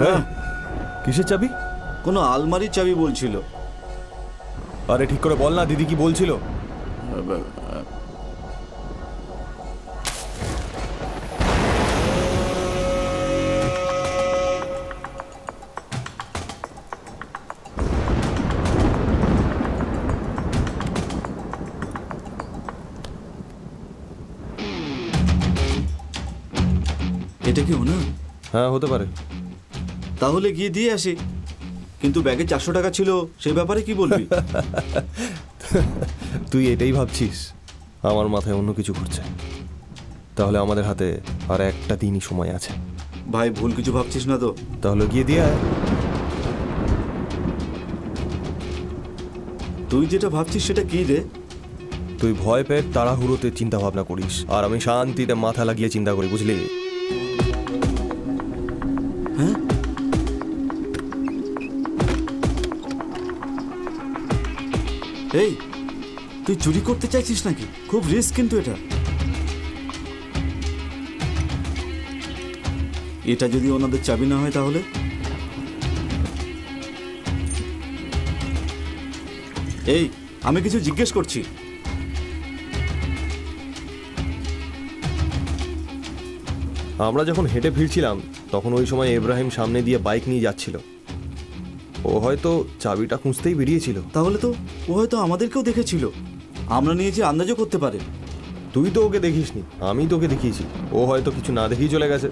হ্যাঁ, কিসের চাবি? কোনো আলমারির চাবি বলছিল। আরে ঠিক করে বল না, দিদি কি বলছিল? এটা কি ওনা? হ্যাঁ, হতে পারে। তাহলে গিয়ে দিয়ে আসি। কিন্তু ব্যাগে 400 টাকা ছিল, সেই ব্যাপারে কি বলবি? তুই এটাই ভাবছিস? আমার মাথায় অন্য কিছু ঘুরছে। তাহলে আমাদের হাতে আর একটা দিনই সময় আছে। ভাই, ভুল কিছু ভাবছিস না তো? তাহলে গিয়ে দিয়ে আয়। তুই যেটা ভাবছিস সেটা কি রে? তুই ভয় পেয়ে তাড়াহুড়োতে চিন্তা ভাবনা করিস, আর আমি শান্তিতে মাথা লাগিয়ে চিন্তা করি, বুঝলি? হ্যাঁ, এই তুই চুরি করতে চাইছিস নাকি? খুব রিস্ক কিন্তু এটা। এটা যদি ওনাদের চাবি না হয় তাহলে? এই, আমি কিছু জিজ্ঞেস করছি। আমরা যখন হেঁটে ফিরছিলাম তখন ওই সময় ইব্রাহিম সামনে দিয়ে বাইক নিয়ে যাচ্ছিল। ও হয়তো চাবিটা খুঁজতেই বেরিয়েছিল। তাহলে তো ও হয়তো আমাদেরকেও দেখেছিল। আমরা নিয়েছি, আন্দাজও করতে পারে। তুই তো ওকে দেখিসনি, আমি তোকে দেখিয়েছি। ও হয়তো কিছু না দেখেই চলে গেছে,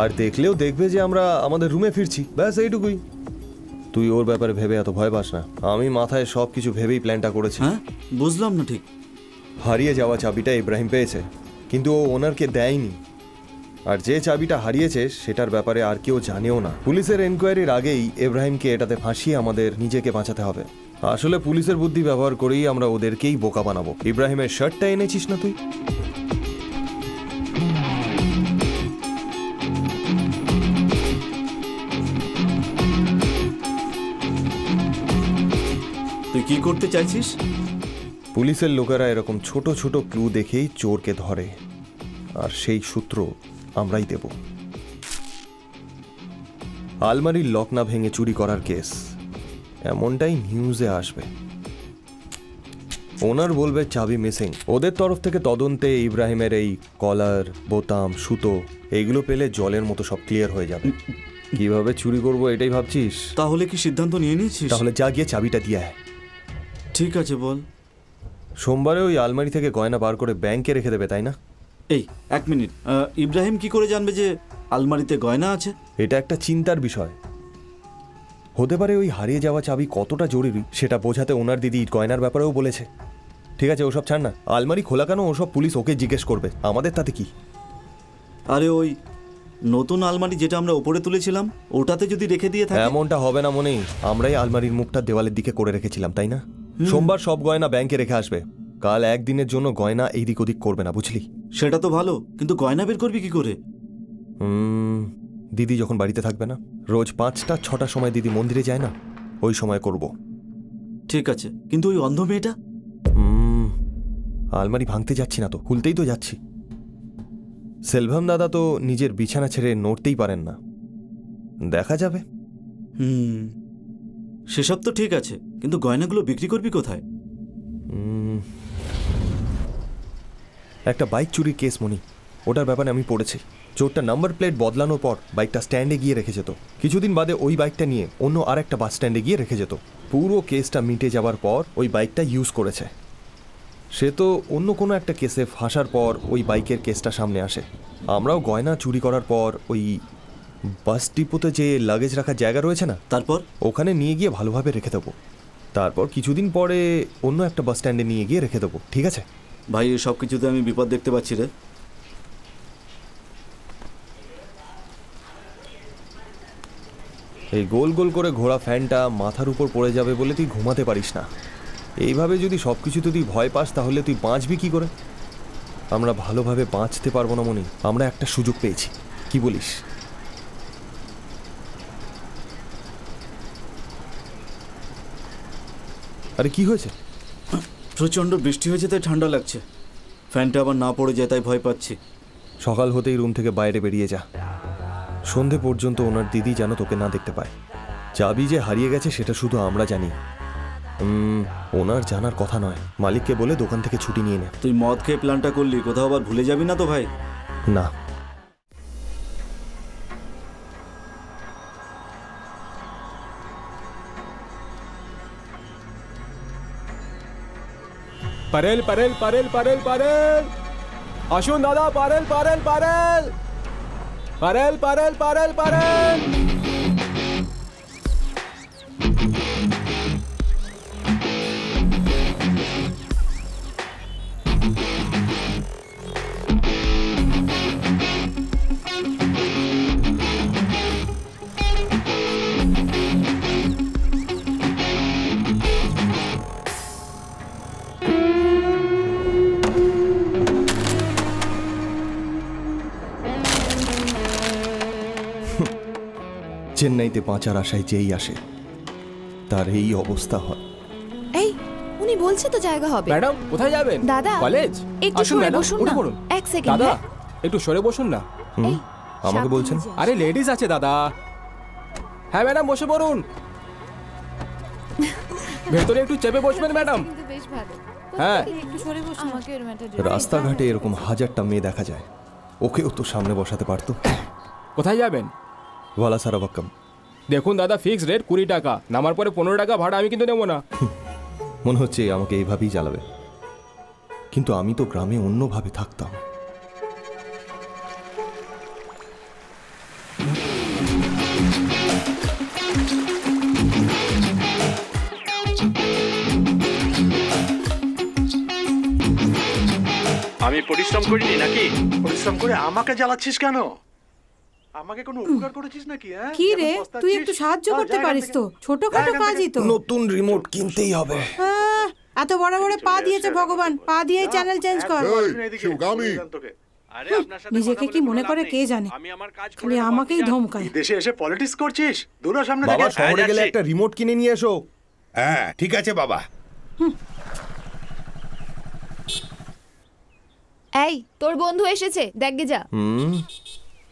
আর দেখলেও দেখবে যে আমরা আমাদের রুমে ফিরছি, ব্যাস এইটুকুই। তুই ওর ব্যাপারে ভেবে এত ভয় পাস না। আমি মাথায় সব কিছু ভেবেই প্ল্যানটা করেছি। হ্যাঁ, বুঝলাম না ঠিক। হারিয়ে যাওয়া চাবিটা ইব্রাহিম পেয়েছে, কিন্তু ও ওনারকে দেয়নি। আর যে চাবিটা হারিয়েছে সেটার ব্যাপারে আর কেউ জানেও না। পুলিশের এনকোয়ারির আগেই ইব্রাহিমকে এটাতে ফাঁসিয়ে আমাদের নিজেকে বাঁচাতে হবে। আসলে পুলিশের বুদ্ধি ব্যবহার করেই আমরা ওদেরকেই বোকা বানাবো। ইব্রাহিমের শার্টটা এনেছিস না তুই? তুই কি করতে চাইছিস? পুলিশের লোকেরা এরকম ছোট ছোট ক্লু দেখেই চোরকে ধরে, আর সেই সূত্র আমরাই দেব। আলমারির লক না ভেঙে চুরি করার কেস, এমনটাই নিউজে আসবে। ওনার বলবে চাবি মিসিং। ওদের তরফ থেকে তদন্তে ইব্রাহিমের এই কলার, বোতাম, সুতো এইগুলো পেলে জলের মতো সব ক্লিয়ার হয়ে যাবে। কিভাবে চুরি করব এটাই ভাবছিস? তাহলে কি সিদ্ধান্ত নিয়ে নিয়েছিস? তাহলে যা গিয়ে চাবিটা দিয়ে আয়। ঠিক আছে, বল। সোমবারে ওই আলমারি থেকে গয়না বার করে ব্যাংকে রেখে দেবে, তাই না? এই 1 মিনিট, ইব্রাহিম কি করে জানবে যে আলমারিতে গয়না আছে? এটা একটা চিন্তার বিষয়। হতে পারে ওই হারিয়ে যাওয়া চাবি কতটা জরুরি সেটা বোঝাতে ওনার দিদি গয়নার ব্যাপারেও বলেছে। ঠিক আছে, ওসব ছাড় না। আলমারি খোলা কেন ওসব পুলিশ ওকে জিজ্ঞেস করবে, আমাদের তাতে কি? আরে ওই নতুন আলমারি যেটা আমরা উপরে তুলেছিলাম ওটাতে যদি রেখে দিয়ে থাকে? এমনটা হবে না মনে। আমরাই আলমারির মুখটা দেওয়ালের দিকে করে রেখেছিলাম, তাই না? সোমবার সব গয়না ব্যাংকে রেখে আসবে। কাল একদিনের জন্য গয়না এইদিক ওদিক করবে না, বুঝলি? সেটা তো ভালো, কিন্তু গয়না বের করবি কি করে? দিদি যখন বাড়িতে থাকবে না, রোজ 5টা 6টার সময় দিদি মন্দিরে যায় না, ওই সময় করব। ঠিক আছে, কিন্তু ওই অন্ধ মেয়েটা? আলমারি ভাঙতে যাচ্ছি না তো, খুলতেই তো যাচ্ছি। সেলভাম দাদা তো নিজের বিছানা ছেড়ে নড়তেই পারেন না, দেখা যাবে। সেসব তো ঠিক আছে, কিন্তু গয়নাগুলো বিক্রি করবি কোথায়? একটা বাইক চুরির কেস মনি, ওটার ব্যাপারে আমি পড়েছি। চোরটা নাম্বার প্লেট বদলানোর পর বাইকটা স্ট্যান্ডে গিয়ে রেখে যেত। কিছুদিন বাদে ওই বাইকটা নিয়ে অন্য আর একটা বাস স্ট্যান্ডে গিয়ে রেখে যেত। পুরো কেসটা মিটে যাওয়ার পর ওই বাইকটা ইউজ করেছে। সে তো অন্য কোনো একটা কেসে ফাঁসার পর ওই বাইকের কেসটা সামনে আসে। আমরাও গয়না চুরি করার পর ওই বাস ডিপোতে যে লাগেজ রাখার জায়গা রয়েছে না, তারপর ওখানে নিয়ে গিয়ে ভালোভাবে রেখে দেবো। তারপর কিছুদিন পরে অন্য একটা বাস স্ট্যান্ডে নিয়ে গিয়ে রেখে দেবো, ঠিক আছে? ভাই, সব কিছুতে আমি বিপদ দেখতে পাচ্ছি রে। এই গোল গোল করে ঘোরা ফ্যানটা মাথার উপর পড়ে যাবে বলে তুই ঘুমাতে পারিস না। এইভাবে যদি সব কিছুতে তুই ভয় পাস তাহলে তুই বাঁচবি কি করে? আমরা ভালোভাবে বাঁচতে পারবো না মনি। আমরা একটা সুযোগ পেয়েছি, কি বলিস? আরে কি হয়েছে? প্রচণ্ড বৃষ্টি হয়েছে তাই ঠান্ডা লাগছে। ফ্যানটা আবার না পড়ে যায় তাই ভয় পাচ্ছি। সকাল হতেই রুম থেকে বাইরে বেরিয়ে যা। সন্ধে পর্যন্ত ওনার দিদি যেন তোকে না দেখতে পায়। চাবি যে হারিয়ে গেছে সেটা শুধু আমরা জানি। ওনার জানার কথা নয়। মালিককে বলে দোকান থেকে ছুটি নিয়ে নে। তুই মদ খেয়ে প্ল্যানটা করলি, কোথাও আবার ভুলে যাবি না তো ভাই? না। পারেল পারেল পারেল পারেল পারেল, আসুন দাদা, পারেল পারেল পারেল পারেল পারেল পারেল পারেল। চেন্নাইতে বাঁচার আশায় যেই আসে তার এই অবস্থা হয়। এই উনি বলছে তো জায়গা হবে। ম্যাডাম কোথায় যাবেন? দাদা কলেজ। একটু আসুন সরে ম্যাডাম, বসুন উঠে না। পড়ুন। এক সেকেন্ড। দাদা একটু সরে বসুন না। এই, আমাকে সাবধানে বলছেন? যা। আরে লেডিস আছে দাদা। হ্যাঁ ম্যাডাম বসে পড়ুন। ভেতরে একটু চেপে বসবেন ম্যাডাম। কিন্তু বেশ ভালো। হ্যাঁ। একটু সরে বসুন। আমাকে এর ম্যাটার। রাস্তাঘাটে এরকম হাজারটা মেয়ে দেখা যায়, ওকেও তো সামনে বসাতে পারতো। কোথায় যাবেন? ওয়ালা সারাবাক্কাম। দেখুন দাদা, ফিক্সড রেট 20 টাকা, নামার পরে 15 টাকা ভাড়া আমি কিন্তু নেবো না। মনে হচ্ছে আমাকে এইভাবেই জ্বালাবে, কিন্তু আমি তো গ্রামে অন্যভাবে থাকতাম। আমি পরিশ্রম করিনি নাকি? পরিশ্রম করে আমাকে জ্বালাচ্ছিস কেন? আমাকে কোনো উপকার করেছিস নাকি? কি রে, তুই একটু সাহায্য করতে পারিস তো? ছোটখাটো কাজই তো। নতুন রিমোট কিনতেই হবে। এত বড় বড় পা দিয়েছে ভগবান, পা দিয়ে চ্যানেল চেঞ্জ কর। নিজেকে কি মনে করে কে জানে, খালি আমাকেই ধমকায়। দেশে এসে পলিটিক্স করছিস? দূর সামনে বাবা, থেকে। শহরে গেলে একটা রিমোট কিনে নিয়ে এসো। হ্যাঁ ঠিক আছে বাবা। এই তোর বন্ধু এসেছে, দেখগে যা।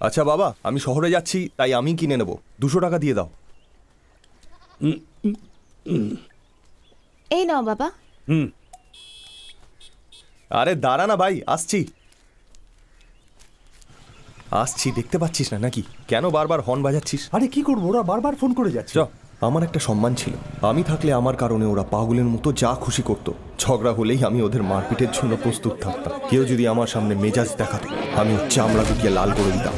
আচ্ছা বাবা, আমি শহরে যাচ্ছি, তাই আমি কিনে নেব। 200 টাকা দিয়ে দাও। এই নাও বাবা। আরে দাঁড়া না ভাই, আসছি আসছি, দেখতে পাচ্ছিস না নাকি? কেন বারবার হর্ন বাজাচ্ছিস? আরে কি করবো, ওরা বারবার ফোন করে যাচ্ছে। আমার একটা সম্মান ছিল, আমি থাকলে আমার কারণে ওরা পাগলের মতো যা খুশি করত। ঝগড়া হলেই আমি ওদের মারপিটের জন্য প্রস্তুত থাকতাম। কেউ যদি আমার সামনে মেজাজ দেখাতো, আমি ওর চামড়া গুটিয়ে লাল করে দিতাম।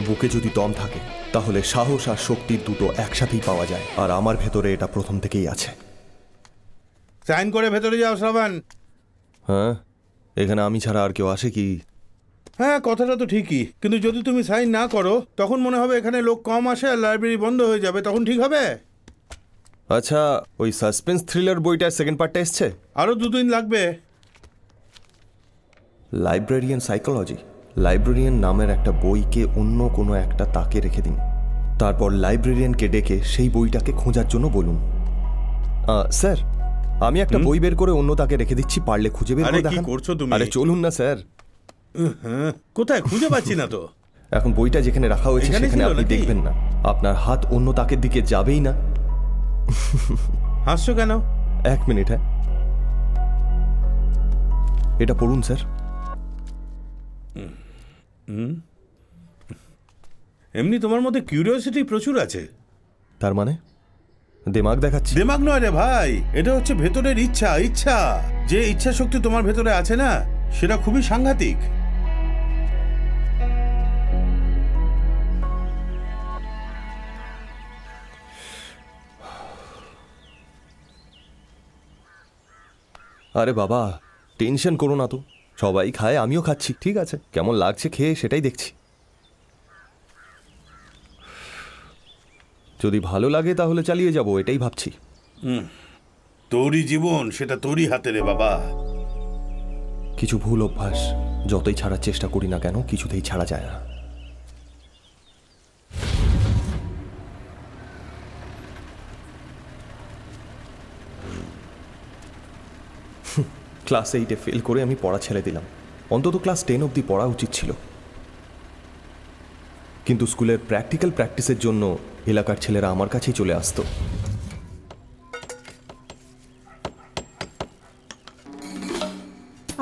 বুকে যদি দম থাকে তাহলে সাহস আর শক্তির দুটো একসাথেই পাওয়া যায়, আর আমার ভেতরে এটা প্রথম থেকেই আছে। সাইন করে ভেতরে যাও শ্রাবণ। হ্যাঁ, এখানে আমি ছাড়া আর কেউ আসে কি? হ্যাঁ কথাটা তো ঠিকই, কিন্তু যদি তুমি সাইন না করো তখন মনে হবে এখানে লোক কম আসে আর লাইব্রেরি বন্ধ হয়ে যাবে, তখন ঠিক হবে? আচ্ছা, ওই সাসপেন্স থ্রিলার বইটার সেকেন্ড পার্টটা এসছে? আরও 2 দিন লাগবে। Librarian psychology. লাইব্রেরিয়ান নামের একটা বইকে অন্য কোনো একটা তাকে রেখে দিন, তারপর লাইব্রেরিয়ানকে ডেকে সেই বইটাকে খোঁজার জন্য বলুন। স্যার, আমি একটা বই বের করে অন্য তাকে রেখে দিচ্ছি, পারলে খুঁজে বের করে দেখান। কি করছো তুমি? আরে চলুন না স্যার। কোথায় খুঁজে পাচ্ছি না তো। এখন বইটা যেখানে রাখা হয়েছে এখানে সেখানে ছিল আপনি নাকি? দেখবেন না, আপনার হাত অন্য তাকের দিকে যাবেই না। হাসছো কেন? 1 মিনিট। হ্যাঁ, এটা পড়ুন স্যার। এমনি তোমার মধ্যে কিউরিওসিটি প্রচুর আছে। তার মানে দিমাগ দেখাচ্ছি? দিমাগ নয় রে ভাই, এটা হচ্ছে ভেতরের ইচ্ছা। ইচ্ছা, যে ইচ্ছা শক্তি তোমার ভেতরে আছে না, সেটা খুবই সাংঘাতিক। আরে বাবা, টেনশন করো না তো, সবাই খায়, আমিও খাচ্ছি। ঠিক আছে, কেমন লাগছে খেয়ে সেটাই দেখছি। যদি ভালো লাগে তাহলে চালিয়ে যাব, এটাই ভাবছি। তোরই জীবন, সেটা তোরই হাতে রে বাবা। কিছু ভুল অভ্যাস যতই ছাড়ার চেষ্টা করি না কেন, কিছুতেই ছাড়া যায় না। ক্লাস 8-এ ফেল করে আমি পড়া ছেড়ে দিলাম। অন্তত ক্লাস 10 অবধি পড়া উচিত ছিল, কিন্তু স্কুলের প্র্যাকটিক্যাল প্র্যাকটিসের জন্য এলাকার ছেলেরা আমার কাছেই চলে আসতো।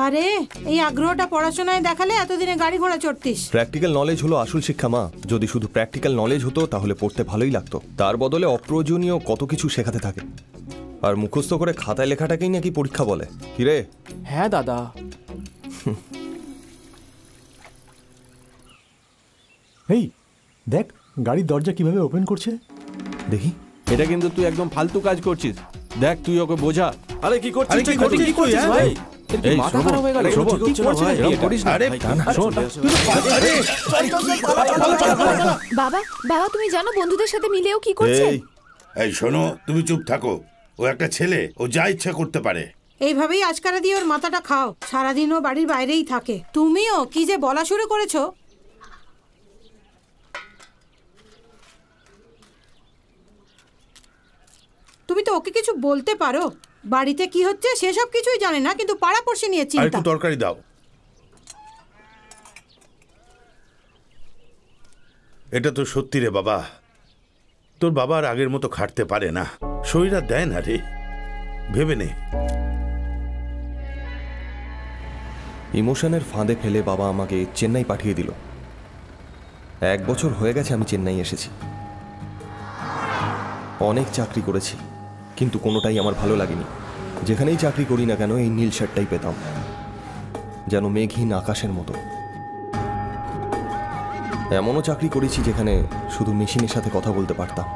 আরে এই আগ্রহটা পড়াশোনায় দেখালে এতদিনে গাড়ি ঘোড়া চড়তিস। প্র্যাকটিক্যাল নলেজ হলো আসল শিক্ষা মা। যদি শুধু প্র্যাকটিক্যাল নলেজ হতো তাহলে পড়তে ভালোই লাগতো, তার বদলে অপ্রয়োজনীয় কত কিছু শেখাতে থাকে। আর মুখস্থ করে খাতায় লেখাটাকেই নাকি পরীক্ষা বলে। কিরে? হ্যাঁ দাদা। এই দেখ গাড়ির দরজা কিভাবে ওপেন করছে। দেখি। এটা কিন্তু তুই একদম ফালতু কাজ করছিস। দেখ তুই ওকে বোঝা। আরে কি করছিস? আরে কি করছিস ভাই? এই মাথা খারাপ হয়ে গেল। কি করছিস? এরকম করিস না। আরে শোন, বাবা বাবা, তুমি জানো বন্ধুদের সাথে মিলেও কি করছে? এই শোনো, তুমি চুপ থাকো। ও একটা ছেলে, ও যা ইচ্ছা করতে পারে। এইভাবেই আজকারা দিয়ে ওর মাথাটা খাও। সারাদিন ও বাড়ির বাইরেই থাকে। তুমিও কি যে বলা শুরু করেছো। তুমি তো ওকে কিছু বলতে পারো। বাড়িতে কি হচ্ছে সেসব কিছুই জানে না, কিন্তু পাড়াপড়শি নিয়ে আর চিন্তা। একটু তরকারি দাও। এটা তো সত্যি রে বাবা, তোর বাবা আর আগের মতো খাটতে পারে না, শরীর আর দেয় না রে। ভেবে নে। ইমোশনের ফাঁদে ফেলে বাবা আমাকে চেন্নাই পাঠিয়ে দিল। 1 বছর হয়ে গেছে আমি চেন্নাই এসেছি। অনেক চাকরি করেছি, কিন্তু কোনোটাই আমার ভালো লাগেনি। যেখানেই চাকরি করি না কেন এই নীল শার্টটাই পেতাম, যেন মেঘহীন আকাশের মতো। এমনও চাকরি করেছি যেখানে শুধু মেশিনের সাথে কথা বলতে পারতাম।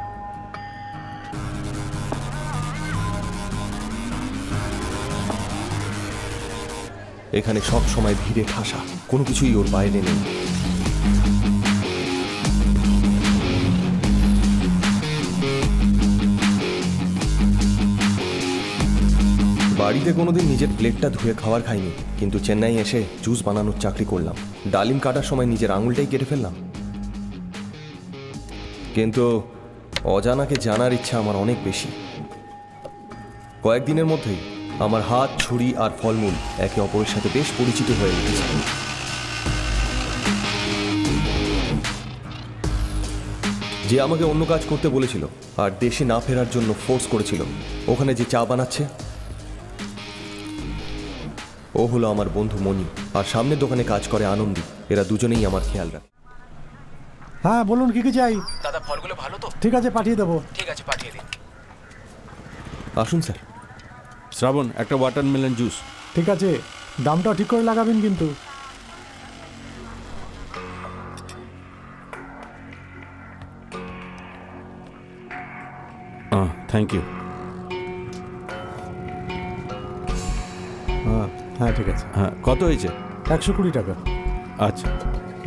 এখানে সব সময় ভিড়ে ঠাসা, কোনো কিছুই ওর বাইরে নেই। বাড়িতে কোনোদিন নিজের প্লেটটা ধুয়ে খাবার খাইনি, কিন্তু চেন্নাই এসে জুস বানানোর চাকরি করলাম। ডালিম কাটার সময় নিজের আঙুলটাই কেটে ফেললাম। কিন্তু অজানাকে জানার ইচ্ছা আমার অনেক বেশি। কয়েকদিনের মধ্যেই আমার হাত, ছুরি আর ফলমূল একে অপরের সাথে বেশ পরিচিত হয়ে উঠেছে। যে আমাকে অন্য কাজ করতে বলেছিল আর দেশে না ফেরার জন্য ফোর্স করেছিল, ওখানে যে চা বানাচ্ছে ও হলো আমার বন্ধু মণি, আর সামনের দোকানে কাজ করে আনন্দী। এরা দুজনেই আমার খেয়াল রাখে। হ্যাঁ বলুন কি কি চাই। দাদা ফলগুলো ভালো তো? ঠিক আছে পাঠিয়ে দেবো। ঠিক আছে, পাঠিয়ে দিন। আসুন স্যার। শ্রাবণ, একটা ওয়াটারমেলন জুস। ঠিক আছে, দামটাও ঠিক করে লাগাবেন কিন্তু। Thank you. হ্যাঁ হ্যাঁ ঠিক আছে। হ্যাঁ, কত হয়েছে? 120 টাকা। আচ্ছা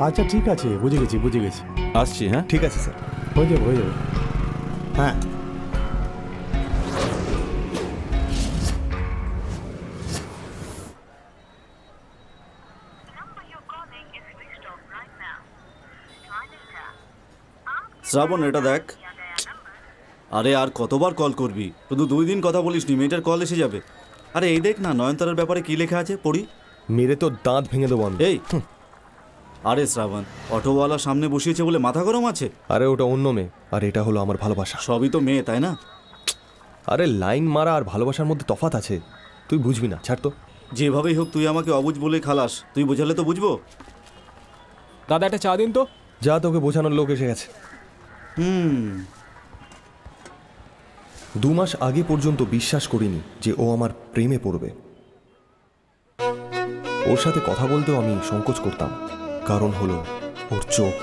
আচ্ছা ঠিক আছে, বুঝে গেছি। আসছি। হ্যাঁ ঠিক আছে স্যার। হয়ে যাবে। হ্যাঁ শ্রাবণ, এটা দেখ। আরে আর কতবার কল করবি? শুধু 2 দিন কথা বলিস নি, মেয়েটার কল এসে যাবে। আরে এই দেখ না, নয়নতারার ব্যাপারে কি লেখা আছে, পড়ি। মেরে তো দাঁত ভেঙে দেবো আমি। এই আরে শ্রাবণ, অটোওয়ালা সামনে বসিয়েছে বলে মাথা গরম আছে? আরে ওটা অন্য মেয়ে, আর এটা হলো আমার ভালোবাসা। সবই তো মেয়ে, তাই না? আরে লাইন মারা আর ভালোবাসার মধ্যে তফাৎ আছে, তুই বুঝবি না, ছাড় তো। যেভাবেই হোক তুই আমাকে অবুঝ বলে খালাস, তুই বোঝালে তো বুঝবো। দাদা একটা চা দিন তো। যা, তোকে বোঝানোর লোক এসে গেছে। 2 মাস আগে পর্যন্ত বিশ্বাস করিনি যে ও আমার প্রেমে পড়বে। ওর সাথে কথা বলতেও আমি সংকোচ করতাম, কারণ হলো ওর চোখ।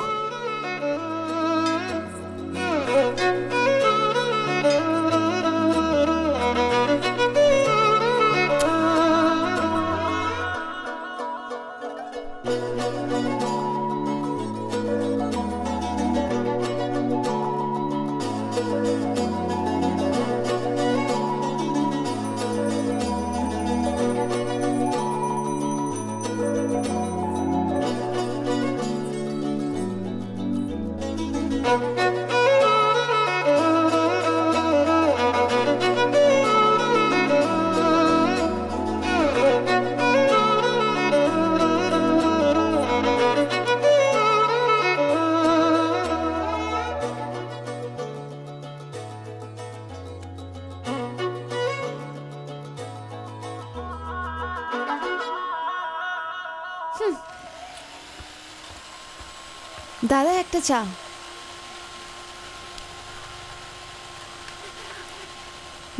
দাদা একটা চা।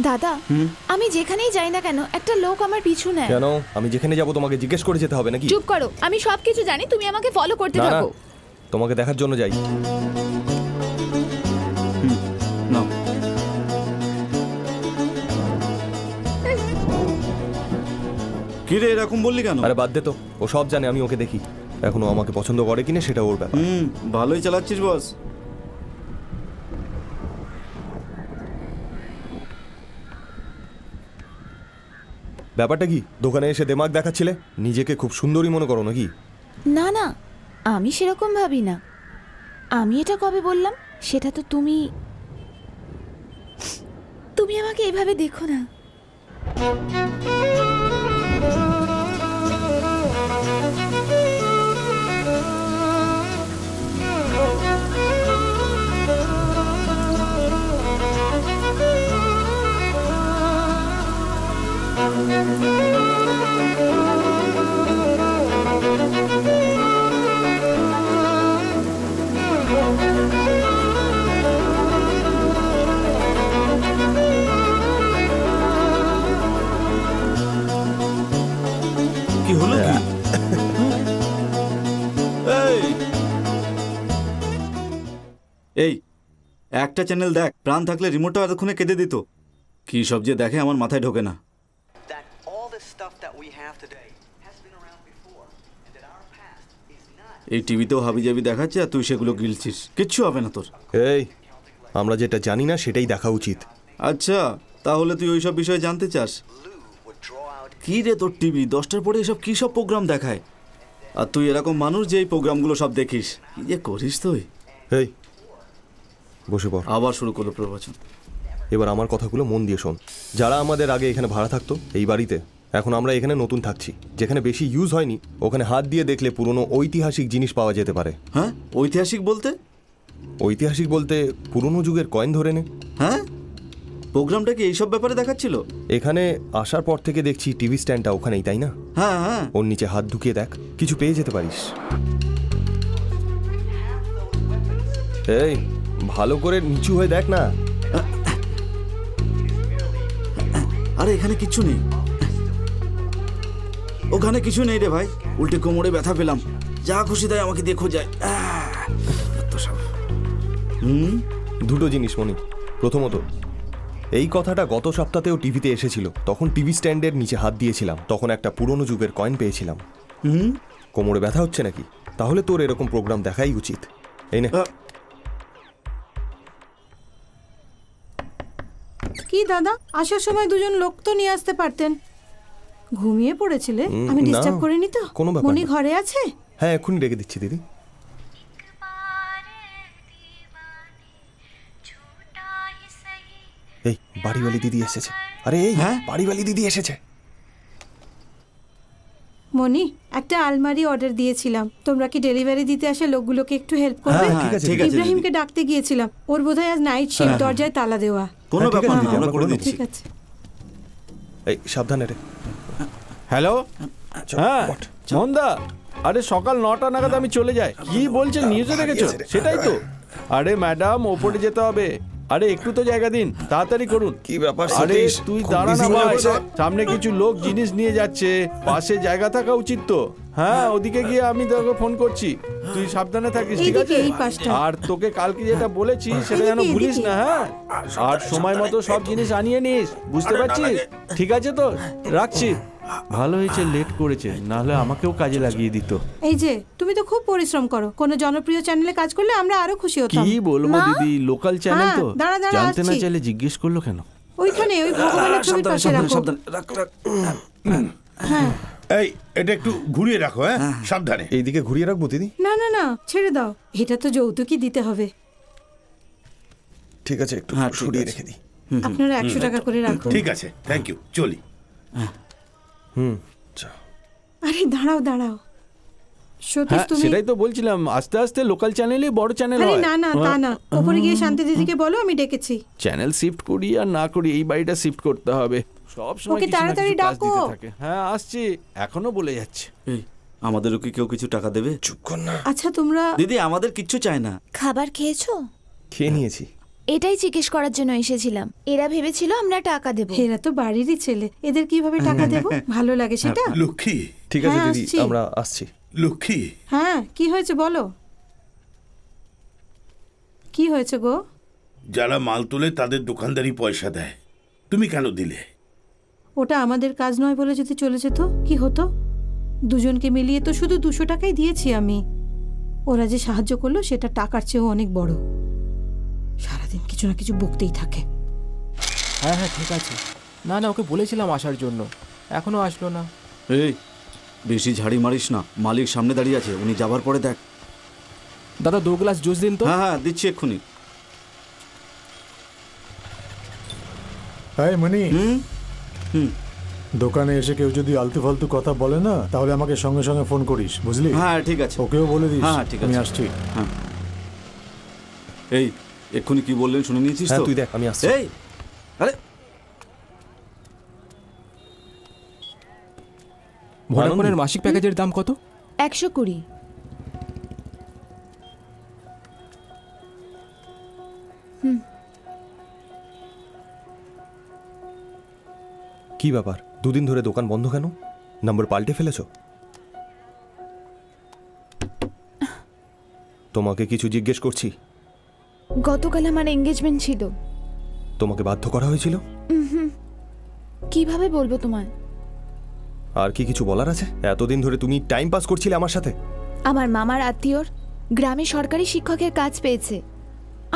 দাদা আমি যেখানেই যাই না কেন একটা লোক আমার পিছু নেয়। কেন? আমি যেখানে যাব তোমাকে জিজ্ঞেস করে যেতে হবে নাকি? চুপ করো, আমি সবকিছু জানি, তুমি আমাকে ফলো করতে না না, থাকো। তোমাকে দেখার জন্য যাই। নাও। কি রে এরকম বললি কেন? আরে বাদ দে তো, ও সব জানে আমি ওকে দেখি। এখনো আমাকে পছন্দ করে কিনা সেটা ওর ব্যাপার। ভালোই চালাচ্ছিস বস। ব্যাপারটা কি? দোকানে এসে দেমাগ দেখাচ্ছিলে? নিজেকে খুব সুন্দরী মনে করো নাকি? না না, আমি সেরকম ভাবি না। আমি এটা কবে বললাম? সেটা তো তুমি আমাকে এভাবে দেখো না। কি হলো কি? এই একটা চ্যানেল দেখ, প্রাণ থাকলে রিমোটটা এতক্ষণে কেঁদে দিত। কি সব যে দেখে আমার মাথায় ঢোকে না। এই টিভিতেও হাবিজাবি দেখাচ্ছে আর তুই সেগুলো গিলছিস। কিচ্ছু হবে না তোর। এই, আমরা যেটা জানি না সেটাই দেখা উচিত। আচ্ছা, তাহলে তুই ওইসব বিষয়ে জানতে চাস? কি রে তোর টিভি 10টার পরে এসব কি সব প্রোগ্রাম দেখায়? আর তুই এরকম মানুষ যে এই প্রোগ্রামগুলো সব দেখিস। কি যে করিস তুই? এই বসে পড়। আবার শুরু করলো প্রবচন। এবার আমার কথাগুলো মন দিয়ে শোন। যারা আমাদের আগে এখানে ভাড়া থাকতো এই বাড়িতে, এখন আমরা এখানে নতুন থাকছি। যেখানে বেশি ইউজ হয়নি ওখানে হাত দিয়ে দেখলে পুরনো ঐতিহাসিক জিনিস পাওয়া যেতে পারে। হ্যাঁ, ঐতিহাসিক বলতে? ঐতিহাসিক বলতে পুরনো যুগের কয়েন ধরে নে। হ্যাঁ, প্রোগ্রামটা কি এইসব ব্যাপারে দেখাচ্ছিল? এখানে আসার পর থেকে দেখছি টিভি স্ট্যান্ডটা ওখানেই, তাই না? হ্যাঁ হ্যাঁ। ওর নিচে হাত ঢুকিয়ে দেখ, কিছু পেয়ে যেতে পারিস। এই ভালো করে নিচু হয়ে দেখ না। আরে এখানে কিছু নেই, ওখানে কিছু নেই রে ভাই। উল্টে কোমরে ব্যথা পেলাম। যা খুশি তাই আমাকে দিয়ে খোঁজায়। দুটো জিনিস মনি। প্রথমত, এই কথাটা গত সপ্তাহেও টিভিতে এসেছিল। তখন টিভি স্ট্যান্ডের নিচে হাত দিয়েছিলাম, তখন একটা পুরনো যুগের কয়েন পেয়েছিলাম। কোমরে ব্যথা হচ্ছে নাকি? তাহলে তোর এরকম প্রোগ্রাম দেখাই উচিত। এই নে। কি দাদা, আসার সময় দুজন লোক তো নিয়ে আসতে পারতেন। ঘুমিয়ে পড়েছিলে? আমি ডিস্টার্ব করিনি তো? কোনো ব্যাপার মনি না। ঘরে আছে? হ্যাঁ, এক্ষুনি রেখে দিচ্ছি দিদি। এই বাড়িওয়ালি দিদি এসেছে। আরে এই বাড়িওয়ালি দিদি এসেছে। মনি, একটা আলমারি অর্ডার দিয়েছিলাম। তোমরা কি ডেলিভারি দিতে আসে লোকগুলোকে একটু হেল্প করবে? ঠিক আছে, ঠিক আছে। ইব্রাহিমকে ডাকতে গিয়েছিলাম, ওর বোধহয় আজ নাইট শিফট, দরজায় তালা দেওয়া। কোনো ব্যাপার না, আমরা করে দিচ্ছি। ঠিক আছে। এই সাবধানে রে। হ্যালো। হ্যাঁ বট। মন্দা, আরে সকাল 9টা নাগাদ আমি চলে যাই। কি বলছেন, নিউজে দেখেছো? সেটাই তো। আরে ম্যাডাম, ওপরে যেতে হবে। আরে একটু তো জায়গা দিন, তাড়াতাড়ি করুন। কি ব্যাপার আরে সতীশ? তুই খুব দাঁড়া busy না মনে ভাই, হচ্ছে। সামনে কিছু লোক জিনিস নিয়ে যাচ্ছে, পাশে জায়গা থাকা উচিত তো। হ্যাঁ, ওদিকে গিয়ে আমি তোকে ফোন করছি। তুই সাবধানে থাকিস, ঠিক এইদিকে, আছে? এই পাশটা। আর তোকে কালকে যেটা বলেছি সেটা যেন এইদিকে, ভুলিস এইদিকে। না। হ্যাঁ, আর সময় মতো সব জিনিস আনিয়ে নিস, বুঝতে পারছিস? ঠিক আছে তো, রাখছি। ভালো হয়েছে লেট করেছে, নাহলে আমাকেও কাজে লাগিয়ে দিত। এই যে তুমি তুমি তো খুব পরিশ্রম করো, কোনো জনপ্রিয় চ্যানেলে কাজ করলে আমরা আরো খুশি হতাম। কি বলবো মা? দিদি, লোকাল চ্যানেল তো, হ্যাঁ, দাঁড়া, জানতে না আসছি। চাইলে জিজ্ঞেস করলো কেন? ওইখানে ওই ভগবানের ছবির সাবধানে, পাশে সাবধানে, রাখো। সাবধানে, রাখ, রাখ। হ্যাঁ, এই এটা একটু ঘুরিয়ে রাখো, হ্যাঁ, সাবধানে। এইদিকে ঘুরিয়ে রাখবো দিদি? না না না, ছেড়ে দাও, এটা তো যৌতুকই দিতে হবে। ঠিক আছে, একটু হ্যাঁ, ঠিক সরিয়ে আছে। রেখে দিই। আপনারা 100 টাকা করে রাখুন। ঠিক আছে, থ্যাংক ইউ, চলি। আচ্ছা, আরে দাঁড়াও দাঁড়াও, সতীশ হ্যাঁ তুমি। সেটাই তো বলছিলাম, আস্তে আস্তে লোকাল চ্যানেলই বড় চ্যানেল আরে হয়। না না, তা না, ওপরে গিয়ে শান্তি দিদিকে বলো আমি ডেকেছি। চ্যানেল শিফট করি আর না করি, এই বাড়িটা শিফট করতে হবে। সব সময় ওকে কিছু না তাড়াতাড়ি কিছু কাজ ডাকো। দিতে থাকে। হ্যাঁ আসছি, এখনো বলে যাচ্ছে। এই আমাদেরও কি কেউ কিছু টাকা দেবে? চুপ কর না। আচ্ছা তোমরা দিদি আমাদের কিচ্ছু চায় না। খাবার খেয়েছো? খেয়ে নিয়েছি। এটাই জিজ্ঞেস করার জন্য এসেছিলাম। এরা ভেবেছিল আমরা টাকা দেব। এরা তো বাড়িরই ছেলে, এদের কিভাবে টাকা দেবো? ভালো লাগে সেটা? লক্ষ্মী, ঠিক আছে হ্যাঁ, দিদি, আসছি। আমরা আসছি। লক্ষ্মী, হ্যাঁ, কি হয়েছে বলো, কি হয়েছে গো? যারা মাল তোলে তাদের দোকানদারি পয়সা দেয়, তুমি কেন দিলে? ওটা আমাদের কাজ নয় বলে যদি চলে যেত কি হতো? দুজনকে মিলিয়ে তো শুধু 200 টাকাই দিয়েছি আমি। ওরা যে সাহায্য করলো সেটা টাকার চেয়েও অনেক বড়। সারাদিন কিছু না কিছু বকতেই থাকে। হ্যাঁ হ্যাঁ ঠিক আছে। না না, ওকে বলেছিলাম আসার জন্য, এখনো আসলো না। এই বেশি ঝাড়ি মারিস না, মালিক সামনে দাঁড়িয়ে আছে, উনি যাবার পরে দেখ। দাদা 2 গ্লাস জুস দিন তো। হ্যাঁ হ্যাঁ দিচ্ছি এক্ষুনি। এই মনি, হুম, দোকানে এসে কেউ যদি আলতু ফালতু কথা বলে না, তাহলে আমাকে সঙ্গে সঙ্গে ফোন করিস, বুঝলি? হ্যাঁ ঠিক আছে। ওকেও বলে দিস। হ্যাঁ, ঠিক আমি আছে। আসছি। হ্যাঁ, এই এক্ষুনি কি বললেন শুনে নিয়েছিস হ্যাঁ তো? তুই দেখ, আমি আসছি। এই আরে ভোডাফোনের মাসিক প্যাকেজের দাম কত? 120। কি ব্যাপার, দুদিন ধরে দোকান বন্ধ কেন? নাম্বার পাল্টে ফেলেছো? তোমাকে কিছু জিজ্ঞেস করছি। গতকাল আমার এঙ্গেজমেন্ট ছিল। তোমাকে বাধ্য করা হয়েছিল? কিভাবে বলবো তোমায়? আর কি কিছু বলার আছে? এতদিন ধরে তুমি টাইম পাস করছিলে আমার সাথে। আমার মামার আত্মীয়র গ্রামে সরকারি শিক্ষকের কাজ পেয়েছে।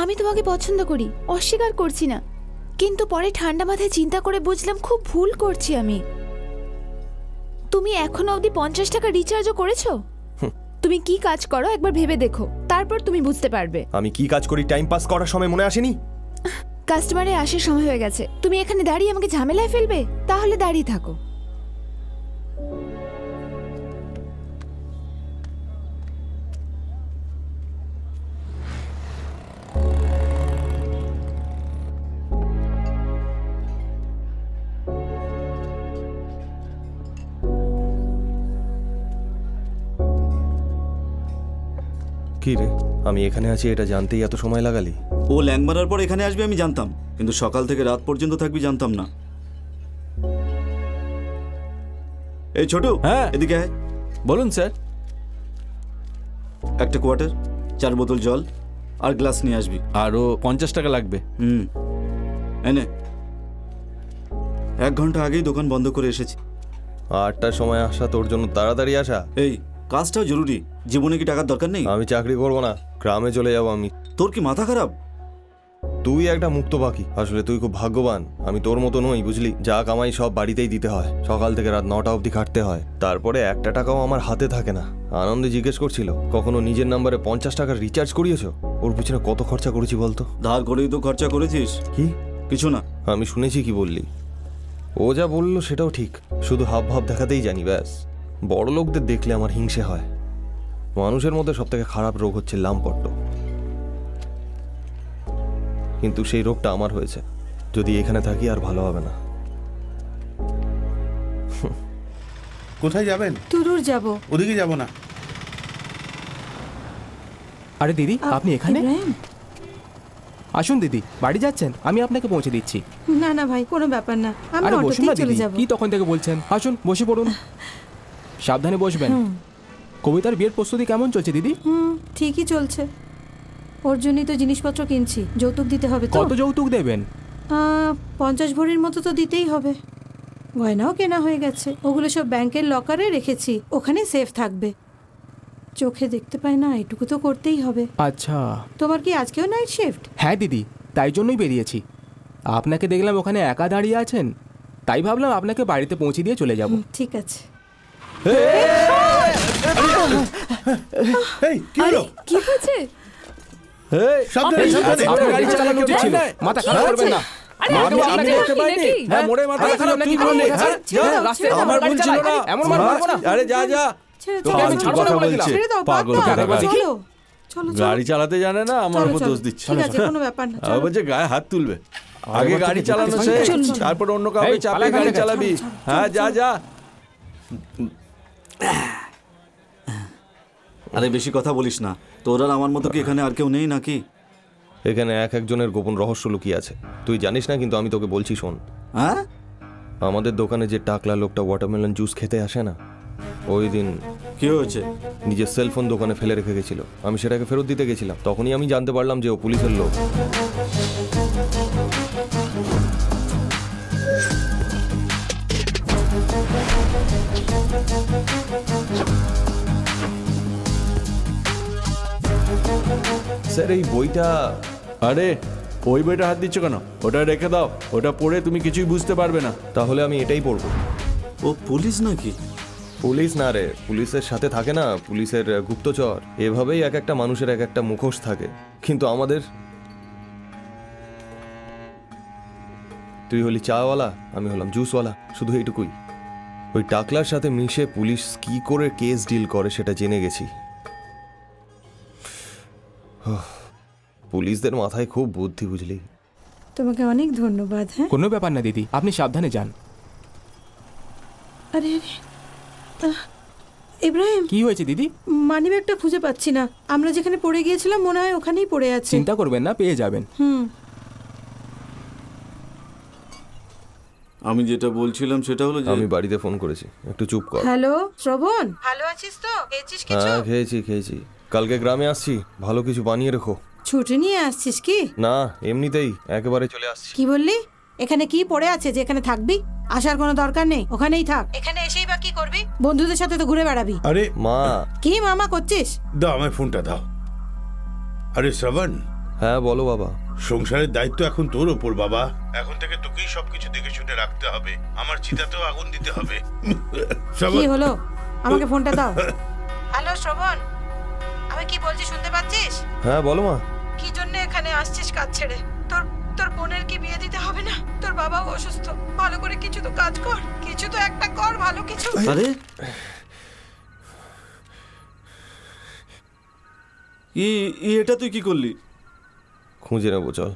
আমি তোমাকে পছন্দ করি, অস্বীকার করছি না, কিন্তু পরে ঠান্ডা মাথায় চিন্তা করে বুঝলাম খুব ভুল করছি আমি। তুমি এখনো অবধি 50 টাকা রিচার্জও করেছো? তুমি কি কাজ করো একবার ভেবে দেখো, তারপর তুমি বুঝতে পারবে। আমি কি কাজ করি টাইম পাস করার সময় মনে আসেনি? কাস্টমারের আসার সময় হয়ে গেছে, তুমি এখানে দাঁড়িয়ে আমাকে ঝামেলায় ফেলবে? তাহলে দাঁড়িয়ে থাকো। কি রে, আমি এখানে আছি এটা জানতেই এত সময় লাগালি? ও ল্যাং মারার পর এখানে আসবে আমি জানতাম, কিন্তু সকাল থেকে রাত পর্যন্ত থাকবি জানতাম না। এই ছোটু, হ্যাঁ। এদিকে আয়। বলুন স্যার। একটা কোয়ার্টার, 4 বোতল জল আর গ্লাস নিয়ে আসবি। আরও 50 টাকা লাগবে। এনে 1 ঘন্টা আগেই দোকান বন্ধ করে এসেছি। 8টার সময় আসা তোর জন্য তাড়াতাড়ি আসা? এই কাজটাও জরুরি, জীবনে কি টাকার দরকার নেই? আমি চাকরি করবো না, গ্রামে চলে যাবো আমি। তোর কি মাথা খারাপ? তুই একটা মুক্ত পাখি, আসলে তুই খুব ভাগ্যবান। আমি তোর মতো নই, বুঝলি? যা কামাই সব বাড়িতেই দিতে হয়, সকাল থেকে রাত 9টা অবধি খাটতে হয়, তারপরে 1 টাকাও আমার হাতে থাকে না। আনন্দে জিজ্ঞেস করছিল কখনো নিজের নাম্বারে 50 টাকার রিচার্জ করিয়েছো? ওর পিছনে কত খরচা করেছি বলতো? ধার করেই তো খরচা করেছিস। কি? কিছু না। আমি শুনেছি কি বললি। ও যা বললো সেটাও ঠিক, শুধু হাব ভাব দেখাতেই জানি ব্যাস। বড় লোকদের দেখলে আমার হিংসে হয়। মানুষের মধ্যে সব থেকে খারাপ রোগ হচ্ছে লাম্পট্য, কিন্তু সেই রোগটা আমার হয়েছে। যদি এখানে থাকি আর ভালো হবে না। কোথায় যাবেন? তুরুর যাব। ওদিকে যাব না। আরে দিদি, আপনি এখানে? ইব্রাহিম? আসুন দিদি, বাড়ি যাচ্ছেন? আমি আপনাকে পৌঁছে দিচ্ছি। না না ভাই, কোনো ব্যাপার না, আমি আরে বসুন না অটোতেই চলে দিদি, যাব। কি তখন থেকে বলছেন? আসুন বসে পড়ুন। সাবধানে বসবেন। কবিতার বিয়ের প্রস্তুতি কেমন চলছে দিদি? ঠিকই চলছে। ওর জন্যই তো জিনিসপত্র কিনছি, যৌতুক দিতে হবে তো। কত যৌতুক দেবেন? 50 ভরির মতো তো দিতেই হবে। গয়নাও কেনা হয়ে গেছে, ওগুলো সব ব্যাংকের লকারে রেখেছি, ওখানে সেফ থাকবে। চোখে দেখতে পাই না, এটুকু তো করতেই হবে। আচ্ছা। তোমার কি আজকেও নাইট শিফট? হ্যাঁ দিদি, তাই জন্যই বেরিয়েছি। আপনাকে দেখলাম ওখানে একা দাঁড়িয়ে আছেন, তাই ভাবলাম আপনাকে বাড়িতে পৌঁছে দিয়ে চলে যাব। ঠিক আছে। এই কি হলো? কি হয়েছে? সাবধানে সাবধানে। আপনার গাড়ি চালানো উচিত ছিল, মাথা খারাপ করবেন না। আমি দেখতে পাইনি। হ্যাঁ, মোড়ে মাথা খারাপ তুই বললি। আমার ভুল ছিল না, এমন মারবো না। আরে যা যা, তোকে আমি কি কথা বলছি? পাগল কোথাকার। চলো চলো। গাড়ি চালাতে জানে না, আমার উপর দোষ দিচ্ছে। ঠিক আছে, কোনো ব্যাপার না। আবার বলছে গায়ে হাত তুলবে। আগে গাড়ি চালানো শেখ, তারপর অন্য কাউকে চাপে গাড়ি চালাবি। হ্যাঁ যা যা। আরে বেশি কথা বলিস না। তোর আর আমার মতো কি এখানে আর কেউ নেই নাকি? এখানে এক একজনের গোপন রহস্য লুকিয়ে আছে, তুই জানিস না, কিন্তু আমি তোকে বলছি শোন। হ্যাঁ, আমাদের দোকানে যে টাকলা লোকটা ওয়াটারমেলন জুস খেতে আসে না, ওই দিন কি হয়েছে? নিজের সেলফোন দোকানে ফেলে রেখে গেছিল। আমি সেটাকে ফেরত দিতে গেছিলাম, তখনই আমি জানতে পারলাম যে ও পুলিশের লোক। স্যার এই বইটা, আরে ওই বইটা হাত দিচ্ছ কেন? ওটা রেখে দাও, ওটা পড়ে তুমি কিছুই বুঝতে পারবে না। তাহলে আমি এটাই পড়বো। ও পুলিশ নাকি? পুলিশ না রে, পুলিশের সাথে থাকে না পুলিশের গুপ্তচর। এভাবেই এক একটা মানুষের এক একটা মুখোশ থাকে, কিন্তু আমাদের, তুই হলি চাওয়ালা, আমি হলাম জুসওয়ালা, শুধু এইটুকুই। ওই টাকলার সাথে মিশে পুলিশ কি করে কেস ডিল করে সেটা জেনে গেছি। পুলিশদের মাথায় খুব বুদ্ধি, বুঝলি। তোমাকে অনেক ধন্যবাদ। হ্যাঁ, কোনো ব্যাপার না দিদি, আপনি সাবধানে যান। আরে আরে ইব্রাহিম, কি হয়েছে দিদি? মানিব্যাগটা খুঁজে পাচ্ছি না। আমরা যেখানে পড়ে গিয়েছিলাম মনে হয় ওখানেই পড়ে আছে। চিন্তা করবেন না, পেয়ে যাবেন। আমি যেটা বলছিলাম সেটা হলো যে আমি বাড়িতে ফোন করেছি, একটু চুপ কর। হ্যালো শ্রবণ, ভালো আছিস তো? খেয়েছিস কিছু? হ্যাঁ খেয়েছি। কালকে গ্রামে আসছি, ভালো কিছু বানিয়ে রেখো। ছুটি নিয়ে আসছিস কি? না, এমনিতেই একেবারে চলে আসছি। কি বললি? এখানে কি পড়ে আছে যে এখানে থাকবি? আসার কোনো দরকার নেই, ওখানেই থাক। এখানে এসেই বা কি করবি? বন্ধুদের সাথে তো ঘুরে বেড়াবি। আরে মা। কি মামা করছিস? দাও আমার ফোনটা দাও। আরে শ্রবণ। হ্যাঁ বলো বাবা। সংসারের দায়িত্ব এখন তোর ওপর বাবা। এখন থেকে তোকেই সবকিছু দেখে শুনে রাখতে হবে। আমার চিতাতেও আগুন দিতে হবে। কি হলো? আমাকে ফোনটা দাও। হ্যালো শ্রবণ, আমি কি বলছি শুনতে পাচ্ছিস? হ্যাঁ বলো মা। কি জন্য এখানে আসছিস কাজ ছেড়ে? তোর বোনের কি বিয়ে দিতে হবে না? তোর বাবাও অসুস্থ, ভালো করে কিছু তো কাজ কর, কিছু তো একটা কর, ভালো কিছু। আরে এটা তুই কি করলি? খুঁজে নেবো, চল।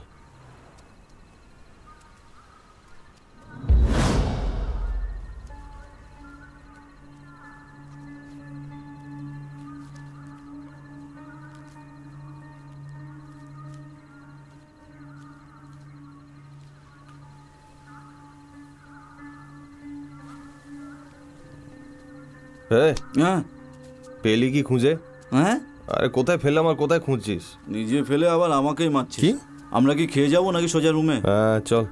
হ্যাঁ, পেলি কি খুঁজে? হ্যাঁ, আরে কোথায় ফেললাম আর কোথায় খুঁজছিস? নিজে ফেলে আবার আমাকেই মারছিস। কি? আমরা কি খেয়ে যাবো নাকি সোজা রুমে? হ্যাঁ চল।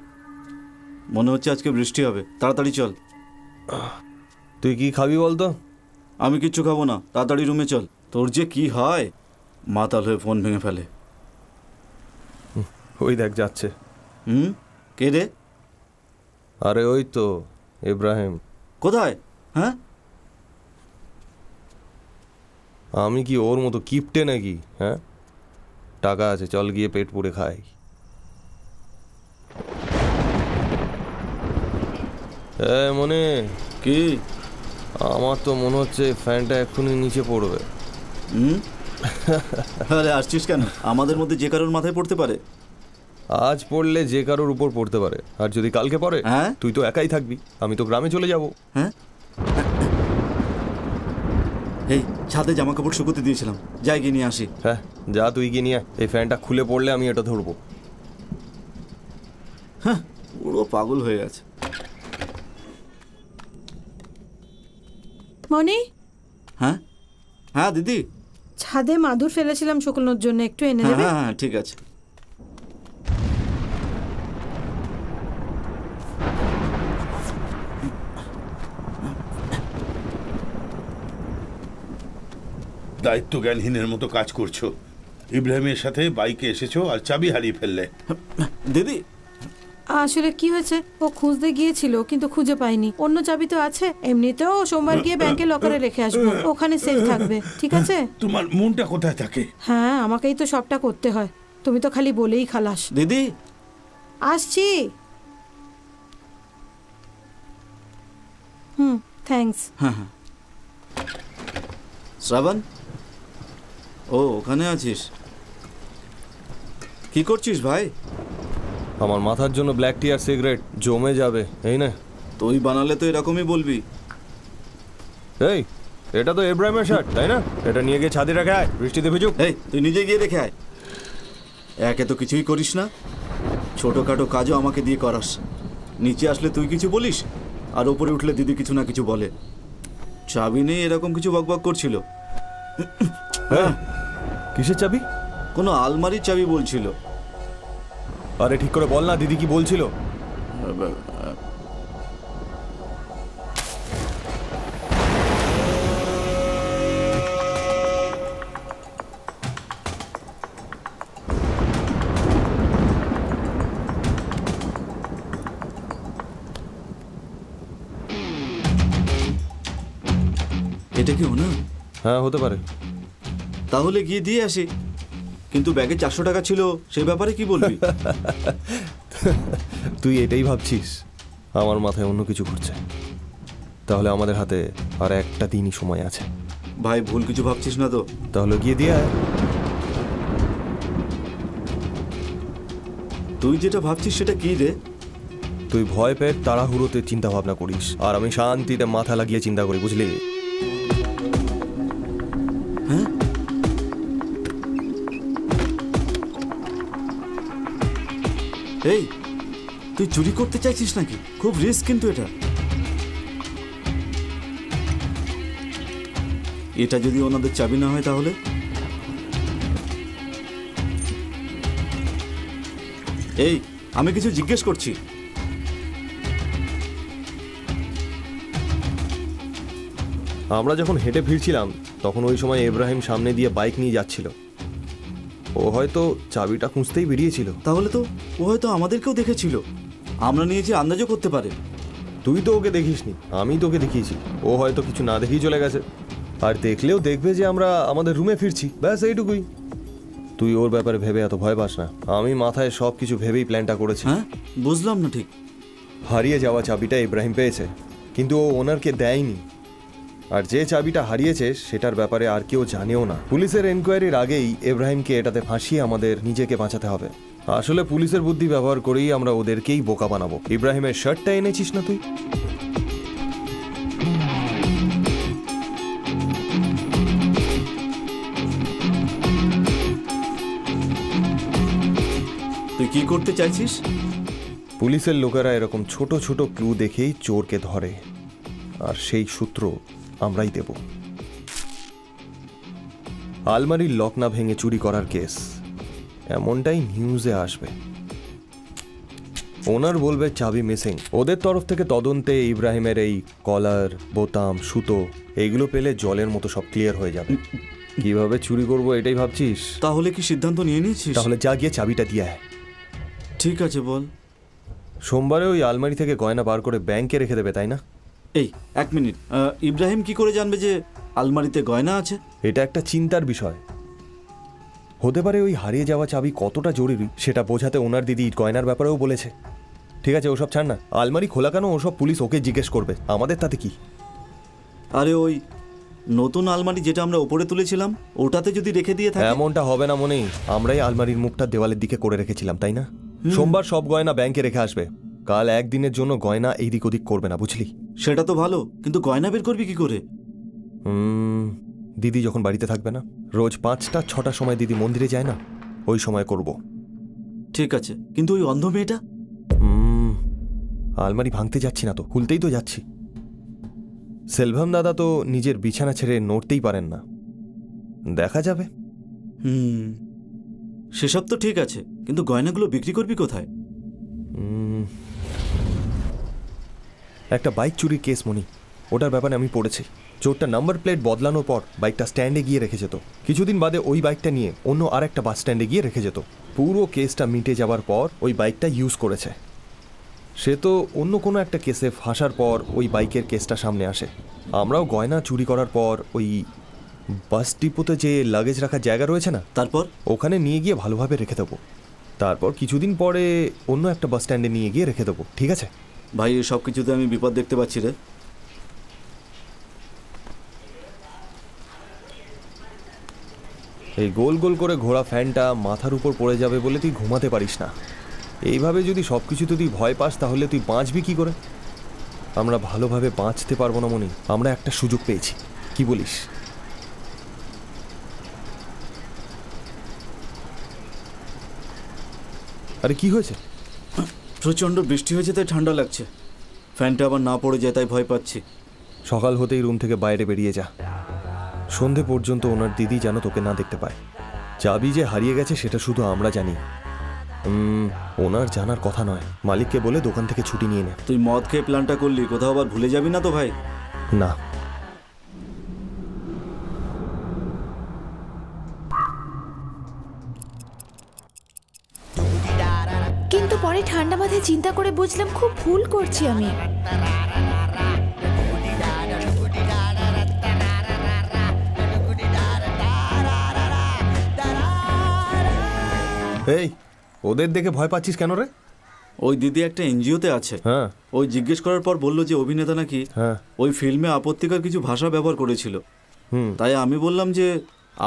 মনে হচ্ছে আজকে বৃষ্টি হবে, তাড়াতাড়ি চল। তুই কি খাবি বলতো? আমি কিচ্ছু খাবো না, তাড়াতাড়ি রুমে চল। তোর যে কি হয়, মাতাল হয়ে ফোন ভেঙে ফেলে। ওই দেখ যাচ্ছে। কে রে? আরে ওই তো ইব্রাহিম। কোথায়? হ্যাঁ, আমি কি ওর মতো কিপটে নাকি? হ্যাঁ, টাকা আছে, চল গিয়ে পেট পুড়ে খাই। মনে কি? আমার তো মনে হচ্ছে ফ্যানটা এক্ষুনি নিচে পড়বে। আরে আসছিস কেন? আমাদের মধ্যে যে কারোর মাথায় পড়তে পারে। আজ পড়লে যে কারোর উপর পড়তে পারে, আর যদি কালকে পড়ে, হ্যাঁ, তুই তো একাই থাকবি, আমি তো গ্রামে চলে যাব। হ্যাঁ, এই ছাদে জামা কাপড় শুকোতে দিয়েছিলাম, যাই গিয়ে নিয়ে আসি। হ্যাঁ যা, তুই গিয়ে নিয়ে। এই ফ্যানটা খুলে পড়লে আমি এটা ধরবো। হ্যাঁ, পুরো পাগল হয়ে গেছে। মনি? হ্যাঁ হ্যাঁ দিদি, ছাদে মাদুর ফেলেছিলাম শুকনোর জন্য, একটু এনে দেবে? হ্যাঁ হ্যাঁ ঠিক আছে। দায়িত্ব জ্ঞানহীনের মতো কাজ করছো। ইব্রাহিমের সাথে বাইকে এসেছো আর চাবি হারিয়ে ফেললে। দিদি, আসলে কি হয়েছে, ও খুঁজতে গিয়েছিল কিন্তু খুঁজে পাইনি। অন্য চাবি তো আছে, এমনিতেও সোমবার গিয়ে ব্যাংকে লকারে রেখে আসবো, ওখানে সেফ থাকবে। ঠিক আছে? তোমার মনটা কোথায় থাকে? হ্যাঁ, আমাকেই তো সবটা করতে হয়, তুমি তো খালি বলেই খালাস। দিদি আসছি। থ্যাঙ্কস। হ্যাঁ হ্যাঁ। শ্রাবণ, ও ওখানে আছিস? কি করছিস ভাই? আমার মাথার জন্য ব্ল্যাক টি আর সিগারেট জমে যাবে, এই না? তুই বানালে তো এরকমই বলবি। এই, এটা তো ইব্রাহিমের শার্ট, তাই না? এটা নিয়ে গিয়ে ছাদে রেখে আয়, বৃষ্টিতে ভিজুক। এই, তুই নিজে গিয়ে রেখে আয়। একে তো কিছুই করিস না, ছোটোখাটো কাজও আমাকে দিয়ে করাস। নিচে আসলে তুই কিছু বলিস, আর ওপরে উঠলে দিদি কিছু না কিছু বলে। চাবি নেই এরকম কিছু বকবক করছিল। কিসের চাবি? কোনো আলমারির চাবি বলছিল। আরে ঠিক করে বল না, দিদি কি বলছিল? এটা কি না? হ্যাঁ, হতে পারে। তাহলে গিয়ে দিয়ে আসি। কিন্তু ব্যাগে 400 টাকা ছিল, সেই ব্যাপারে কি বলবি? তুই এটাই ভাবছিস? আমার মাথায় অন্য কিছু ঘুরছে। তাহলে আমাদের হাতে আর একটা দিনই সময় আছে। ভাই, ভুল কিছু ভাবছিস না তো? তাহলে গিয়ে দিয়ে আয়। তুই যেটা ভাবছিস সেটা কি রে? তুই ভয় পেয়ে তাড়াহুড়োতে চিন্তা ভাবনা করিস, আর আমি শান্তিতে মাথা লাগিয়ে চিন্তা করি, বুঝলি? হ্যাঁ, এই তুই চুরি করতে চাইছিস নাকি? খুব রিস্ক কিন্তু এটা। এটা যদি ওনাদের চাবি না হয় তাহলে? এই, আমি কিছু জিজ্ঞেস করছি। আমরা যখন হেঁটে ফিরছিলাম তখন ওই সময় ইব্রাহিম সামনে দিয়ে বাইক নিয়ে যাচ্ছিল। ও হয়তো চাবিটা খুঁজতেই বেরিয়েছিল। তাহলে তো ও হয়তো আমাদেরকেও দেখেছিল। আমরা নিয়েছি, আন্দাজও করতে পারে। তুই তো ওকে দেখিসনি, আমি তোকে দেখিয়েছি। ও হয়তো কিছু না দেখেই চলে গেছে, আর দেখলেও দেখবে যে আমরা আমাদের রুমে ফিরছি, ব্যাস এইটুকুই। তুই ওর ব্যাপারে ভেবে এত ভয় পাস না। আমি মাথায় সব কিছু ভেবেই প্ল্যানটা করেছি। হ্যাঁ, বুঝলাম না ঠিক। হারিয়ে যাওয়া চাবিটা ইব্রাহিম পেয়েছে, কিন্তু ও ওনারকে দেয়নি। আর যে চাবিটা হারিয়েছে সেটার ব্যাপারে আর কেউ জানেও না। পুলিশের এনকোয়ারির আগেই ইব্রাহিমকে এটাতে ফাঁসিয়ে আমাদের নিজেকে বাঁচাতে হবে। আসলে পুলিশের বুদ্ধি ব্যবহার করেই আমরা ওদেরকেই বোকা বানাবো। ইব্রাহিমের শার্টটা এনেছিস না তুই? তুই কি করতে চাইছিস? পুলিশের লোকেরা এরকম ছোট ছোট ক্লু দেখেই চোরকে ধরে, আর সেই সূত্র আমরাই দেব। আলমারির লক না ভেঙে চুরি করার কেস, এমনটাই নিউজে আসবে। ওনার বলবে চাবি মিসিং। ওদের তরফ থেকে তদন্তে ইব্রাহিমের এই কলার, বোতাম, সুতো এইগুলো পেলে জলের মতো সব ক্লিয়ার হয়ে যাবে। কিভাবে চুরি করবো এটাই ভাবছিস? তাহলে কি সিদ্ধান্ত নিয়ে নিয়েছিস? তাহলে যা গিয়ে চাবিটা দিয়ে আয়। ঠিক আছে, বল। সোমবারে ওই আলমারি থেকে গয়না বার করে ব্যাংকে রেখে দেবে, তাই না? এই, 1 মিনিট। ইব্রাহিম কি করে জানবে যে আলমারিতে গয়না আছে? এটা একটা চিন্তার বিষয়। হতে পারে ওই হারিয়ে যাওয়া চাবি কতটা জরুরি সেটা বোঝাতে ওনার দিদি গয়নার ব্যাপারেও বলেছে। ঠিক আছে, ওসব ছাড় না। আলমারি খোলা কেন ওসব পুলিশ ওকে জিজ্ঞেস করবে, আমাদের তাতে কি? আরে ওই নতুন আলমারি যেটা আমরা উপরে তুলেছিলাম ওটাতে যদি রেখে দিয়ে থাকে? এমনটা হবে না মনে। আমরাই আলমারির মুখটা দেওয়ালের দিকে করে রেখেছিলাম, তাই না? সোমবার সব গয়না ব্যাংকে রেখে আসবে। কাল একদিনের জন্য গয়না এইদিক ওদিক করবে না, বুঝলি? সেটা তো ভালো, কিন্তু গয়না বের করবি কি করে? দিদি যখন বাড়িতে থাকবে না, রোজ 5টা 6টার সময় দিদি মন্দিরে যায় না, ওই সময় করব। ঠিক আছে, কিন্তু ওই অন্ধ মেয়েটা? আলমারি ভাঙতে যাচ্ছি না তো, খুলতেই তো যাচ্ছি। সেলভাম দাদা তো নিজের বিছানা ছেড়ে নড়তেই পারেন না, দেখা যাবে। সেসব তো ঠিক আছে, কিন্তু গয়নাগুলো বিক্রি করবি কোথায়? একটা বাইক চুরির কেস মনি, ওটার ব্যাপারে আমি পড়েছি। চোরটা নাম্বার প্লেট বদলানোর পর বাইকটা স্ট্যান্ডে গিয়ে রেখে যেত। কিছুদিন বাদে ওই বাইকটা নিয়ে অন্য আরেকটা বাস স্ট্যান্ডে গিয়ে রেখে যেত। পুরো কেসটা মিটে যাওয়ার পর ওই বাইকটা ইউজ করেছে। সে তো অন্য কোনো একটা কেসে ফাঁসার পর ওই বাইকের কেসটা সামনে আসে। আমরাও গয়না চুরি করার পর ওই বাস ডিপোতে যে লাগেজ রাখার জায়গা রয়েছে না, তারপর ওখানে নিয়ে গিয়ে ভালোভাবে রেখে দেবো। তারপর কিছুদিন পরে অন্য একটা বাস স্ট্যান্ডে নিয়ে গিয়ে রেখে দেবো, ঠিক আছে? ভাই এই সব কিছুতে আমি বিপদ দেখতে পাচ্ছি রে। এই গোল গোল করে ঘোরা ফ্যানটা মাথার উপর পড়ে যাবে বলে তুই ঘুমাতে পারিস না। এইভাবে যদি সব কিছুতে তুই ভয় পাস তাহলে তুই বাঁচবি কি করে? আমরা ভালোভাবে বাঁচতে পারবো না মনি। আমরা একটা সুযোগ পেয়েছি, কি বলিস? আরে কি হয়েছে? প্রচণ্ড বৃষ্টি হয়েছে তাই ঠান্ডা লাগছে। ফ্যানটা আবার না পড়ে যায় তাই ভয় পাচ্ছি। সকাল হতেই রুম থেকে বাইরে বেরিয়ে যা। সন্ধে পর্যন্ত ওনার দিদি যেন তোকে না দেখতে পায়। চাবি যে হারিয়ে গেছে সেটা শুধু আমরা জানি, ওনার জানার কথা নয়। মালিককে বলে দোকান থেকে ছুটি নিয়ে নে। তুই মদ খেয়ে প্ল্যানটা করলি, কোথাও আবার ভুলে যাবি না তো ভাই? না, কিন্তু পরে ঠান্ডা মাথায় চিন্তা করে বুঝলাম খুব ভুল করছি আমি। এই ওদের দেখে ভয় পাচ্ছিস কেন রে? ওই দিদি একটা এনজিওতে আছে। হ্যাঁ, ওই জিজ্ঞেস করার পর বললো যে অভিনেতা নাকি হ্যাঁ, ওই ফিল্মে আপত্তিকর কিছু ভাষা ব্যবহার করেছিল। তাই আমি বললাম যে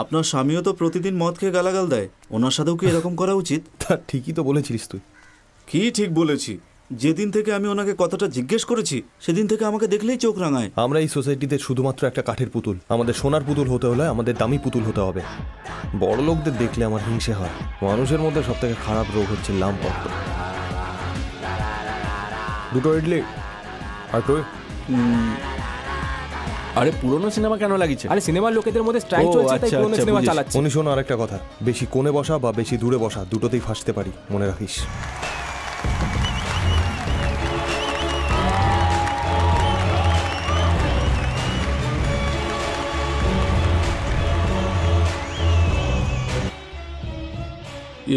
আপনার স্বামীও তো প্রতিদিন মদ খেয়ে গালাগাল দেয়, ওনার সাথেও কি এরকম করা উচিত? তা ঠিকই তো বলেছিলিস তুই। কি ঠিক বলেছি? যেদিন থেকে আমি ওনাকে কথাটা জিজ্ঞেস করেছি সেদিন থেকে আমাকে দেখলেই চোখ রাঙায়। আমরা এই সোসাইটিতে শুধুমাত্র একটা কাঠের পুতুল। আমাদের সোনার পুতুল হতে হলে আমাদের দামি পুতুল হতে হবে। বড় লোকদের দেখলে আমার হিংসে হয়। মানুষের মধ্যে সব থেকে খারাপ রোগ হচ্ছে লামপট্ট। দুটো ইডলি আর তুই? আরে পুরনো সিনেমা কেন লাগিয়েছে? আরে সিনেমার লোকেদের মধ্যে স্ট্রাইক ও, চলছে তাই আচ্ছা, পুরনো আচ্ছা, সিনেমা বুঝেছি। চালাচ্ছে। উনি শোনো আরেকটা কথা, বেশি কোণে বসা বা বেশি দূরে বসা দুটোতেই ফাঁসতে পারি, মনে রাখিস।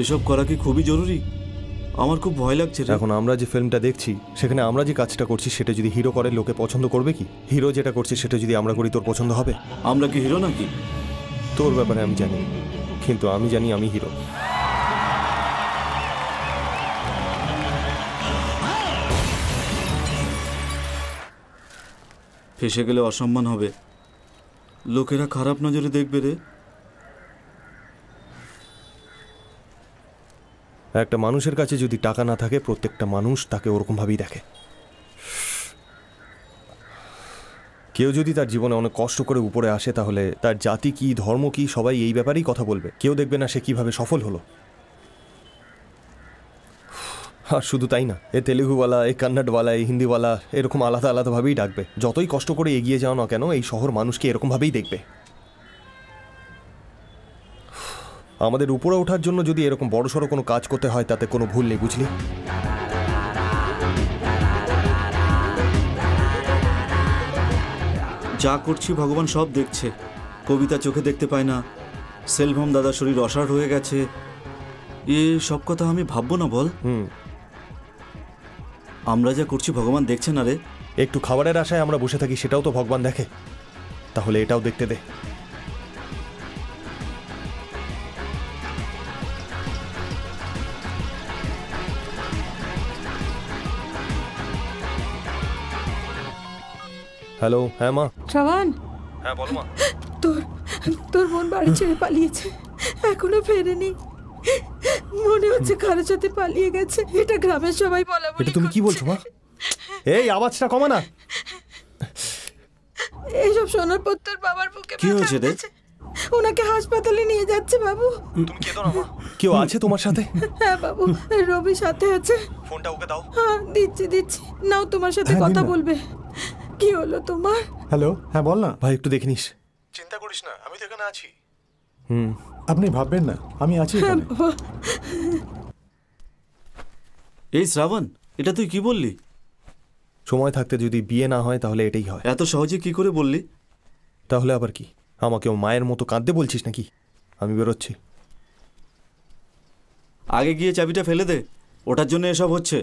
এসব করা কি খুবই জরুরি? আমার খুব ভয় লাগছে রে। এখন আমরা যে ফিল্মটা দেখছি সেখানে আমরা যে কাজটা করছি সেটা যদি হিরো করে লোকে পছন্দ করবে কি? হিরো যেটা করছে সেটা যদি আমরা করি তোর পছন্দ হবে? আমরা কি হিরো নাকি? তোর ব্যাপারে আমি জানি, কিন্তু আমি জানি আমি হিরো। ফেসে গেলে অসম্মান হবে, লোকেরা খারাপ নজরে দেখবে রে। একটা মানুষের কাছে যদি টাকা না থাকে প্রত্যেকটা মানুষ তাকে ওরকমভাবেই দেখে। কেউ যদি তার জীবনে অনেক কষ্ট করে উপরে আসে তাহলে তার জাতি কি, ধর্ম কি, সবাই এই ব্যাপারেই কথা বলবে। কেউ দেখবে না সে কিভাবে সফল হলো। আর শুধু তাই না, এ তেলেগুওয়ালা, এই কন্নড়ওয়ালা, এই হিন্দিওয়ালা এরকম আলাদা আলাদাভাবেই ডাকবে। যতই কষ্ট করে এগিয়ে যাও না কেন এই শহর মানুষকে এরকমভাবেই দেখবে। আমাদের উপরে ওঠার জন্য যদি এরকম বড়সড় কোনো কাজ করতে হয় তাতে কোনো ভুল নেই, বুঝলি? যা করছি ভগবান সব দেখছে। কবিতা চোখে দেখতে পায় না, সেলভম দাদা শরীর অসাড় হয়ে গেছে, এ সব কথা আমি ভাববো না বল? আমরা যা করছি ভগবান দেখছে না রে? একটু খাবারের আশায় আমরা বসে থাকি, সেটাও তো ভগবান দেখে। তাহলে এটাও দেখতে দে। হ্যালো, হ্যাঁ মা। শ্রাবণ, হ্যাঁ বলো মা। তোর বোন বাড়ি ছেড়ে পালিয়েছে, এখনো ফেরেনি। মনে হচ্ছে কারোর সাথে পালিয়ে গেছে। এটা গ্রামের সবাই বলা বলি। এটা তুমি কি বলছো মা? এই আওয়াজটা কমা না। এইসব শোনার পর তোর বাবার বুকে কি হয়েছে রে? ওনাকে হাসপাতালে নিয়ে যাচ্ছে বাবু। তুমি কেঁদো না মা। কেউ আছে তোমার সাথে? হ্যাঁ বাবু, রবি সাথে আছে। ফোনটা ওকে দাও। হ্যাঁ দিচ্ছি। নাও, তোমার সাথে হ্যাঁ, কথা দিন না। বলবে। কি হলো তোমার? হ্যালো, হ্যাঁ বল না। ভাই একটু দেখে নিস। চিন্তা করিস না, আমি তো এখানে আছি। আপনি ভাববেন না, আমি আছি হ্যাঁ এখানে। বাবা। এই শ্রাবণ, এটা তুই কি বললি? সময় থাকতে যদি বিয়ে না হয় তাহলে এটাই হয়। এত সহজে কি করে বললি? তাহলে আবার কি, আমাকেও মায়ের মতো কাঁদতে বলছিস নাকি? আমি বেরোচ্ছি। আগে গিয়ে চাবিটা ফেলে দে, ওটার জন্য এসব হচ্ছে।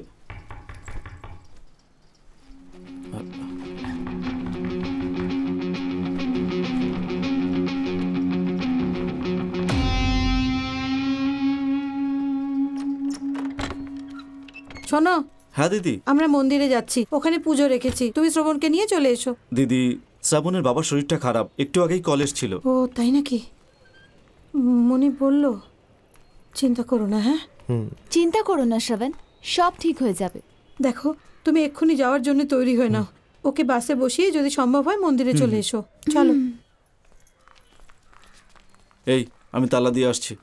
শোনো, হ্যাঁ দিদি। আমরা মন্দিরে যাচ্ছি, ওখানে পুজো রেখেছি, তুমি শ্রবণকে নিয়ে চলে এসো। দিদি, শ্রাবণের বাবার শরীরটা খারাপ, একটু আগেই কলেজ ছিল। ও তাই নাকি? মনি বলল। চিন্তা করো না। হ্যাঁ, চিন্তা করো না শ্রাবণ, সব ঠিক হয়ে যাবে। দেখো তুমি এক্ষুনি যাওয়ার জন্য তৈরি হয়ে নাও, ওকে বাসে বসিয়ে যদি সম্ভব হয় মন্দিরে চলে এসো। চলো। এই, আমি তালা দিয়ে আসছি।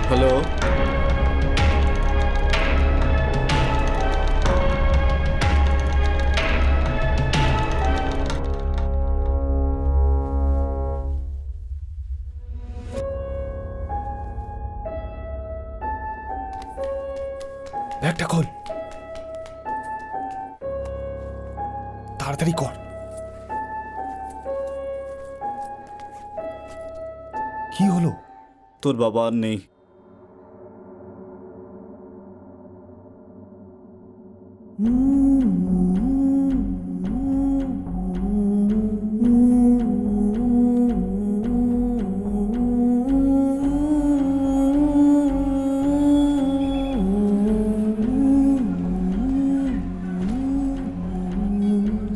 হ্যালো, ব্যাগটা খোল, তাড়াতাড়ি কর। কি হলো? তোর বাবা আর নেই।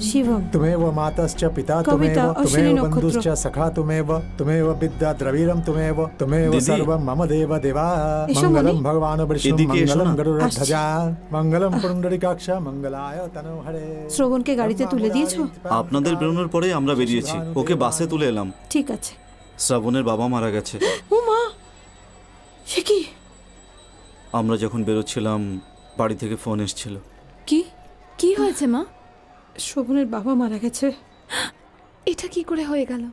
শিবম, तुमेव मातश्च पिता कविता, तुमेव अश्विनी तुमेव नक्षत्र। बन्धुश्च सखा तुमेव तुमेव विद्या द्रवीरं तुमेव तुमेव दीदी। सर्वं मम देव देवा एषो मङ्गलं मणि। भगवान् विष्णु एदिके एसो मङ्गलं ना। गरुडध्वजा मङ्गलं पुण्डरीकाक्ष मङ्गलाय तनोहरे। শ্রবণকে গাড়িতে তুলে দিয়েছো? আপনাদের বেরোনোর পরেই আমরা বেরিয়েছি, ওকে বাসে তুলে এলাম। ঠিক আছে। শ্রাবণের বাবা মারা গেছে। ও মা, সে কি? আমরা যখন বেরোচ্ছিলাম বাড়ি থেকে ফোন এসেছিল। কি কি হয়েছে মা? শ্রবণের বাবা মারা গেছে। এটা কি করে হয়ে গেল?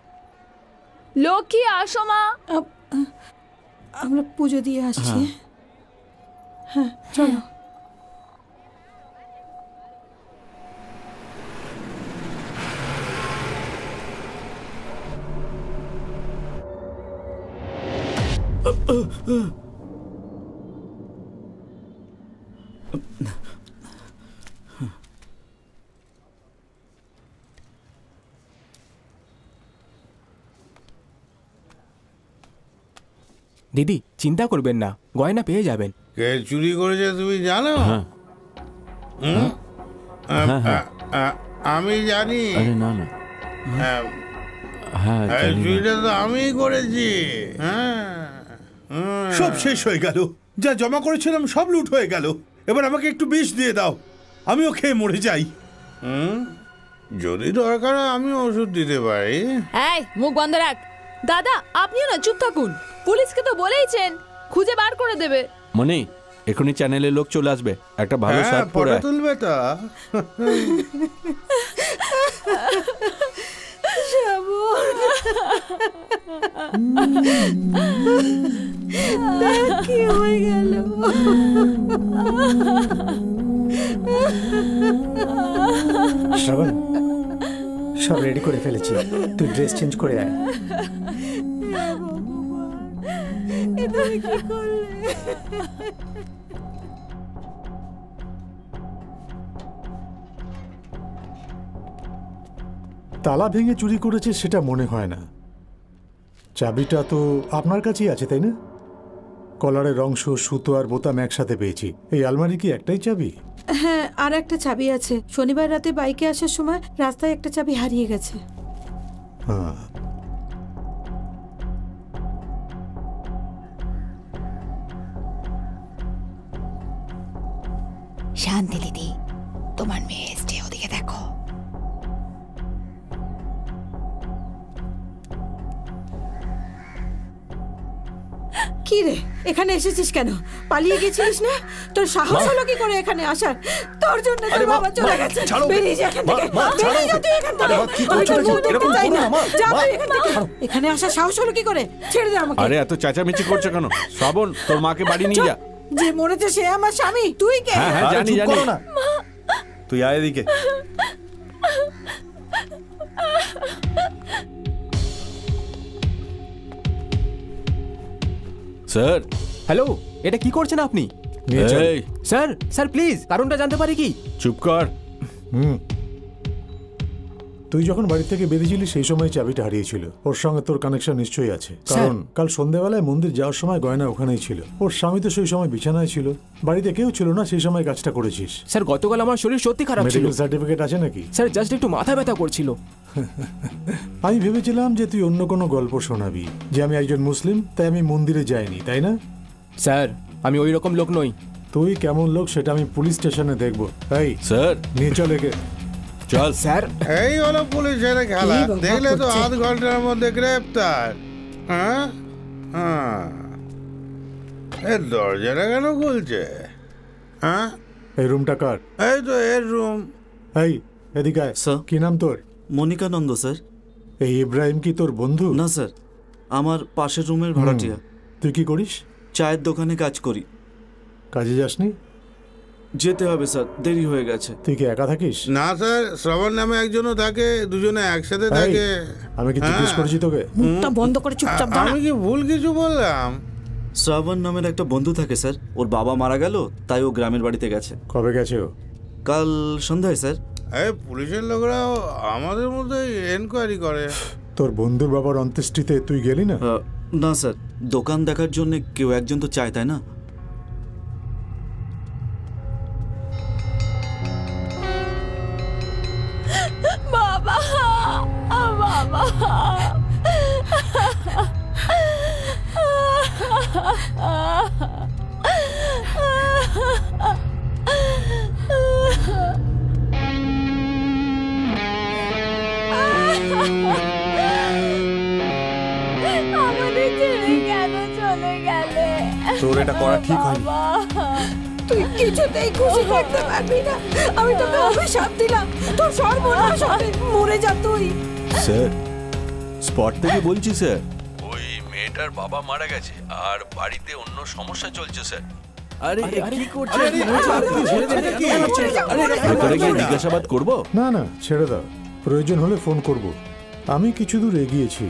লক্ষ্মী আসো মা। আমরা পুজো দিয়ে আসছি। হ্যাঁ চলো। দিদি চিন্তা করবেন না, গয়না পেয়ে যাবেন। কে চুরি করেছে তুমি জানো? আমি জানি। আরে না না, হ্যাঁ চুরিটা তো আমিই করেছি। সব শেষ হয়ে গেল, যা জমা করেছিলাম সব লুট হয়ে গেল। এবার আমাকে একটু বিষ দিয়ে দাও, আমিও খেয়ে মরে যাই। যদি দরকার হয় আমি ওষুধ দিতে পারি। এই মুখ বন্ধ রাখ। দাদা আপনিও না চুপ থাকুন, পুলিশকে তো বলেইছেন, খুঁজে বার করে দেবে। মনি এখনই চ্যানেলের লোক চলে আসবে, একটা ভালো শার্ট পরে ফটো তুলবে তো। কি হয়ে গেল? শ্রাবণ, সব রেডি করে ফেলেছি, তুই ড্রেস চেঞ্জ করে আয়। তালা ভেঙে চুরি করেছে সেটা মনে হয় না। চাবিটা তো আপনার কাছেই আছে তাই না? কলারের অংশ, সুতো আর বোতাম একসাথে পেয়েছি। এই আলমারি কি একটাই চাবি? হ্যাঁ আর একটা চাবি আছে। শনিবার রাতে বাইকে আসার সময় রাস্তায় একটা চাবি হারিয়ে গেছে। হ্যাঁ, শান্তি দিদি, তোমার মেয়ে এসছে, ওদিকে দেখো। কি রে, এখানে এসেছিস কেন? পালিয়ে গেছিলিস না? তোর সাহস হলো কি করে এখানে আসার? তোর জন্য তোর বাবা চলে গেছে। বেরিয়ে যা এখান থেকে, বেরিয়ে যা তুই এখান থেকে। আমি তোর মুখ দেখতে চাই না। যা তুই এখান থেকে। এখানে আসার সাহস হলো কি করে? ছেড়ে দে আমাকে। আরে এত চেঁচামেচি করছো কেন? শ্রাবণ তোর মাকে বাড়ি নিয়ে যা। যে মরেছে সে আমার স্বামী, তুই কে? হ্যাঁ হ্যাঁ জানি জানি। তুই আয় এদিকে। স্যার। হ্যালো, এটা কি করছেন আপনি? এই স্যার স্যার প্লিজ, কারণটা জানতে পারি কি? চুপ কর। তুই যখন বাড়ি থেকে বেরিয়েছিলি সেই সময় চাবিটা হারিয়েছিল। ওর সঙ্গে তোর কানেকশন নিশ্চয়ই আছে, কারণ কাল সন্ধ্যাবেলায় মন্দির যাওয়ার সময় গয়না ওখানেই ছিল। ওর স্বামী তো সেই সময় বিছানায় ছিল, বাড়িতে কেউ ছিল না সেই সময় কাজটা করেছিস। স্যার গতকাল আমার শরীর সত্যি খারাপ ছিল। মেডিকেল সার্টিফিকেট আছে নাকি? স্যার জাস্ট একটু মাথা ব্যথা করছিল। আমি ভেবেছিলাম যে তুই অন্য কোনো গল্প শোনাবি, যে আমি একজন মুসলিম তাই আমি মন্দিরে যাইনি, তাই না? স্যার আমি ওই রকম লোক নই। তুই কেমন লোক সেটা আমি পুলিশ স্টেশনে দেখবো। এই স্যার নিয়ে চল একে। চল স্যার। এই হলো পুলিশের খেলা, দেখলে তো আধ ঘন্টার মধ্যে গ্রেপ্তার। হ্যাঁ হ্যাঁ, এর দরজাটা কেন খুলছে? হ্যাঁ, এই রুমটা কার? এই তো এর রুম। এই এদিকে আয়। স্যার। কি নাম তোর? মনিকানন্দ স্যার। এই ইব্রাহিম কি তোর বন্ধু? না স্যার, আমার পাশের রুমের ভাড়াটিয়া। তুই কি করিস? চায়ের দোকানে কাজ করি। কাজে যাসনি? যেতে হবে স্যার, দেরি হয়ে গেছে। তুই কি একা থাকিস? না স্যার, শ্রবণ নামে একজনও থাকে, দুজনে একসাথে থাকে। আমি কি জিজ্ঞেস করেছি তোকে? মুখটা বন্ধ করে চুপচাপ দাঁড়া। আমি কি ভুল কিছু বললাম? শ্রাবণ নামের একটা বন্ধু থাকে স্যার, ওর বাবা মারা গেল তাই ও গ্রামের বাড়িতে গেছে। কবে গেছে ও? কাল সন্ধ্যায় স্যার। এই পুলিশের লোকরাও আমাদের মধ্যে এনকোয়ারি করে। তোর বন্ধুর বাবার অন্ত্যেষ্টিতে তুই গেলি না? না স্যার, দোকান দেখার জন্য কেউ একজন তো চায় তাই না? বাবা বাবা আমাদের ছেড়ে কেন চলে গেলে? তোর এটা করা ঠিক হয়নি। তুই কিছুতেই খুশি করতে পারবি না। আমি তোকে অভিশাপ দিলাম, তোর সর্বনাশ হবে। মরে যা তুই। স্যার স্পট থেকে বলছি স্যার। ওই মেয়েটা ছেলেটার বাবা মারা গেছে আর বাড়িতে অন্য সমস্যা চলছে স্যার। আরে কি করছেন? ভেতরে গিয়ে জিজ্ঞাসাবাদ করব? না না, ছেড়ে দাও, প্রয়োজন হলে ফোন করব। আমি কিছু দূর এগিয়েছি,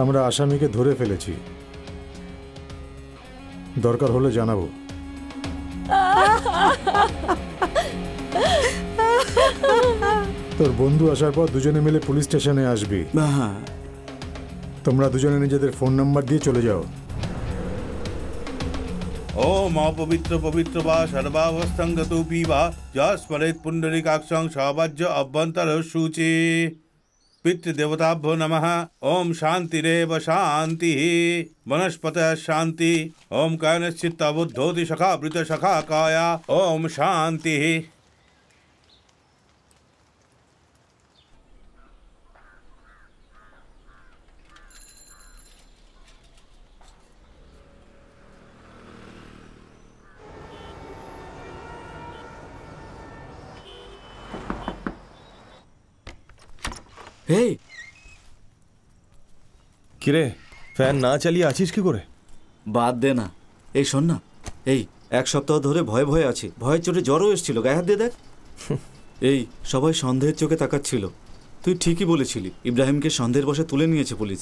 আমরা আসামিকে ধরে ফেলেছি, দরকার হলে জানাবো। তোর বন্ধু আসার পর দুজনে মিলে পুলিশ স্টেশনে আসবি। তোমরা দুজনে নিজেদের ফোন নাম্বার দিয়ে চলে যাও। ওম অপবিত্র পবিত্র বা সর্বাবস্থঙ্গতোপি বা যা স্মরেত পুণ্ডরিকাক্ষং সবাজ্য অভ্যন্তর শুচি পিতৃদেবতাভ্যো নমঃ। ওম শান্তিরেব শান্তি বনস্পত শান্তি। ওম কায়নশ্চিত্ত বুদ্ধোতি সখা বৃত সখা কায়া। ওম শান্তি। এই কিরে, ফ্যান না চালিয়ে আছিস কি করে? বাদ দে না। এই শোন না, এই এক সপ্তাহ ধরে ভয়ে ভয়ে আছি। ভয়ের চোটে জ্বরও এসেছিল, গায়ে হাত দিয়ে দেখ। এই সবাই সন্দেহের চোখে তাকাচ্ছিল। তুই ঠিকই বলেছিলি, ইব্রাহিমকে সন্দেহের বশে তুলে নিয়েছে পুলিশ।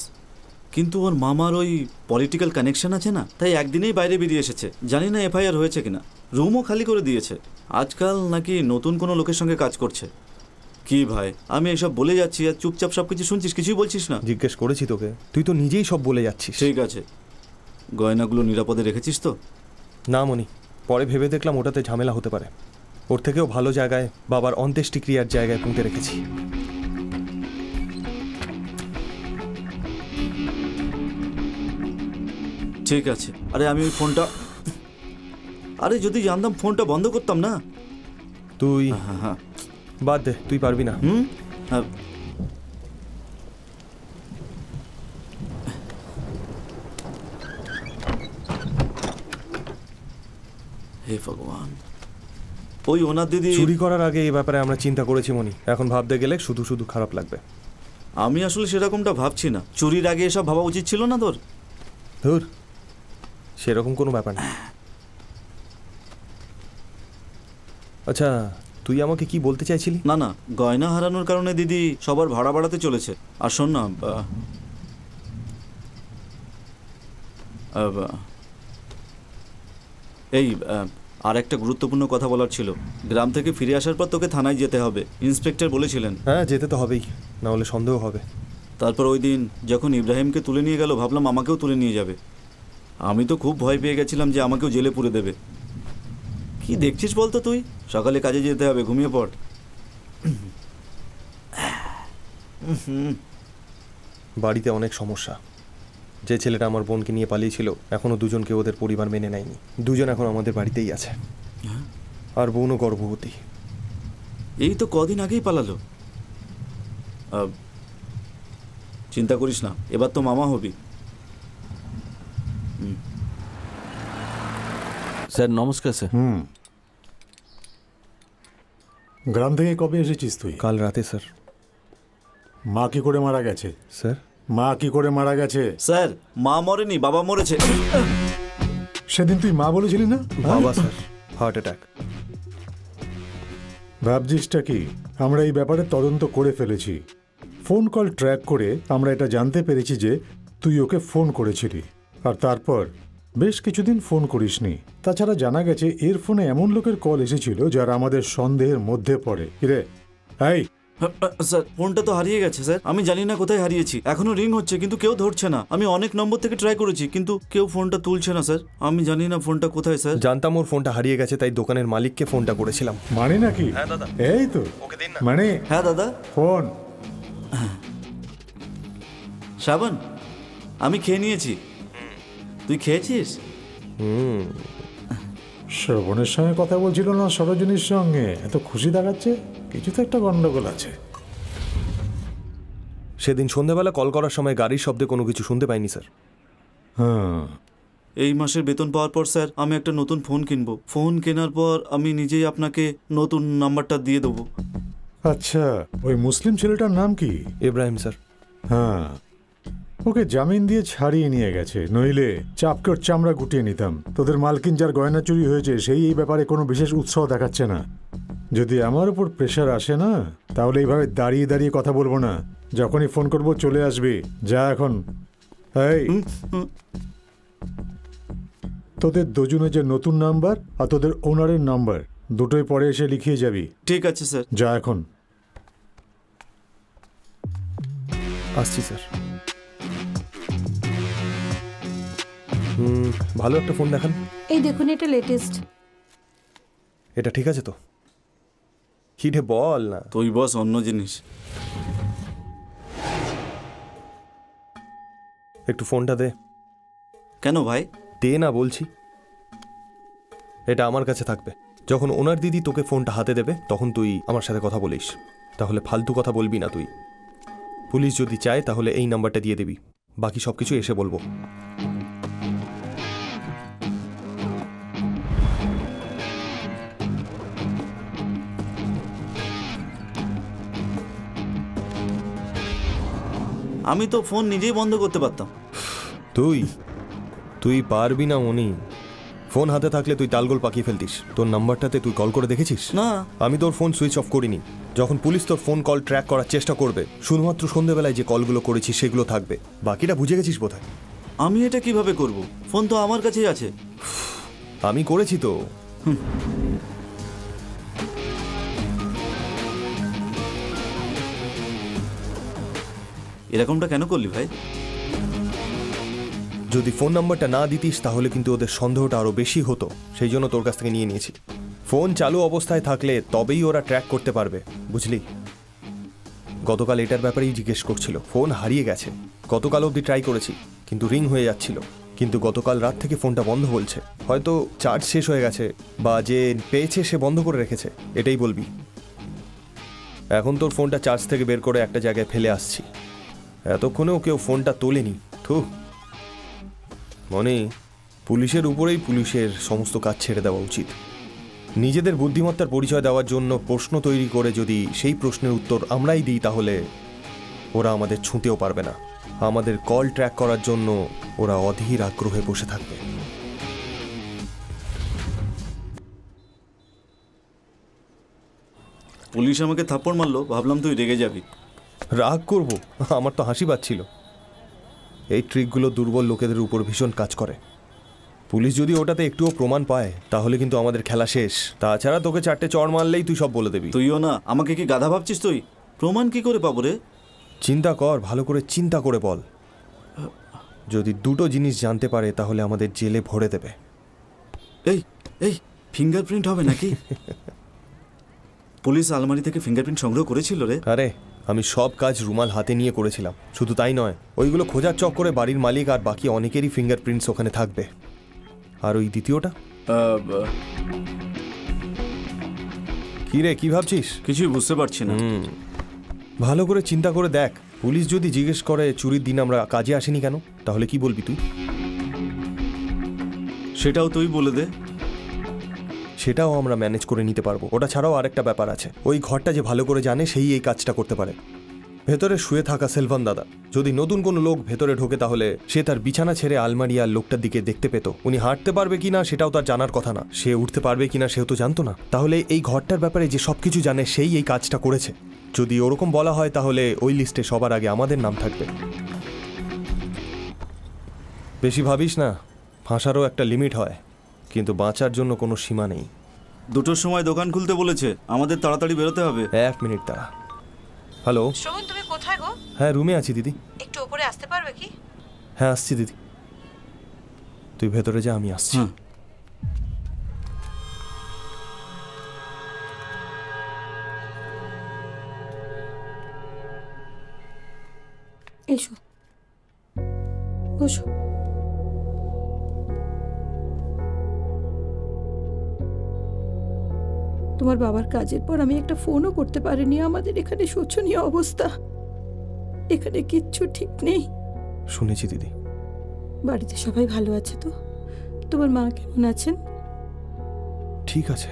কিন্তু ওর মামার ওই পলিটিক্যাল কানেকশন আছে না, তাই একদিনেই বাইরে বেরিয়ে এসেছে। জানি না এফআইআর হয়েছে কিনা, রুমও খালি করে দিয়েছে। আজকাল নাকি নতুন কোনো লোকের সঙ্গে কাজ করছে। কি ভাই, আমি এসব বলে যাচ্ছি আর চুপচাপ সব কিছু শুনছিস, কিছুই বলছিস না। জিজ্ঞেস করেছি তোকে, তুই তো নিজেই সব বলে যাচ্ছিস। ঠিক আছে, গয়নাগুলো নিরাপদে রেখেছিস তো? না মনি, পরে ভেবে দেখলাম ওটাতে ঝামেলা হতে পারে। ওর থেকেও ভালো জায়গায়, বাবার অন্ত্যেষ্টিক্রিয়ার জায়গায় পুঁতে রেখেছি। ঠিক আছে। আরে আমি ওই ফোনটা, আরে যদি জানতাম ফোনটা বন্ধ করতাম না। তুই বাদ দে, তুই পারবি না। হে ভগবান, ওই ওনার দিদি চুরি করার আগে এই ব্যাপারে আমরা চিন্তা করেছি মনি। এখন ভাবতে গেলে শুধু শুধু খারাপ লাগবে। আমি আসলে সেরকমটা ভাবছি না। চুরির আগে এসব ভাবা উচিত ছিল না তোর? ধুর, সেরকম কোনো ব্যাপার না। আচ্ছা, তুই আমাকে কি বলতে চাইছিলি? না না, গয়না হারানোর কারণে দিদি সবার ভাড়া বাড়াতে চলেছে। আর শোন না, এই আর একটা গুরুত্বপূর্ণ কথা বলার ছিল। গ্রাম থেকে ফিরে আসার পর তোকে থানায় যেতে হবে, ইন্সপেক্টর বলেছিলেন। হ্যাঁ, যেতে তো হবেই, না হলে সন্দেহ হবে। তারপর ওই দিন যখন ইব্রাহিমকে তুলে নিয়ে গেল, ভাবলাম আমাকেও তুলে নিয়ে যাবে। আমি তো খুব ভয় পেয়ে গেছিলাম যে আমাকেও জেলে পুরে দেবে। কি দেখছিস বলতো তুই? সকালে কাজে যেতে হবে, ঘুমিয়ে পড়। বাড়িতে অনেক সমস্যা। যে ছেলেটা আমার বোনকে নিয়ে পালিয়েছিল, এখনো দুজনকে ওদের পরিবার মেনে নেয়নি। দুজন এখন আমাদের বাড়িতেই আছে, আর বোনও গর্ভবতী। এই তো কদিন আগেই পালালো। চিন্তা করিস না, এবার তো মামা হবি। স্যার নমস্কার। স্যার গ্রাম থেকে কবে এসেছিস তুই? কাল রাতে স্যার। মা কি করে মারা গেছে? স্যার মা কি করে মারা গেছে? স্যার মা মরেনি, বাবা মরেছে। সেদিন তুই মা বলেছিলি না? বাবা স্যার, হার্ট অ্যাটাক। ভাবছিসটা কি? আমরা এই ব্যাপারে তদন্ত করে ফেলেছি। ফোন কল ট্র্যাক করে আমরা এটা জানতে পেরেছি যে তুই ওকে ফোন করেছিলি, আর তারপর বেশ কিছুদিন ফোন করিসনি। তাছাড়া জানা গেছে এর ফোনে এমন লোকের কল এসেছিল যারা আমাদের সন্দেহের মধ্যে পড়ে। কিরে, এই স্যার ফোনটা তো হারিয়ে গেছে স্যার। আমি জানি না কোথায় হারিয়েছি। এখনো রিং হচ্ছে কিন্তু কেউ ধরছে না। আমি অনেক নম্বর থেকে ট্রাই করেছি কিন্তু কেউ ফোনটা তুলছে না স্যার। আমি জানি না ফোনটা কোথায় স্যার। জানতাম ওর ফোনটা হারিয়ে গেছে, তাই দোকানের মালিককে ফোনটা করেছিলাম। মানে নাকি? হ্যাঁ দাদা। এই তো ওকে দিন না। মানে হ্যাঁ দাদা। ফোন। শ্রাবণ, আমি খেয়ে নিয়েছি। তুই খেয়েছিস? শ্রবণের সঙ্গে কথা বলছিল না সরোজিনীর সঙ্গে? এত খুশি দেখাচ্ছে, কিছু তো একটা গন্ডগোল আছে। সেদিন সন্ধ্যাবেলা কল করার সময় গাড়ির শব্দে কোনো কিছু শুনতে পাইনি স্যার। হ্যাঁ, এই মাসের বেতন পাওয়ার পর স্যার আমি একটা নতুন ফোন কিনবো। ফোন কেনার পর আমি নিজেই আপনাকে নতুন নাম্বারটা দিয়ে দেবো। আচ্ছা, ওই মুসলিম ছেলেটার নাম কি? ইব্রাহিম স্যার। হ্যাঁ, ওকে জামিন দিয়ে ছাড়িয়ে নিয়ে গেছে, নইলে চাপকর চামড়া গুটিয়ে নিতাম। তোদের মালকিন যার গয়না চুরি হয়েছে সেই এই ব্যাপারে কোনো বিশেষ উৎসাহ দেখাচ্ছে না। যদি আমার উপর প্রেশার আসে না, তাহলে এইভাবে দাঁড়িয়ে দাঁড়িয়ে কথা বলবো না। যখনই ফোন করবো চলে আসবি। যা এখন। এই তোদের দুজনের যে নতুন নাম্বার আর তোদের ওনারের নাম্বার দুটোই পরে এসে লিখিয়ে যাবি। ঠিক আছে স্যার। যা এখন। আসছি স্যার। ভালো একটা ফোন দেখান। এই দেখুন, এটা লেটেস্ট। এটা ঠিক আছে তো? হিটে বল না। তুই বস অন্য জিনিস। একটু ফোনটা দে। কেন ভাই? দে না বলছি। এটা আমার কাছে থাকবে। যখন ওনার দিদি তোকে ফোনটা হাতে দেবে তখন তুই আমার সাথে কথা বলিস। তাহলে ফালতু কথা বলবি না তুই। পুলিশ যদি চায় তাহলে এই নাম্বারটা দিয়ে দিবি, বাকি সব কিছু এসে বলবো। আমি তো ফোন নিজেই বন্ধ করতে পারতাম। তুই পারবি না মনি। ফোন হাতে থাকলে তুই তালগোল পাকিয়ে ফেলতিস। তোর নাম্বারটাতে তুই কল করে দেখেছিস? না। আমি তোর ফোন সুইচ অফ করিনি। যখন পুলিশ তোর ফোন কল ট্র্যাক করার চেষ্টা করবে, শুধুমাত্র সন্ধ্যেবেলায় যে কলগুলো করেছিস সেগুলো থাকবে, বাকিটা বুঝে গেছিস বোধহয়। আমি এটা কিভাবে করব? ফোন তো আমার কাছেই আছে। আমি করেছি তো। এরকমটা কেন করলি ভাই? যদি ফোন নাম্বারটা না দিতিস তাহলে কিন্তু ওদের সন্দেহটা আরো বেশি হতো, সেই জন্য তোর কাছ থেকে নিয়ে নিয়েছি। ফোন চালু অবস্থায় থাকলে তবেই ওরা ট্র্যাক করতে পারবে, বুঝলি? গতকাল এটার ব্যাপারেই জিজ্ঞেস করছিল। ফোন হারিয়ে গেছে। গতকাল অবধি ট্রাই করেছি কিন্তু রিং হয়ে যাচ্ছিল, কিন্তু গতকাল রাত থেকে ফোনটা বন্ধ বলছে। হয়তো চার্জ শেষ হয়ে গেছে বা যে পেয়েছে সে বন্ধ করে রেখেছে, এটাই বলবি। এখন তোর ফোনটা চার্জ থেকে বের করে একটা জায়গায় ফেলে আসছি। এতক্ষণেও কেউ ফোনটা তোলেনি। থু মনে, পুলিশের উপরেই পুলিশের সমস্ত কাজ ছেড়ে দেওয়া উচিত। নিজেদের বুদ্ধিমত্তার পরিচয় দেওয়ার জন্য প্রশ্ন তৈরি করে যদি সেই প্রশ্নের উত্তর আমরাই দিই তাহলে ওরা আমাদের ছুঁতেও পারবে না। আমাদের কল ট্র্যাক করার জন্য ওরা অধীর আগ্রহে বসে থাকবে। পুলিশ আমাকে থাপ্পড় মারলো, ভাবলাম তুই রেগে যাবি। রাগ করব? আমার তো হাসি পাচ্ছিল। এই ট্রিকগুলো দুর্বল লোকেদের উপর ভীষণ কাজ করে। পুলিশ যদি ওটাতে একটুও প্রমাণ পায় তাহলে কিন্তু আমাদের খেলা শেষ। তাছাড়া তোকে চারটে চড় মারলেই তুই সব বলে দিবি। তুইও না, আমাকে কি গাধা ভাবছিস তুই? প্রমাণ কি করে পাবো রে? চিন্তা কর, ভালো করে চিন্তা করে বল। যদি দুটো জিনিস জানতে পারে তাহলে আমাদের জেলে ভরে দেবে। এই এই ফিঙ্গারপ্রিন্ট হবে নাকি? পুলিশ আলমারি থেকে ফিঙ্গারপ্রিন্ট সংগ্রহ করেছিল রে। আরে আমি সব কাজ রুমাল হাতে নিয়ে করেছিলাম। শুধু তাই নয়, ওইগুলো খোঁজার চক্করে বাড়ির মালিক আর বাকি অনেকেরই ফিঙ্গারপ্রিন্টস ওখানে থাকবে। আর ওই দ্বিতীয়টা কি রে, কি ভাবছিস? কিছুই বুঝতে পারছি না। ভালো করে চিন্তা করে দেখ। পুলিশ যদি জিজ্ঞেস করে চুরির দিন আমরা কাজে আসিনি কেন, তাহলে কি বলবি তুই? সেটাও তুই বলে দে। সেটাও আমরা ম্যানেজ করে নিতে পারবো। ওটা ছাড়াও আরেকটা ব্যাপার আছে। ওই ঘরটা যে ভালো করে জানে সেই এই কাজটা করতে পারে। ভেতরে শুয়ে থাকা সেলভান দাদা, যদি নতুন কোনো লোক ভেতরে ঢোকে তাহলে সে তার বিছানা ছেড়ে আলমারি আর লোকটার দিকে দেখতে পেত। উনি হাঁটতে পারবে কিনা সেটাও তার জানার কথা না, সে উঠতে পারবে কিনা সেও তো জানতো না। তাহলে এই ঘরটার ব্যাপারে যে সব কিছু জানে সেই এই কাজটা করেছে। যদি ওরকম বলা হয় তাহলে ওই লিস্টে সবার আগে আমাদের নাম থাকবে। বেশি ভাবিস না, ফাঁসারও একটা লিমিট হয়, কিন্তু বাঁচার জন্য কোনো সীমা নেই। 2টোর সময় দোকান খুলতে বলেছে, আমাদের তাড়াতাড়ি বেরোতে হবে। 1 মিনিট দাঁড়া। হ্যালো শ্রবণ, তুমি কোথায় গো? হ্যাঁ রুমে আছি দিদি। একটু উপরে আসতে পারবে কি? হ্যাঁ আসছি দিদি, তুই ভেতরে যা, আমি আসছি। এসো, বসো। তোমার বাবার কাজের পর আমি একটা ফোনও করতে পারিনি। আমাদের এখানে শোচনীয় অবস্থা, এখানে কিচ্ছু ঠিক নেই। শুনেছি দিদি। বাড়িতে সবাই ভালো আছে তো? তোমার মা কেমন আছেন? ঠিক আছে।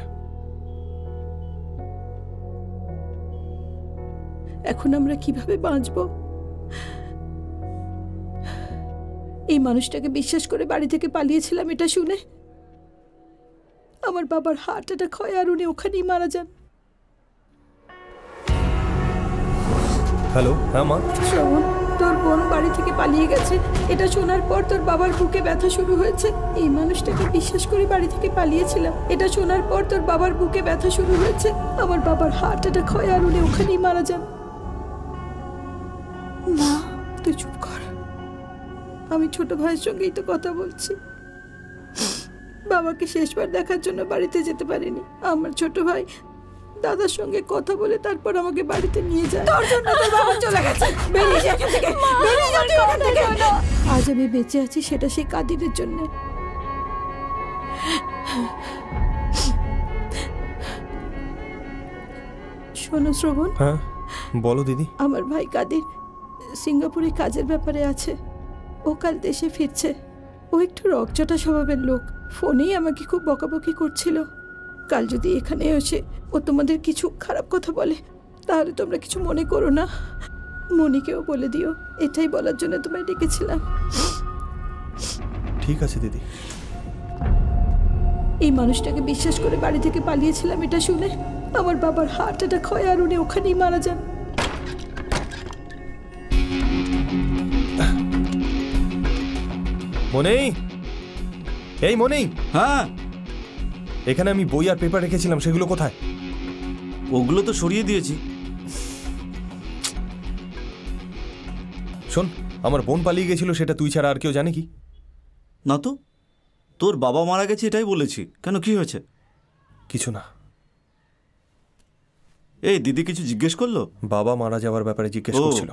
এখন আমরা কিভাবে বাঁচবো? এই মানুষটাকে বিশ্বাস করে বাড়ি থেকে পালিয়েছিলাম এটা শুনে আমার বাবার হার্ট অ্যাটাক হয় আর উনি ওখানেই মারা যান। হ্যালো, হ্যাঁ মা। শ্রবণ, তোর বোন বাড়ি থেকে পালিয়ে গেছে এটা শোনার পর তোর বাবার বুকে ব্যথা শুরু হয়েছে। এই মানুষটাকে বিশ্বাস করে বাড়ি থেকে পালিয়েছিলাম এটা শোনার পর তোর বাবার বুকে ব্যথা শুরু হয়েছে। আমার বাবার হার্ট অ্যাটাক হয় আর উনি ওখানেই মারা যান। মা, তুই চুপ কর। আমি ছোট ভাইয়ের সঙ্গেই তো কথা বলছি। বাবাকে শেষবার দেখার জন্য বাড়িতে যেতে পারিনি। আমার ছোট ভাই দাদার সঙ্গে কথা বলে তারপর আমাকে বাড়িতে নিয়ে যায়। তোর জন্য তোর বাবা চলে গেছে। বেরিয়ে যা এখান থেকে, বেরিয়ে যা তুই এখান থেকে। আজ আমি বেঁচে আছি সেটা সেই কাদিরের জন্য। শোনো শ্রবণ। হ্যাঁ বলো দিদি। আমার ভাই কাদির সিঙ্গাপুরে কাজের ব্যাপারে আছে। ও কাল দেশে ফিরছে। ও একটু রকচটা স্বভাবের লোক। ফোনেই আমাকে খুব বকাবকি করছিল। কাল যদি এখানে এসে ও তোমাদের কিছু খারাপ কথা বলে তাহলে তোমরা কিছু মনে করো না। মনিকেও বলে দিও। এটাই বলার জন্য তোমায় ডেকেছিলাম। ঠিক আছে দিদি। এই মানুষটাকে বিশ্বাস করে বাড়ি থেকে পালিয়েছিলাম এটা শুনে আমার বাবার হার্ট অ্যাটাক হয় আর উনি ওখানেই মারা যান। মনেই, এই মনেই। হ্যাঁ, এখানে আমি বই আর পেপার রেখেছিলাম, সেগুলো কোথায়? ওগুলো তো সরিয়ে দিয়েছি। শোন, আমার বোন পালিয়ে গেছিল সেটা তুই ছাড়া আর কেউ জানে কি? না তো, তোর বাবা মারা গেছে এটাই বলেছি। কেন, কি হয়েছে? কিছু না। এই দিদি কিছু জিজ্ঞেস করলো? বাবা মারা যাওয়ার ব্যাপারে জিজ্ঞেস করছিল।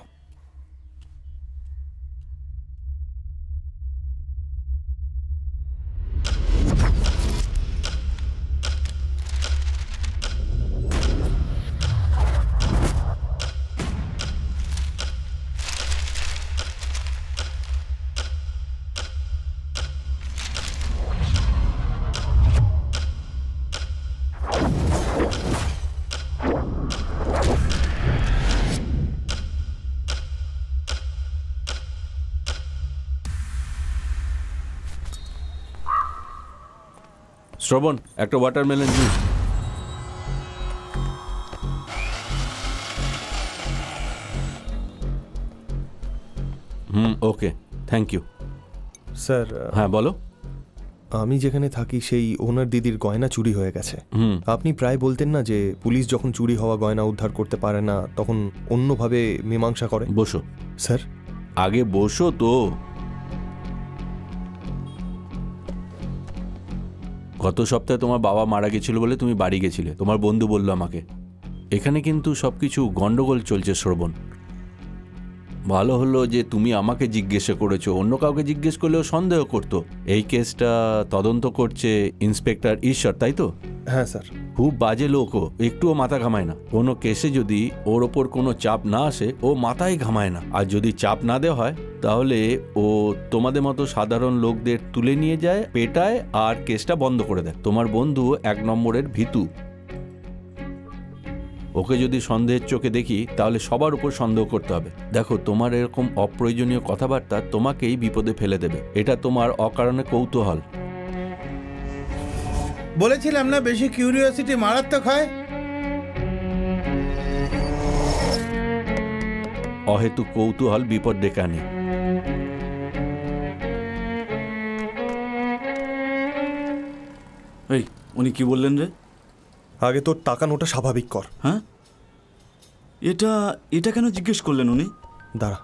শ্রবণ, একটা watermelon juice. Okay, thank you sir. হ্যাঁ বলো। আমি যেখানে থাকি সেই ওনার দিদির গয়না চুরি হয়ে গেছে। আপনি প্রায় বলতেন না যে পুলিশ যখন চুরি হওয়া গয়না উদ্ধার করতে পারে না তখন অন্যভাবে মীমাংসা করে। বসো স্যার। আগে বসো তো। গত সপ্তাহে তোমার বাবা মারা গেছিল বলে তুমি বাড়ি গেছিলে। তোমার বন্ধু বলল আমাকে। এখানে কিন্তু সবকিছু গন্ডগোল চলছে শ্রবণ। ভালো হলো যে তুমি আমাকে জিজ্ঞেস করেছো। অন্য কাউকে জিজ্ঞেস করলেও সন্দেহ করতো। এই কেসটা তদন্ত করছে ইন্সপেক্টর ঈশ্বর, তাই তো? হ্যাঁ স্যার। খুব বাজে লোক ও, একটুও মাথা ঘামায় না। কোনো কেসে যদি ওর ওপর কোনো চাপ না আসে ও মাথায় ঘামায় না। আর যদি চাপ না দেওয়া হয় তাহলে ও তোমাদের মতো সাধারণ লোকদের তুলে নিয়ে যায়, পেটায় আর কেসটা বন্ধ করে দেয়। তোমার বন্ধু 1 নম্বরের ভীতু। ওকে যদি সন্দেহের চোখে দেখি তাহলে সবার উপর সন্দেহ করতে হবে। দেখো, তোমার এরকম অপ্রয়োজনীয় কথাবার্তা তোমাকেই বিপদে ফেলে দেবে। এটা তোমার অকারণে কৌতূহল। বলেছিলাম না বেশি কিউরিওসিটি মারাত্মক হয়। অহেতু কৌতূহল বিপদ ডেকে আনে। এই উনি কি বললেন রে? আগে তোর তাকানোটা স্বাভাবিক কর। হ্যাঁ, এটা কেন জিজ্ঞেস করলেন উনি? দাঁড়া।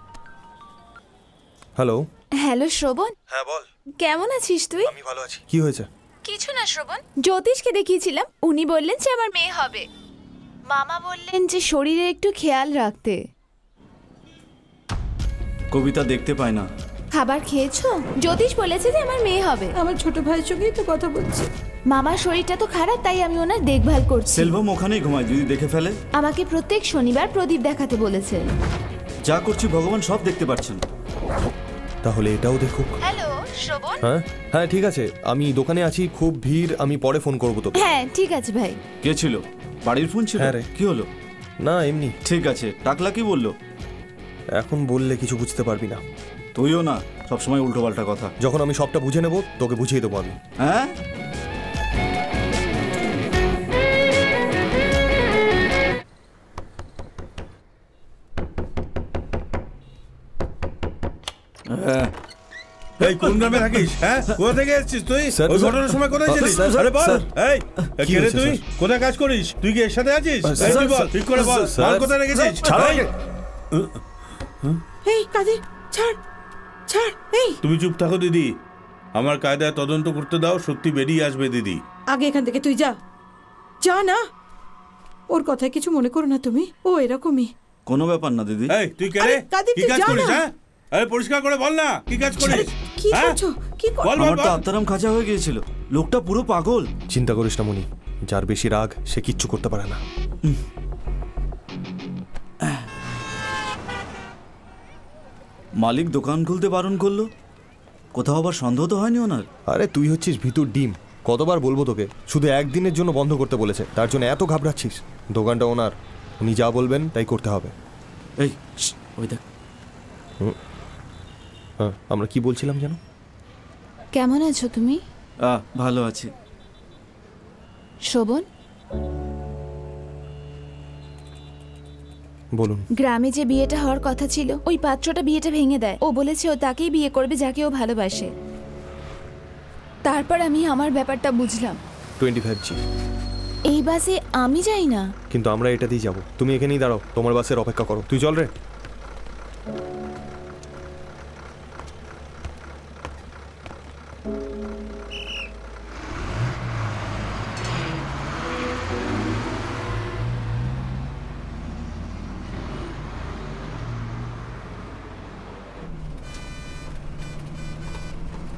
হ্যালো। হ্যালো শ্রবণ। হ্যাঁ বল। কেমন আছিস তুই? আমি ভালো আছি। কি হয়েছে? কিছু না শ্রবণ, জ্যোতিষকে দেখিয়েছিলাম। উনি বললেন যে আমার মেয়ে হবে। মামা বললেন যে শরীরের একটু খেয়াল রাখতে। কবিতা দেখতে পায় না। খাবার খেয়েছো? জ্যোতিষ বলেছে যে আমার মেয়ে হবে। আমার ছোট ভাইয়ের সঙ্গেই তো কথা বলছি। মামার শরীরটা তো খারাপ, তাই আমি ওনার দেখভাল করছি। সেলভম ওখানেই ঘুমায়, যদি দেখে ফেলে। আমাকে প্রত্যেক শনিবার প্রদীপ দেখাতে বলেছে। যা করছি ভগবান সব দেখতে পাচ্ছেন। তাহলে এটাও দেখুক। হ্যালো শ্রবণ। হ্যাঁ হ্যাঁ ঠিক আছে, আমি দোকানে আছি, খুব ভিড়, আমি পরে ফোন করবো তোকে। হ্যাঁ ঠিক আছে ভাই। কে ছিল? বাড়ির ফোন ছিল? হ্যাঁ রে। কি হলো? না এমনি। ঠিক আছে, টাকলা কি বললো? এখন বললে কিছু বুঝতে পারবি না। তুইও না, সবসময় উল্টোপাল্টা কথা। যখন আমি সবটা বুঝে নেব তোকে বুঝিয়ে দেবো আমি। হ্যাঁ, এই কোন গ্রামে থাকিস? হ্যাঁ, কোথা থেকে এসেছিস তুই? স্যার, ওই স্যার, ঘটনার সময় কোথায় ছিলিস? স্যার, আরে বল। স্যার। এই কি কে রে হয়েছে, তুই? স্যার? কোথায় কাজ করিস? তুই কি এর সাথে আছিস? স্যার, এই তুই বল, স্যার, ঠিক করে বল। স্যার, মাল কোথায় রেখেছিস? ছাড় এই, এই কাদের, ছাড় ছাড়। এই তুমি চুপ থাকো দিদি। আমার কায়দায় তদন্ত করতে দাও, সত্যি বেরিয়ে আসবে দিদি। আগে এখান থেকে তুই যা, যা না। ওর কথায় কিছু মনে করো না তুমি, ও এরকমই। কোনো ব্যাপার না দিদি। এই তুই কে আরে, রে? কাদের, কি তুই কাজ যা করিস? না। হ্যাঁ, আরে পরিষ্কার করে বল না, কি কাজ করিস? কি হ্যাঁ? করছো, কি কর? বল বল আমার তো বল। আত্মারাম খাঁচা হয়ে গিয়েছিল, লোকটা পুরো পাগল। চিন্তা করিস না মনি, যার বেশি রাগ সে কিচ্ছু করতে পারে না। মালিক দোকান খুলতে বারণ করলো, কোথাও আবার সন্দেহ তো হয়নি ওনার? আরে তুই হচ্ছিস ভিতর ডিম, কতবার বলবো তোকে, শুধু একদিনের জন্য বন্ধ করতে বলেছে, তার জন্য এত ঘাবড়াচ্ছিস? দোকানটা ওনার, উনি যা বলবেন তাই করতে হবে। এই ওই দেখ। হ্যাঁ, আমরা কি বলছিলাম যেন? কেমন আছো তুমি? ভালো আছি। শোভন, বলুন। গ্রামে যে বিয়েটা হওয়ার কথা ছিল, ওই পাত্রটা বিয়েটা ভেঙে দেয়। ও বলেছে ও তাকেই বিয়ে করবে যাকে ও ভালোবাসে। তারপর আমি আমার ব্যাপারটা বুঝলাম। 25G। এই বাসে আমি যাই না। কিন্তু আমরা এটা দিয়ে যাবো, তুমি এখানেই দাঁড়াও, তোমার বাসের অপেক্ষা করো। তুই চল রে।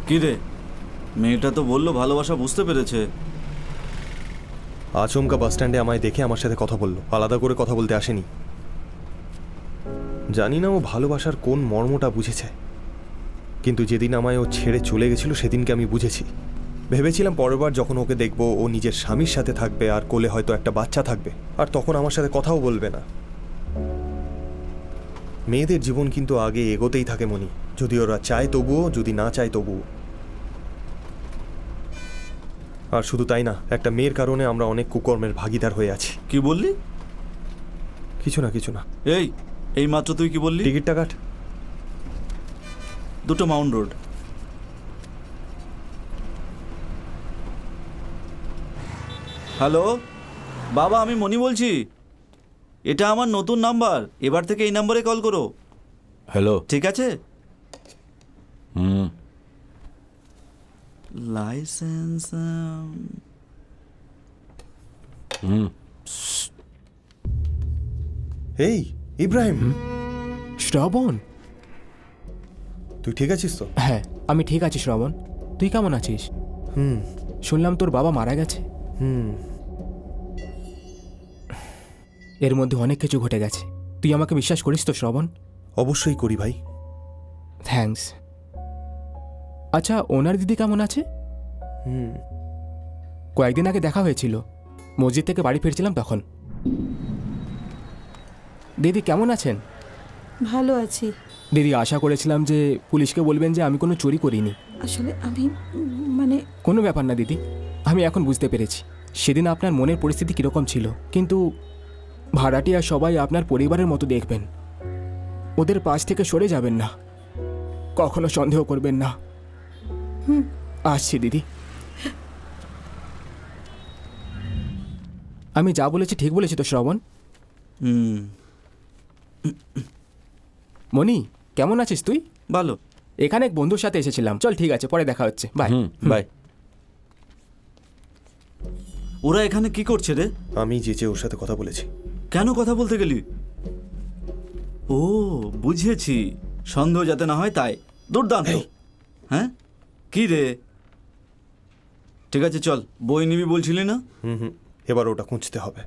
কি রে, মেয়েটা তো বললো ভালোবাসা বুঝতে পেরেছে। আচমকা বাস স্ট্যান্ডে আমায় দেখে আমার সাথে কথা বললো, আলাদা করে কথা বলতে আসেনি। জানি না ও ভালোবাসার কোন মর্মটা বুঝেছে, কিন্তু যেদিন আমায় ও ছেড়ে চলে গেছিল সেদিনকে আমি বুঝেছি। ভেবেছিলাম পরের বার যখন ওকে দেখবো ও নিজের স্বামীর সাথে থাকবে, আর কোলে হয়তো একটা বাচ্চা থাকবে, আর তখন আমার সাথে কথাও বলবে না। মেয়েদের জীবন কিন্তু আগে এগোতেই থাকে মনি, যদি ওরা চায় তবুও, যদি না চায় তবুও। আর শুধু তাই না, একটা মেয়ের কারণে আমরা অনেক কুকর্মের ভাগিদার হয়ে আছি। কি বললি? কিছু না, কিছু না। এই মাত্র তুই কি বললি? টিকিটটা কাট। 2 মাউন্ট রোড। হ্যালো বাবা, আমি মনি বলছি। এটা আমার নতুন নাম্বার, এবার থেকে এই নাম্বারে কল করো। হ্যালো। ঠিক আছে। হুম। লাইসেন্স। এই ইব্রাহিম, শ্রাবণ, তুই ঠিক আছিস তো? হ্যাঁ আমি ঠিক আছি শ্রাবণ, তুই কেমন আছিস? শুনলাম তোর বাবা মারা গেছে। এর মধ্যে অনেক কিছু ঘটে গেছে, তুই আমাকে বিশ্বাস করিস তো শ্রাবণ? অবশ্যই করি ভাই। থ্যাঙ্কস। আচ্ছা, ওনার দিদি কেমন আছে? কয়েকদিন আগে দেখা হয়েছিল, মসজিদ থেকে বাড়ি ফিরছিলাম তখন। দিদি কেমন আছেন? ভালো আছি। দিদি, আশা করেছিলাম যে পুলিশকে বলবেন যে আমি কোনো চুরি করিনি। আসলে আমি মানে কোনো ব্যাপার না দিদি, আমি এখন বুঝতে পেরেছি সেদিন আপনার মনের পরিস্থিতি কীরকম ছিল। কিন্তু ভাড়াটিয়া সবাই আপনার পরিবারের মতো দেখবেন, ওদের পাশ থেকে সরে যাবেন না, কখনো সন্দেহ করবেন না। আসছি দিদি। আমি যা বলেছি ঠিক বলেছি তো শ্রাবণ? মনি, কেমন আছিস তুই? ভালো। এখানে এক বন্ধুর সাথে এসেছিলাম। চল ঠিক আছে, পরে দেখা হচ্ছে। বাই। বাই। ওরা এখানে কি করছে রে? আমি যে ওর সাথে কথা বলেছি। কেন কথা বলতে গেলি? ও বুঝেছি, সন্দেহ যাতে না হয় তাই। দুর্দান্ত। হ্যাঁ কি রে? ঠিক আছে চল, বই নিবি বলছিলি না? এবার ওটা খুঁজতে হবে।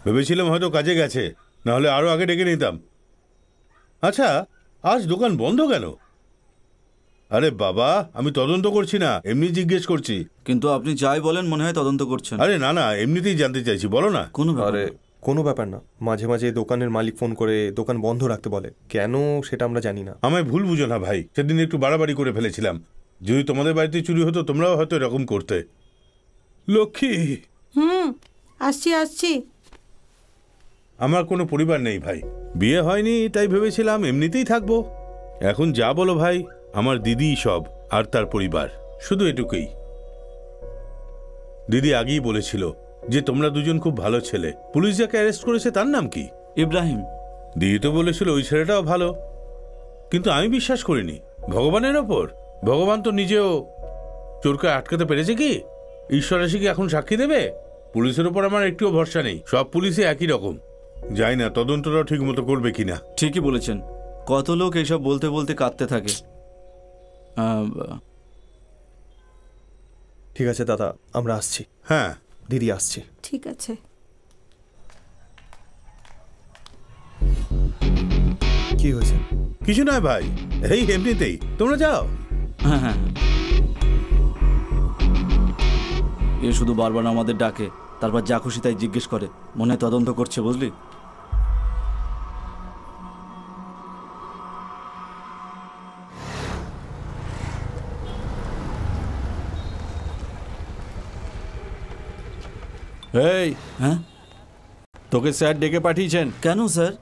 ভেবেছিলাম হয়তো কাজে গেছে, না হলে আরো আগে ডেকে নিতাম। আচ্ছা, আজ দোকান বন্ধ কেন? আরে বাবা, আমি তদন্ত করছি না, এমনি জিজ্ঞেস করছি। কিন্তু আপনি যাই বলেন মনে হয় তদন্ত করছেন। আরে না না, এমনিতেই জানতে চাইছি, বলো না। কোনো আরে কোনো ব্যাপার না, মাঝে মাঝে দোকানের মালিক ফোন করে দোকান বন্ধ রাখতে বলে, কেন সেটা আমরা জানি না। আমায় ভুল বুঝো না ভাই, সেদিন একটু বাড়াবাড়ি করে ফেলেছিলাম। যদি তোমাদের বাড়িতে চুরি হতো তোমরাও হয়তো এরকম করতে। লক্ষ্মী, আসছি আসছি। আমার কোনো পরিবার নেই ভাই, বিয়ে হয়নি তাই ভেবেছিলাম এমনিতেই থাকবো। এখন যা বলো ভাই, আমার দিদি সব, আর তার পরিবার, শুধু এটুকুই। দিদি আগেই বলেছিল যে তোমরা দুজন খুব ভালো ছেলে। পুলিশ যাকে অ্যারেস্ট করেছে তার নাম কি? ইব্রাহিম। দিদি তো বলেছিল ওই ছেলেটাও ভালো, কিন্তু আমি বিশ্বাস করিনি ভগবানের ওপর। ভগবান তো নিজেও চোরকে আটকাতে পেরেছে কি? ঈশ্বর এসে কি এখন সাক্ষী দেবে? পুলিশের ওপর আমার একটুও ভরসা নেই, সব পুলিশে একই রকম। যাই না তদন্তটাও ঠিক মতো করবে কিনা। ঠিকই বলেছেন, কত লোক এইসব বলতে বলতে কাঁদতে থাকে। ঠিক আছে দাদা, আমরা আসছি। হ্যাঁ দিদি আসছি। ঠিক আছে। কি হয়েছে? কিছু নয় ভাই, এই এমনিতেই, তোমরা যাও। হ্যাঁ হ্যাঁ, এ শুধু বারবার আমাদের ডাকে, তারপর যা খুশি তাই জিজ্ঞেস করে, মনে হয় তদন্ত করছে, বুঝলি? এই, হ্যাঁ, তোকে স্যার ডেকে পাঠিয়েছেন। কেন স্যার?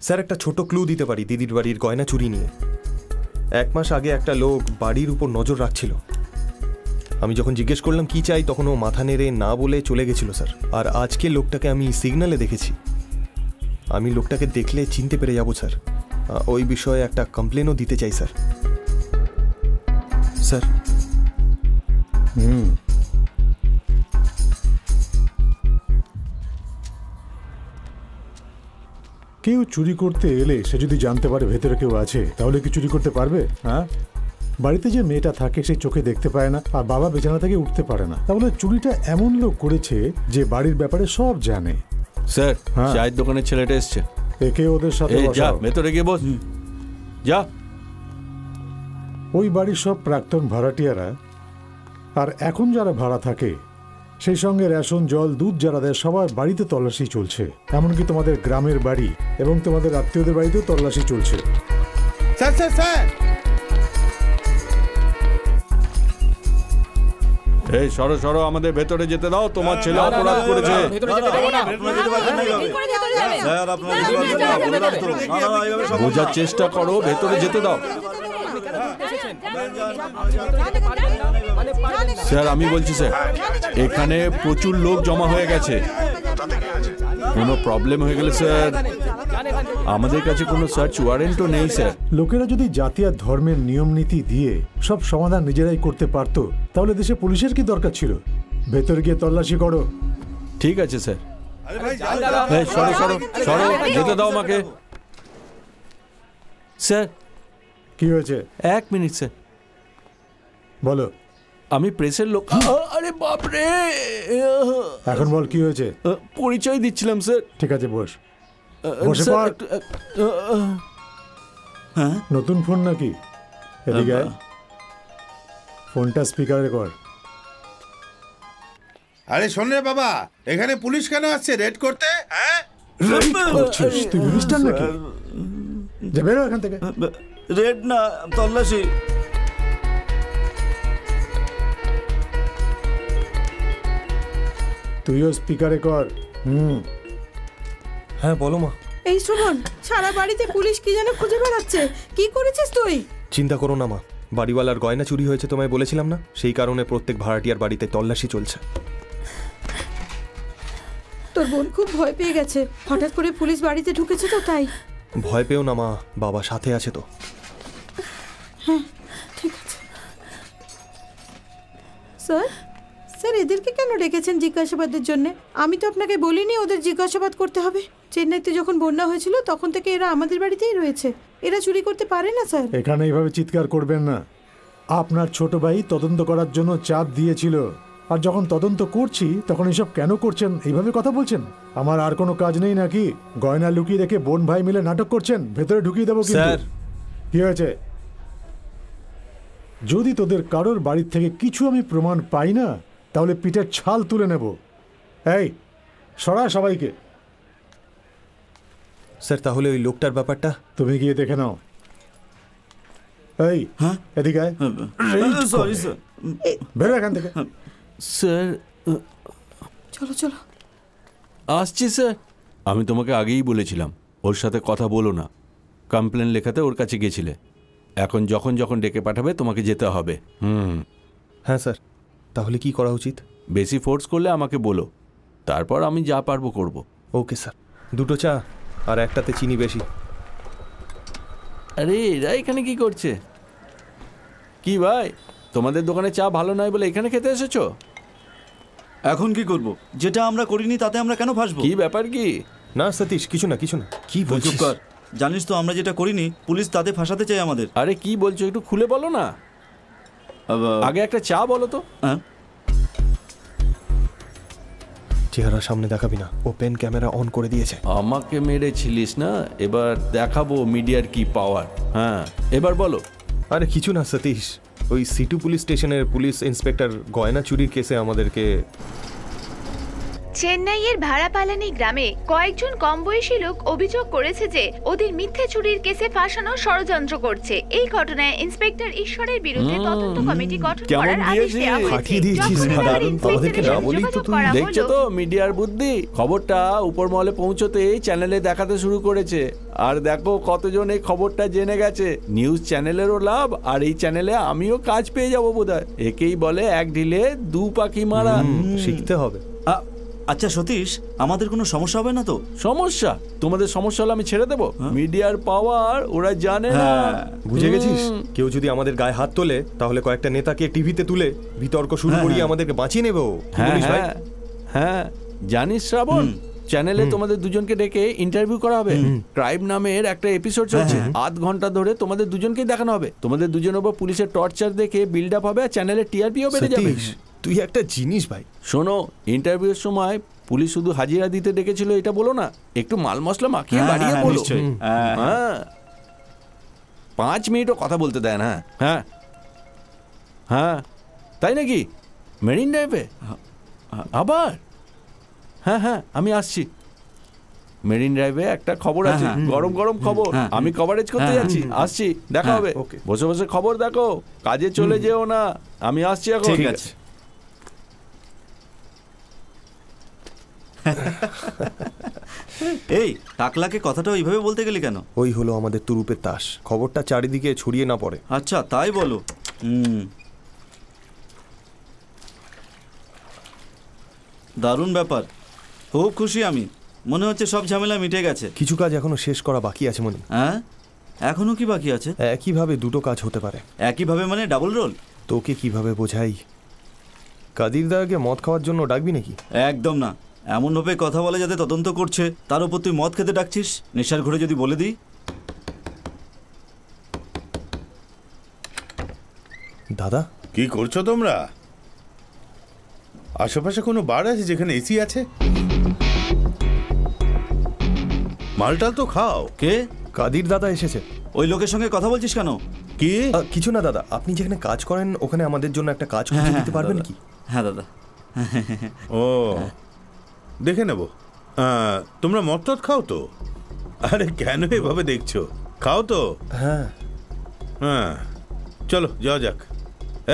স্যার একটা ছোট ক্লু দিতে পারি দিদির বাড়ির গয়না চুরি নিয়ে। 1 মাস আগে একটা লোক বাড়ির উপর নজর রাখছিল। আমি যখন জিজ্ঞেস করলাম কি চাই, তখন ও মাথা নেড়ে না বলে চলে গেছিল স্যার। আর আজকে লোকটাকে আমি সিগন্যালে দেখেছি। আমি লোকটাকে দেখলে চিনতে পেরে যাব স্যার। ওই বিষয়ে একটা কমপ্লেনও দিতে চাই স্যার। স্যার। কেউ চুরি করতে এলে সে যদি জানতে পারে ভেতরে কেউ আছে, তাহলে কি চুরি করতে পারবে? হ্যাঁ, বাড়িতে যে মেয়েটা থাকে সে চোখে দেখতে পায় না, আর বাবা বিছানা থেকে উঠতে পারে না, তাহলে চুরিটা এমন লোক করেছে যে বাড়ির ব্যাপারে সব জানে। স্যার, চায়ের দোকানের ছেলেটা এসছে। একে ওদের সাথে যা, ভেতরে গিয়ে বস। যা। ওই বাড়ির সব প্রাক্তন ভাড়াটিয়ারা আর এখন যারা ভাড়া থাকে, সেই সঙ্গে রেশন, জল, দুধ যারা দেয়, সবার বাড়িতে তল্লাশি চলছে। এমনকি তোমাদের গ্রামের বাড়ি এবং তোমাদের আত্মীয়দের বাড়িতেও তল্লাশি চলছে। স্যার স্যার স্যার, এই সরো সরো, আমাদের ভেতরে যেতে দাও। তোমার ছেলে অপরাধ করেছে। বোঝার চেষ্টা করো, ভেতরে যেতে দাও। স্যার, আমি বলছি স্যার, এখানে প্রচুর লোক জমা হয়ে গেছে। কোনো প্রবলেম হয়ে গেলে স্যার, আমাদের কাছে কোনো সার্চ ওয়ারেন্টও নেই স্যার। লোকেরা যদি জাতি আর ধর্মের নিয়ম নীতি দিয়ে সব সমাধান নিজেরাই করতে পারতো, তাহলে দেশে পুলিশের কি দরকার ছিল? ভেতরে গিয়ে তল্লাশি করো। ঠিক আছে স্যার। সরো সরো সরো, যেতে দাও আমাকে। স্যার। কি হয়েছে? 1 মিনিট স্যার। বলো। আমি প্রেসের লোক। আরে বাপরে, এখন বল কি হয়েছে? পরিচয় দিচ্ছিলাম স্যার। ঠিক আছে, বস। বসে পড়। হ্যাঁ, নতুন ফোন নাকি? এদিকে আয়, ফোনটা স্পিকারে কর। আরে শোন রে বাবা, এখানে পুলিশ কেন আসছে রেড করতে? হ্যাঁ, তুই মিনিস্টার নাকি? যে বেরো এখান থেকে। রেড না, তল্লাশি। তুইও স্পিকারে কর। হ্যাঁ বলো মা। এই সুমন, সারা বাড়িতে পুলিশ কি যেন খুঁজে বেড়াচ্ছে। কি করেছিস তুই? চিন্তা করো না মা, বাড়িওয়ালার গয়না চুরি হয়েছে তোমায় বলেছিলাম না, সেই কারণে প্রত্যেক ভাড়াটিয়ার বাড়িতে তল্লাশি চলছে। তোর বোন খুব ভয় পেয়ে গেছে, হঠাৎ করে পুলিশ বাড়িতে ঢুকেছে তো তাই। ভয় পেও না মা, বাবা সাথে আছে তো। হ্যাঁ ঠিক আছে। স্যার, স্যার এদেরকে কেন ডেকেছেন জিজ্ঞাসাবাদের জন্য? আমি তো আপনাকে বলিনি ওদের জিজ্ঞাসাবাদ করতে হবে। চেন্নাইতে যখন বন্যা হয়েছিল তখন থেকে এরা আমাদের বাড়িতেই রয়েছে। এরা চুরি করতে পারে না স্যার। এখানে এইভাবে চিৎকার করবেন না। আপনার ছোট ভাই তদন্ত করার জন্য চাপ দিয়েছিল, আর যখন তদন্ত করছি তখন এসব কেন করছেন, এইভাবে কথা বলছেন? আমার আর কোনো কাজ নেই নাকি? গয়না লুকিয়ে রেখে বোন ভাই মিলে নাটক করছেন? ভেতরে ঢুকিয়ে দেবো কিন্তু। স্যার। কি হয়েছে? যদি তোদের কারোর বাড়ির থেকে কিছু আমি প্রমাণ পাই না, তাহলে পিঠের ছাল তুলে নেব। এই সরা সবাইকে। স্যার তাহলে ওই লোকটার ব্যাপারটা তুমি গিয়ে দেখে নাও। এই হ্যাঁ এদিকে আয়। Sorry sir. বেরো এখান থেকে। স্যার চলো চলো। আসছি স্যার। আমি তোমাকে আগেই বলেছিলাম ওর সাথে কথা বলো না। কমপ্লেন লেখাতে ওর কাছে গেছিলে, এখন যখন যখন ডেকে পাঠাবে তোমাকে যেতে হবে। হ্যাঁ স্যার, তাহলে কি করা উচিত? বেশি ফোর্স করলে আমাকে বলো, তারপর আমি যা পারবো করব। Okay sir. 2টো চা আর একটাতে চিনি বেশি। আরে এরা এখানে কি করছে? কি ভাই, তোমাদের দোকানে চা ভালো নয় বলে এখানে খেতে এসেছো? এখন কি করব? যেটা আমরা করিনি তাতে আমরা কেন ফাঁসবো? কি ব্যাপার কি? না সতীশ, কিছু না কিছু না। কি বলছিস? চুপ কর। জানিস তো আমরা যেটা করিনি পুলিশ তাতে ফাঁসাতে চাই আমাদের। আরে কি বলছো, একটু খুলে বলো না। আগে একটা চা বলো তো। হ্যাঁ, চেহারা সামনে দেখাবি না, ও পেন ক্যামেরা অন করে দিয়েছে। আমাকে মেরেছিলিস না, এবার দেখাবো মিডিয়ার কি পাওয়ার। হ্যাঁ এবার বলো। আরে কিছু না সতীশ, ওই সিটু পুলিশ স্টেশনের পুলিশ ইন্সপেক্টর গয়না চুরির কেসে আমাদেরকে চেন্নাইয়ের ভাড়াপালানি গ্রামে কয়েকজন কম বয়সী লোক অভিযোগ করেছে যে ওদের মিথ্যে চুরির কেসে ফাঁসানোর ষড়যন্ত্র করছে। এই ঘটনায় ইন্সপেক্টর ঈশ্বরের বিরুদ্ধে তদন্ত কমিটি গঠন করার আদেশ দেওয়া হয়েছে। আমাদেরকে না বলেই তো তুই দেখছো তো মিডিয়ার বুদ্ধি। খবরটা উপর মহলে পৌঁছতেই চ্যানেলে দেখাতে শুরু করেছে, আর দেখো কতজন এই খবরটা জেনে গেছে। নিউজ চ্যানেলেরও লাভ, আর এই চ্যানেলে আমিও কাজ পেয়ে যাবো বোধহয়। একেই বলে এক ঢিলে 2 পাখি মারা। শিখতে হবে। আচ্ছা সতীশ, আমাদের কোনো সমস্যা হবে না তো? সমস্যা? তোমাদের সমস্যা হলে আমি ছেড়ে দেবো? মিডিয়ার পাওয়ার ওরা জানে না। বুঝে গেছিস? কেউ যদি আমাদের গায়ে হাত তোলে তাহলে কয়েকটা নেতাকে টিভিতে তুলে বিতর্ক শুরু করিয়ে আমাদেরকে বাঁচিয়ে নেব। হ্যাঁ জানিস শ্রাবণ, চ্যানেলে তোমাদের দুজনকে ডেকে ইন্টারভিউ করা হবে। ক্রাইম নামের একটা এপিসোড চলছে, 8 ঘন্টা ধরে তোমাদের দুজনকেই দেখানো হবে। তোমাদের দুজনের উপর পুলিশের টর্চার দেখে বিল্ড আপ হবে, আর চ্যানেলের টিআরপিও বেড়ে যাবে। তুই একটা জিনিস ভাই। শোনো, ইন্টারভিউর সময় পুলিশ শুধু হাজিরা দিতে ডেকেছিল এটা বলো না, একটু মাল মশলা মাখিয়ে বাড়িয়ে বলো। হ্যাঁ 5 মিনিটও কথা বলতে দেয় না। হ্যাঁ হ্যাঁ তাই নাকি? মেরিন ড্রাইভে আবার? হ্যাঁ হ্যাঁ আমি আসছি। মেরিন ড্রাইভে একটা খবর আছে, গরম গরম খবর। আমি কভারেজ করতে যাচ্ছি, আসছি, দেখা হবে। বসে বসে খবর দেখো, কাজে চলে যেও না। আমি আসছি এখন। ঠিক আছে। এই টাকলাকে কথাটা ওইভাবে বলতে গেলি কেন? ওই হলো আমাদের তুরুপের তাস, খবরটা চারিদিকে ছড়িয়ে না পড়ে। আচ্ছা তাই বলো। দারুণ ব্যাপার, খুব খুশি আমি। মনে হচ্ছে সব ঝামেলা মিটে গেছে। কিছু কাজ এখনো শেষ করা বাকি আছে মনে। হ্যাঁ এখনো কি বাকি আছে? একইভাবে 2টো কাজ হতে পারে। একইভাবে মানে ডাবল রোল? তোকে কিভাবে বোঝাই? কাদির দাকে মদ খাওয়ার জন্য ডাকবি নাকি? একদম না, এমনভাবে কথা বলে যাতে তদন্ত করছে, তার উপর তুই মদ খেতে ডাকছিস। নেশার ঘরে যদি বলে দিই। দাদা কি করছো তোমরা? আশেপাশে কোনো বার আছে যেখানে এসি আছে? মালটাল তো খাও। কে? কাদির দাদা এসেছে। ওই লোকের সঙ্গে কথা বলছিস কেন? কি? কিছু না দাদা, আপনি যেখানে কাজ করেন ওখানে আমাদের জন্য একটা কাজ খুঁজে দিতে পারবেন কি? হ্যাঁ দাদা। ও দেখে নেব। তোমরা মদ টদ খাও তো? আরে কেন এভাবে দেখছো? খাও তো? হ্যাঁ হ্যাঁ চলো যাওয়া যাক।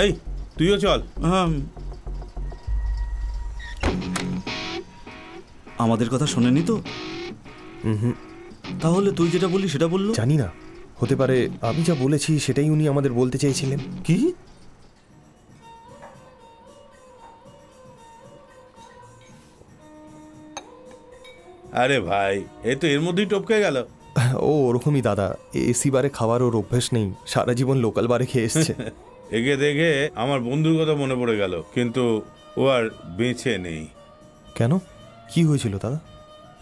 এই তুইও চল। আমাদের কথা শোনেনি তো? তাহলে তুই যেটা বললি সেটা বললো? জানি না, হতে পারে আমি যা বলেছি সেটাই উনি আমাদের বলতে চাইছিলেন। কি? আরে ভাই এ তো এর মধ্যেই টপকে গেল। ও ওরকমই দাদা, এসি বারে খাওয়ার ওর অভ্যেস নেই, সারা জীবন লোকাল বারে খেয়ে এসছে। একে দেখে আমার বন্ধুর কথা মনে পড়ে গেল, কিন্তু ও আর বেঁচে নেই। কেন, কি হয়েছিল দাদা?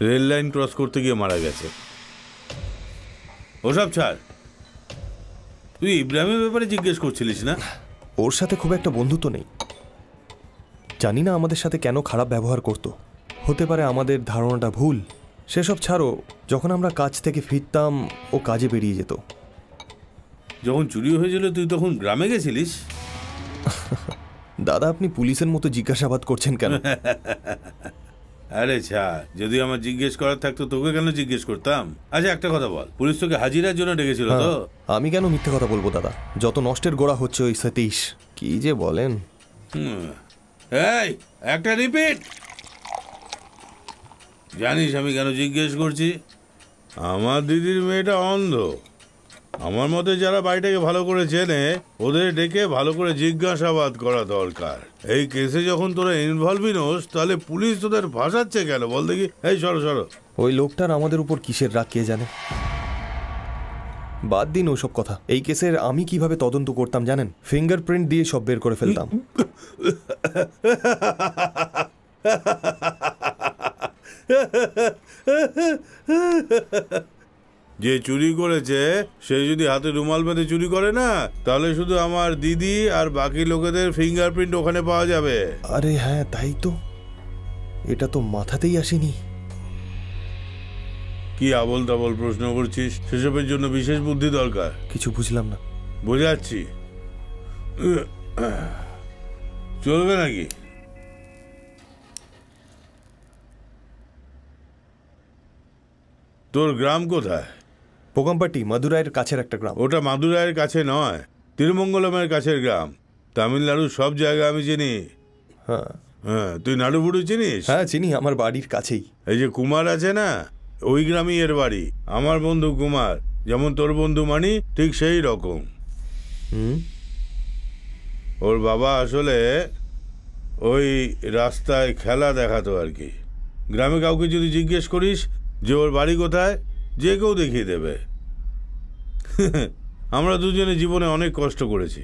রেল লাইন ক্রস করতে গিয়ে মারা গেছে। ওসব ছাড়, তুই ইব্রাহিমের ব্যাপারে জিজ্ঞেস করছিলিস না? ওর সাথে খুব একটা বন্ধুত্ব নেই, জানি না আমাদের সাথে কেন খারাপ ব্যবহার করতো। হতে পারে আমাদের ধারণাটা ভুল। সেসব ছাড়ো, যখন আমরা কাজ থেকে ফিরতাম ও কাজে বেরিয়ে যেত। যখন চুরি হয়েছিল তুই তখন গ্রামে গেছিলিস? দাদা, আপনি পুলিশের মতো জিজ্ঞাসাবাদ করছেন কেন? আরে যদি আমার জিজ্ঞেস করার থাকতো তোকে কেন জিজ্ঞেস করতাম? আচ্ছা একটা কথা বল, পুলিশ তোকে হাজিরার জন্য ডেকেছিল তো? আমি কেন মিথ্যে কথা বলবো দাদা? যত নষ্টের গোড়া হচ্ছে ওই সতীশ। কি যে বলেন। এই একটা রিপিট। জানিস আমি কেন জিজ্ঞেস করছি? আমার দিদির মেয়েটা অন্ধ। আমার মতে যারা বাড়িটাকে ভালো করে চেনে ওদের ডেকে ভালো করে জিজ্ঞাসাবাদ করা দরকার। এই কেসে যখন তোরা ইনভলভ নোস তাহলে পুলিশ তোদের ভাসাচ্ছে কেন বল দেখি? এই সরো সরো। ওই লোকটার আমাদের উপর কিসের রাগ কে জানে। বাদ দিন ওসব কথা। এই কেসের আমি কিভাবে তদন্ত করতাম জানেন? ফিঙ্গারপ্রিন্ট দিয়ে সব বের করে ফেলতাম। যে চুরি করেছে সে যদি হাতে রুমাল বেঁধে চুরি করে না, তাহলে শুধু আমার দিদি আর বাকি লোকেদের ফিঙ্গারপ্রিন্ট ওখানে পাওয়া যাবে। আরে হ্যাঁ, তাই তো। এটা তো মাথাতেই আসেনি। কি আবল তাবল প্রশ্ন করছিস? সেসবের জন্য বিশেষ বুদ্ধি দরকার। কিছু বুঝলাম না। বোঝাচ্ছি, চলবে নাকি? তোর গ্রাম কোথায়? পোকামপাটি, মাদুরাইয়ের কাছের একটা গ্রাম। ওটা মাদুরাইয়ের কাছে নয়, তিরুমঙ্গলমের কাছের গ্রাম। তামিলনাড়ুর সব জায়গা আমি চিনি। হ্যাঁ হ্যাঁ, তুই নাড়ুবুড়ু চিনিস? হ্যাঁ চিনি, আমার বাড়ির কাছেই। এই যে কুমার আছে না, ওই গ্রামই এর বাড়ি। আমার বন্ধু কুমার, যেমন তোর বন্ধু মানি ঠিক সেই রকম। ওর বাবা আসলে ওই রাস্তায় খেলা দেখাতো আর কি। গ্রামে কাউকে যদি জিজ্ঞেস করিস যে ওর বাড়ি কোথায়, যে কেউ দেখিয়ে দেবে। আমরা দুজনে জীবনে অনেক কষ্ট করেছি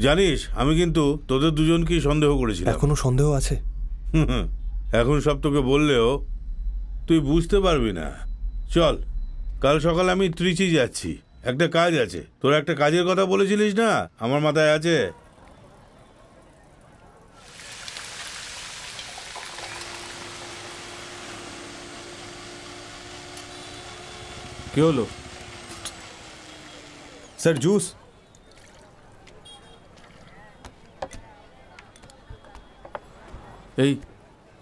জানিস। আমি কিন্তু তোদের দুজনকেই সন্দেহ করেছিলাম। এখনো সন্দেহ আছে? এখন সব তোকে বললেও তুই বুঝতে পারবি না। চল, কাল সকালে আমি ত্রিচি যাচ্ছি, একটা কাজ আছে। তোর একটা কাজের কথা বলেছিলিস না, আমার মাথায় আছে। কি হলো স্যার? জুস। এই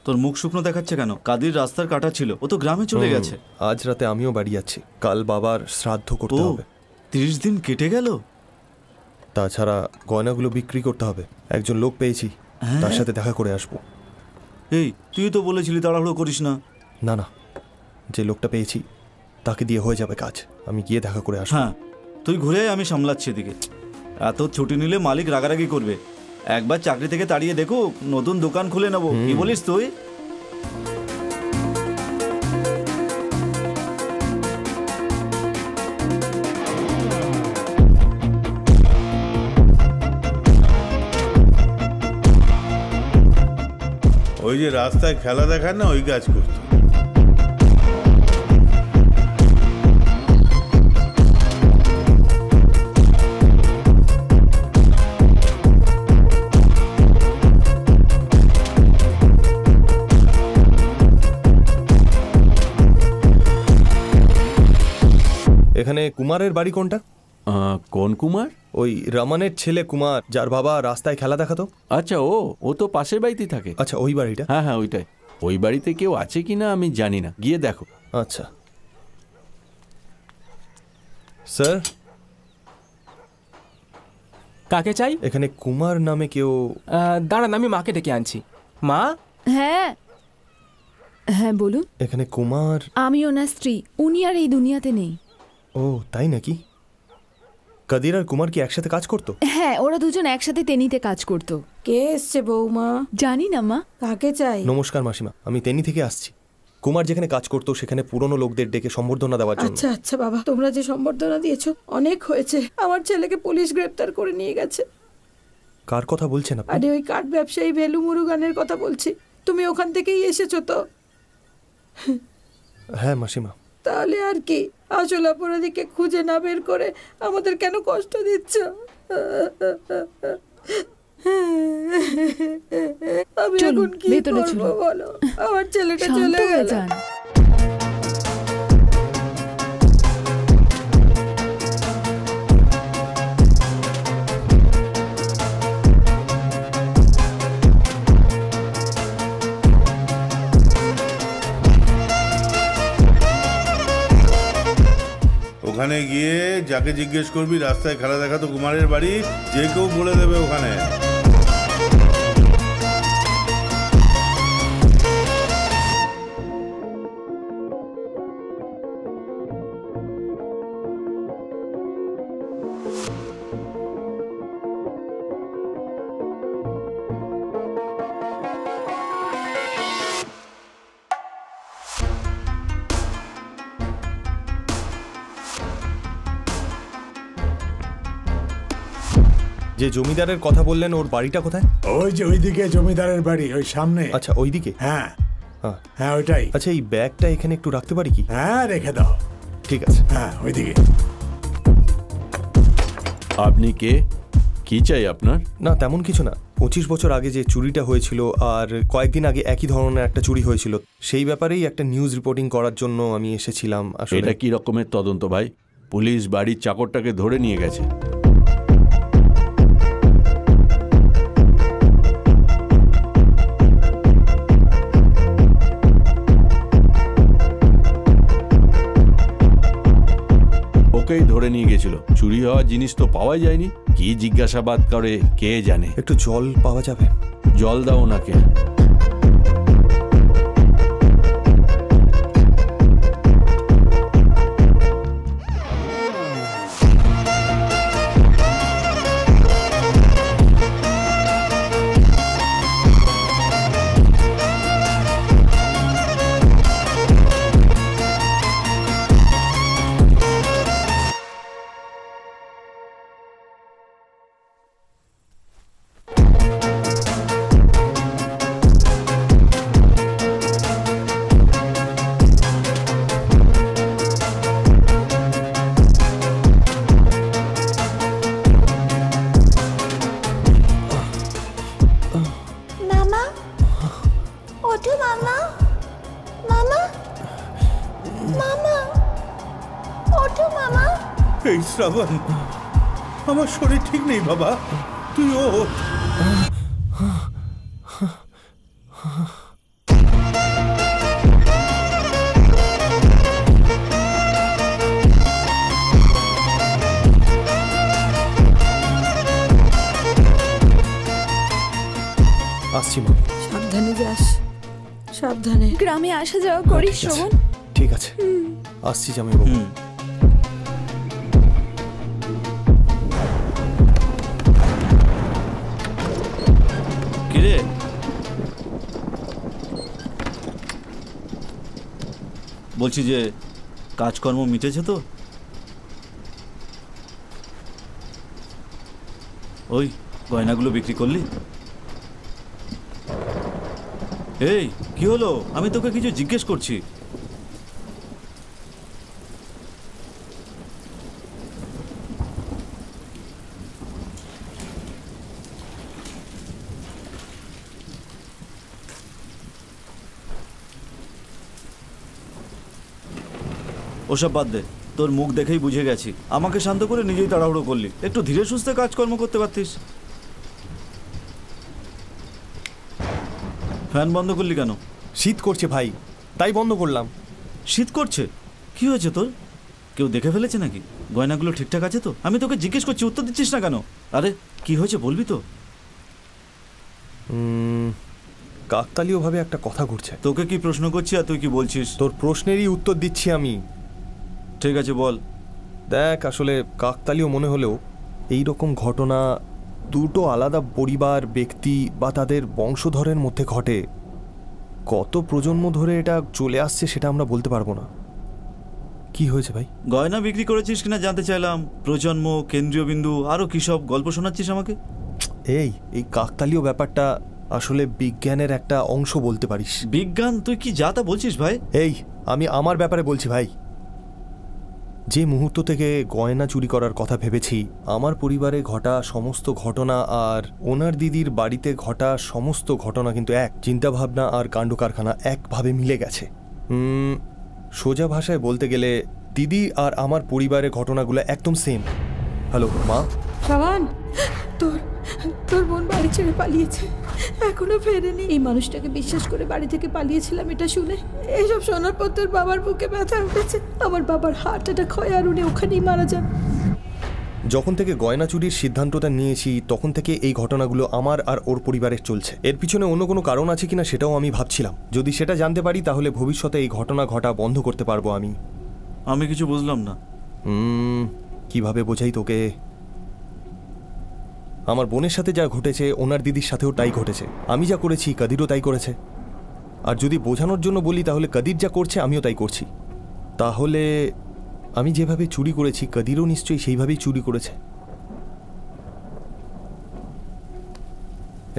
তোর মুখ শুকনো দেখাচ্ছে কেন? কাদির রাস্তার কাটা ছিল, ও তো গ্রামে চলে গেছে। আজ রাতে আমিও বাড়ি যাচ্ছি, কাল বাবার শ্রাদ্ধ করতে হবে। 30 দিন কেটে গেল। তাছাড়া গয়নাগুলো বিক্রি করতে হবে। একজন লোক পেয়েছি, তার সাথে দেখা করে আসবো। এই তুই তো বলেছিলি তাড়াহুড়ো করিস না। না না, যে লোকটা পেয়েছি তাকে দিয়ে হয়ে যাবে কাজ। আমি গিয়ে দেখা করে আসবো। হ্যাঁ, তুই ঘুরে আমি সামলাচ্ছি এদিকে। এত ছুটি নিলে মালিক রাগারাগি করবে। একবার চাকরি থেকে তাড়িয়ে দেখুক, নতুন দোকান খুলে নেবো। কি বলিস তুই? ওই যে রাস্তায় খেলা দেখার না, ওই কাজ করতো। এখানে কুমারের বাড়ি কোনটা? কোন কুমার? ওই রমনের ছেলে কুমার, যার বাবা রাস্তায় খেলা দেখাতো। আচ্ছা, ও তো পাশের বাড়িতেই থাকে। আচ্ছা, ওই বাড়িটা? হ্যাঁ হ্যাঁ, ওইটাই। ওই বাড়িতে কেউ আছে কিনা আমি জানি না, গিয়ে দেখো। আচ্ছা স্যার। কাকে চাই? এখানে কুমার নামে কেউ? দাঁড়ান, আমি মাকে ডেকে আনছি। মা? হ্যাঁ হ্যাঁ বলুন। এখানে কুমার? আমি ওনার স্ত্রী, উনি আর এই দুনিয়াতে নেই। ও তাই নাকি? কাদির আর কুমার কি একসাথে কাজ করতো? হ্যাঁ, ওরা দুজন একসাথে তেনিতে কাজ করতো। কে এসছে বৌমা? জানি না মা। কাকে চাই? নমস্কার মাসিমা, আমি তেনি থেকে আসছি। কুমার যেখানে কাজ করতো সেখানে পুরনো লোকদের ডেকে সম্বর্ধনা দেওয়ার জন্য। আচ্ছা আচ্ছা বাবা, তোমরা যে সম্বর্ধনা দিয়েছো অনেক হয়েছে। আমার ছেলেকে পুলিশ গ্রেপ্তার করে নিয়ে গেছে। কার কথা বলছেন আপনি? আরে ওই কাঠ ব্যবসায়ী ভেলু মুরুগানের কথা বলছি। তুমি ওখান থেকেই এসেছো তো? হ্যাঁ মাসিমা। তাহলে আর কি, আসল অপরাধীকে খুঁজে না বের করে আমাদের কেন কষ্ট দিচ্ছ? আমি এখন কি করবো বলো? আমার ছেলেটা চলে গেল। ওখানে গিয়ে যাকে জিজ্ঞেস করবি রাস্তায় খেলা দেখাতো কুমারের বাড়ি, যে কেউ বলে দেবে ওখানে। যে জমিদারের কথা বললেন ওর বাড়িটা কোথায়? ওই যে ওইদিকে জমিদারের বাড়ি, ওই সামনে। আচ্ছা ওইদিকে? হ্যাঁ হ্যাঁ ওইটাই। আচ্ছা এই ব্যাগটা এখানে একটু রাখতে পারি কি? হ্যাঁ রেখে দাও। ঠিক আছে। হ্যাঁ ওইদিকে। আপনি কে? কি চাই আপনার? না তেমন কিছু না। 25 বছর আগে যে চুরিটা হয়েছিল আর কয়েকদিন আগে একই ধরনের একটা চুরি হয়েছিল, সেই ব্যাপারেই একটা নিউজ রিপোর্টিং করার জন্য আমি এসেছিলাম। আসলে এটা কি রকমের তদন্ত ভাই? পুলিশ বাড়ির চাকরটাকে ধরে নিয়ে গেছে। ওকেই ধরে নিয়ে গেছিল। চুরি হওয়া জিনিস তো পাওয়া যায়নি। কি জিজ্ঞাসাবাদ করে কে জানে। একটু জল পাওয়া যাবে? জল দাও ওনাকে। এই শ্রাবণ, আমার শরীর ঠিক নেই বাবা, তুই ওঠ। আসছি মা। সাবধানে যাস, সাবধানে। গ্রামে আসা যাওয়া করিস শ্রবণ? ঠিক আছে, আসছি জামাইবাবু। কিরে, বলছি যে কাজকর্ম মিটেছে তো? ওই গয়নাগুলো বিক্রি করলি? এই কি হলো? আমি তোকে কিছু জিজ্ঞেস করছি। ওসব বাদ দে, তোর মুখ দেখেই বুঝে গেছি। আমাকে শান্ত করে নিজেই তাড়াহুড়ো করলি। একটু ধীরে সুস্থে কাজকর্ম করতে পারতিস। ফ্যান বন্ধ করলি কেন? শীত করছে ভাই, তাই বন্ধ করলাম। শীত করছে? কি হয়েছে তোর? কেউ দেখে ফেলেছে নাকি? গয়নাগুলো ঠিকঠাক আছে তো? আমি তোকে জিজ্ঞেস করছি, উত্তর দিচ্ছিস না কেন? আরে কি হয়েছে বলবি তো? কাকতালীয় ভাবে একটা কথা ঘুরছে। তোকে কি প্রশ্ন করছি আর তুই কি বলছিস? তোর প্রশ্নেরই উত্তর দিচ্ছি আমি। ঠিক আছে বল। দেখ, আসলে কাকতালীয় মনে হলেও এই রকম ঘটনা দুটো আলাদা পরিবার, ব্যক্তি বা তাদের বংশধরের মধ্যে ঘটে। কত প্রজন্ম ধরে এটা চলে আসছে সেটা আমরা বলতে পারবো না। কি হয়েছে ভাই? গয়না বিক্রি করেছিস কিনা জানতে চাইলাম। প্রজন্ম, কেন্দ্রীয় বিন্দু, আরো কি সব গল্প শোনাচ্ছিস আমাকে? এই কাকতালীয় ব্যাপারটা আসলে বিজ্ঞানের একটা অংশ বলতে পারিস। বিজ্ঞান? তুই কি যা তা বলছিস ভাই? আমি আমার ব্যাপারে বলছি ভাই। যে মুহূর্ত থেকে গয়না চুরি করার কথা ভেবেছি, আমার পরিবারে ঘটা সমস্ত ঘটনা আর ওনার দিদির বাড়িতে ঘটা সমস্ত ঘটনা কিন্তু এক, চিন্তাভাবনা আর কাণ্ড কারখানা একভাবে মিলে গেছে। সোজা ভাষায় বলতে গেলে দিদি আর আমার পরিবারের ঘটনাগুলো একদম সেম। হ্যালো মা। শ্রাবণ, তোর বোন বাড়ি ছেড়ে পালিয়েছে, এখনো ফেরেনি। এই মানুষটাকে বিশ্বাস করে বাড়ি থেকে পালিয়েছিলাম এটা শুনে। এইসব শোনার পর তোর বাবার বুকে ব্যথা উঠেছে। আমার বাবার হার্ট অ্যাটাক হয় আর উনি ওখানেই মারা যান। যখন থেকে গয়না চুরির সিদ্ধান্তটা নিয়েছি তখন থেকে এই ঘটনাগুলো আমার আর ওর পরিবারের চলছে। এর পিছনে অন্য কোনো কারণ আছে কিনা সেটাও আমি ভাবছিলাম। যদি সেটা জানতে পারি তাহলে ভবিষ্যতে এই ঘটনা ঘটা বন্ধ করতে পারবো আমি। আমি কিছু বুঝলাম না। কিভাবে বোঝাই তোকে? আমার বোনের সাথে যা ঘটেছে ওনার দিদির সাথেও তাই ঘটেছে। আমি যা করেছি কাদিরও তাই করেছে। আর যদি বোঝানোর জন্য বলি তাহলে কাদির যা করছে আমিও তাই করছি। তাহলে আমি যেভাবে চুরি করেছি কাদিরও নিশ্চয়ই সেইভাবেই চুরি করেছে।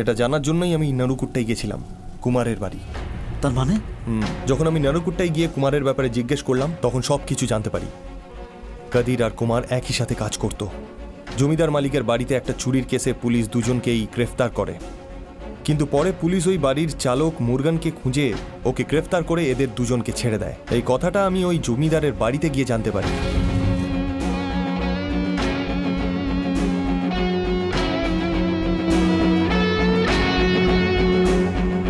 এটা জানার জন্যই আমি নারুকুট্টায় গেছিলাম, কুমারের বাড়ি। তার মানে যখন আমি নারুকুট্টায় গিয়ে কুমারের ব্যাপারে জিজ্ঞেস করলাম তখন সব কিছু জানতে পারি। কাদির আর কুমার একই সাথে কাজ করত। জমিদার মালিকের বাড়িতে একটা চুরির কেসে পুলিশ দুজনকেই গ্রেফতার করে, কিন্তু পরে পুলিশ ওই বাড়ির চালক মুরগানকে খুঁজে ওকে গ্রেফতার করে এদের দুজনকে ছেড়ে দেয়। এই কথাটা আমি ওই জমিদারের বাড়িতে গিয়ে জানতে পারি।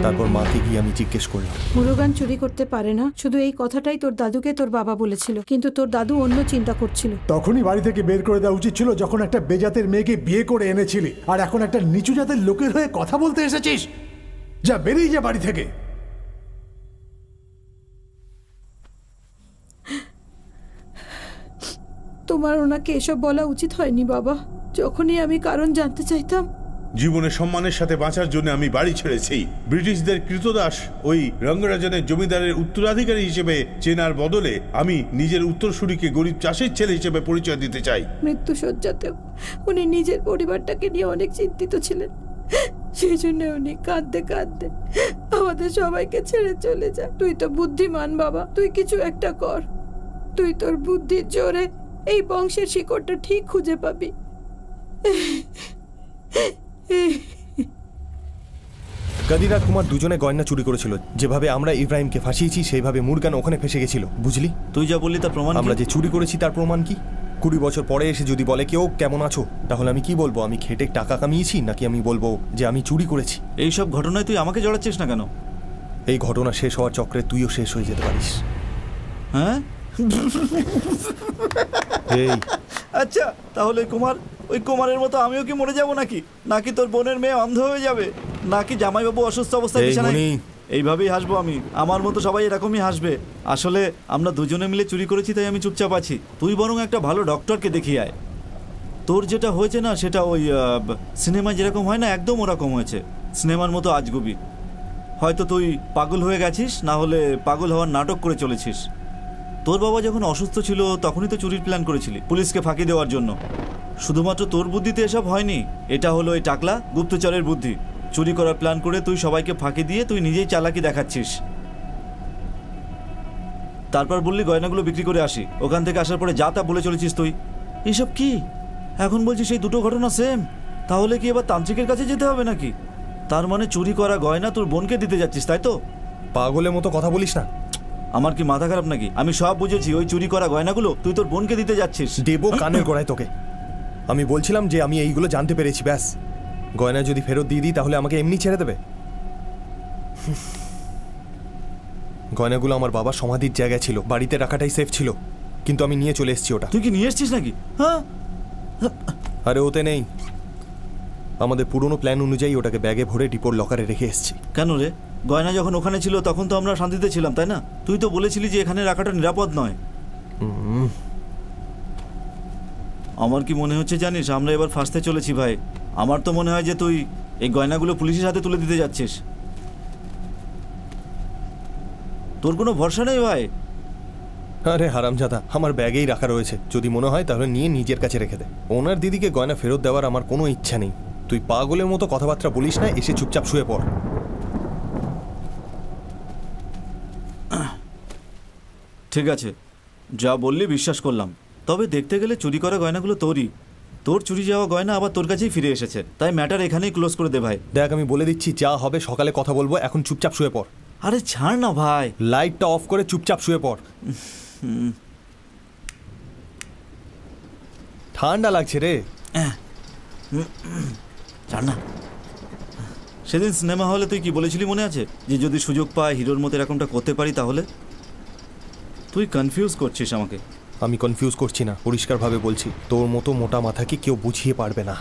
তারপর মাকে গিয়ে আমি জিজ্ঞেস করলাম। মুরুগান চুরি করতে পারে না, শুধু এই কথাটাই তোর দাদুকে তোর বাবা বলেছিল, কিন্তু তোর দাদু অন্য চিন্তা করছিল। তখনই বাড়ি থেকে বের করে দেওয়া উচিত ছিল যখন একটা বেজাতের মেয়েকে বিয়ে করে এনেছিলি, আর এখন একটা নিচু জাতের লোকের হয়ে কথা বলতে এসেছিস। যা, বেরিয়ে যা বাড়ি থেকে। তোমার ওনাকে এসব বলা উচিত হয়নি বাবা। যখনই আমি কারণ জানতে চাইতাম। জীবনের সম্মানের সাথে বাঁচার জন্য আমি বাড়ি ছেড়েছি। ব্রিটিশদের কৃতদাস ওই রঙ্গরাজনের জমিদারের উত্তরাধিকারী হিসেবে চেনার বদলে আমি নিজের উত্তরসূরিকে গরিব চাষের ছেলে হিসেবে পরিচয় দিতে চাই। মৃত্যুশয্যাতেও উনি নিজের পরিবারটাকে নিয়ে অনেক চিন্তিত ছিলেন। সেই জন্য উনি কাঁদতে কাঁদতে আমাদের সবাইকে ছেড়ে চলে যায়। তুই তো বুদ্ধিমান বাবা, তুই কিছু একটা কর। তুই তোর বুদ্ধির জোরে এই বংশের শিকড়টা ঠিক খুঁজে পাবি। কাদির আর কুমার দুজনে গয়না চুরি করেছিল। যেভাবে আমরা ইব্রাহিমকে ফাঁসিয়েছি সেইভাবে মুরগান ওখানে ফেসে গেছিল, বুঝলি? তুই যা বললি তার প্রমাণ? আমরা যে চুরি করেছি তার প্রমাণ কি? 20 বছর পরে এসে যদি বলে কেউ কেমন আছো, তাহলে আমি কি বলবো? আমি খেটে টাকা কামিয়েছি, নাকি আমি বলবো যে আমি চুরি করেছি? এইসব ঘটনায় তুই আমাকে জড়াচ্ছিস না কেন? এই ঘটনা শেষ হওয়ার চক্রে তুইও শেষ হয়ে যেতে পারিস। হ্যাঁ, আচ্ছা, তাহলে ওই কুমারের মতো আমিও কি মরে যাব নাকি? নাকি তোর বোনের মেয়ে অন্ধ হয়ে যাবে? নাকি জামাইবাবু অসুস্থ অবস্থায় বিছানায়? এইভাবেই হাসবো আমি। আমার মতো সবাই এরকমই হাসবে। আসলে আমরা দুজনে মিলে চুরি করেছি তাই আমি চুপচাপ আছি। তুই বরং একটা ভালো ডক্টরকে দেখিয়ে আয়। তোর যেটা হয়েছে না সেটা ওই সিনেমায় যেরকম হয় না, একদম ওরকম হয়েছে। সিনেমার মতো আজগুবি। হয়তো তুই পাগল হয়ে গেছিস, না হলে পাগল হওয়ার নাটক করে চলেছিস। তোর বাবা যখন অসুস্থ ছিল তখনই তো চুরির প্ল্যান করেছিলি পুলিশকে ফাঁকি দেওয়ার জন্য। শুধুমাত্র তোর বুদ্ধিতে এসব হয়নি, এটা হলো এই টাকলা গুপ্তচরের বুদ্ধি। চুরি করার প্ল্যান করে তুই সবাইকে ফাঁকি দিয়ে তুই নিজেই চালাকি দেখাচ্ছিস। তারপর বললি গয়নাগুলো বিক্রি করে আসি। ওখান থেকে আসার পরে যা তা বলে চলেছিস তুই। এসব কি এখন বলছিস? সেই দুটো ঘটনা সেম। তাহলে কি এবার তান্ত্রিকের কাছে যেতে হবে নাকি? তার মানে চুরি করা গয়না তোর বোনকে দিতে যাচ্ছিস, তাই তো? পাগলের মতো কথা বলিস না। আমার কি মাথা খারাপ নাকি? আমি সব বুঝেছি। ওই চুরি করা গয়নাগুলো তুই তোর বোনকে দিতে যাচ্ছিস। দেবো কানের গোড়ায় তোকে। আমি বলছিলাম যে আমি এইগুলো জানতে পেরেছি, ব্যাস। গয়না যদি ফেরত দিয়ে দিই তাহলে আমাকে এমনি ছেড়ে দেবে? গয়নাগুলো আমার বাবার সমাধির জায়গায় ছিল, বাড়িতে রাখাটাই সেফ ছিল, কিন্তু আমি নিয়ে চলে এসেছি ওটা। তুই কি নিয়ে এসেছিস নাকি? হ্যাঁ, আরে ওতে নেই। আমাদের পুরনো প্ল্যান অনুযায়ী ওটাকে ব্যাগে ভরে ডিপোর লকারে রেখে এসেছি। কেন রে? গয়না যখন ওখানে ছিল তখন তো আমরা শান্তিতে ছিলাম, তাই না? তুই তো বলেছিলি যে এখানে রাখাটা নিরাপদ নয়। আমার কি মনে হচ্ছে জানিস, আমরা এবার ফাঁসতে চলেছি ভাই। আমার তো মনে হয় যে তুই এই গয়নাগুলো পুলিশের হাতে তুলে দিতে যাচ্ছিস। তোর কোনো ভরসা নেই ভাই। আরে হারামজাদা, আমার ব্যাগেই রাখা রয়েছে। যদি মনে হয় তাহলে নিয়ে নিজের কাছে রেখে দে। ওনার দিদিকে গয়না ফেরত দেওয়ার আমার কোনো ইচ্ছা নেই। তুই পাগলের মতো কথাবার্তা বলিস না, এসে চুপচাপ শুয়ে পড়। ঠিক আছে, যা বললি বিশ্বাস করলাম, তবে দেখতে গেলে চুরি করা গয়নাগুলো তোরই। তোর চুরি যাওয়া গয়না আবার তোর কাছেই ফিরে এসেছে, তাই ম্যাটার এখানেই ক্লোজ করে দে ভাই। দেখ আমি বলে দিচ্ছি, যা হবে সকালে কথা বলবো, এখন চুপচাপ শুয়ে পড়। আরে ছাড় না ভাই, লাইটটা অফ করে চুপচাপ শুয়ে পড়। ঠান্ডা লাগছে রে। ছাড় না। সেদিন সিনেমা হলে তুই কি বলেছিলি মনে আছে, যে যদি সুযোগ পায় হিরোর মতো এরকমটা করতে পারি তাহলে? তুই কনফিউজ করছিস আমাকে। আমি কনফিউজ করছি না, পরিষ্কারভাবে বলছি, তোর মতো মোটা মাথাকে কেউ বুঝিয়ে পারবে না।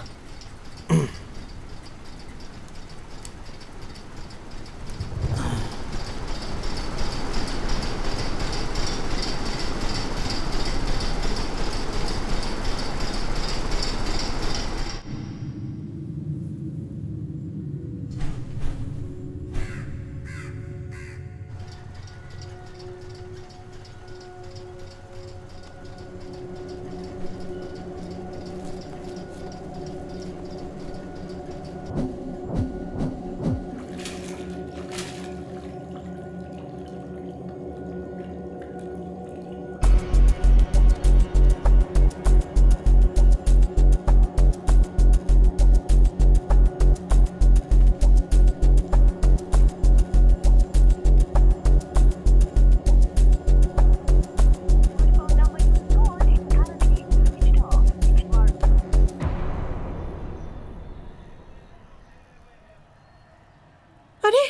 আরে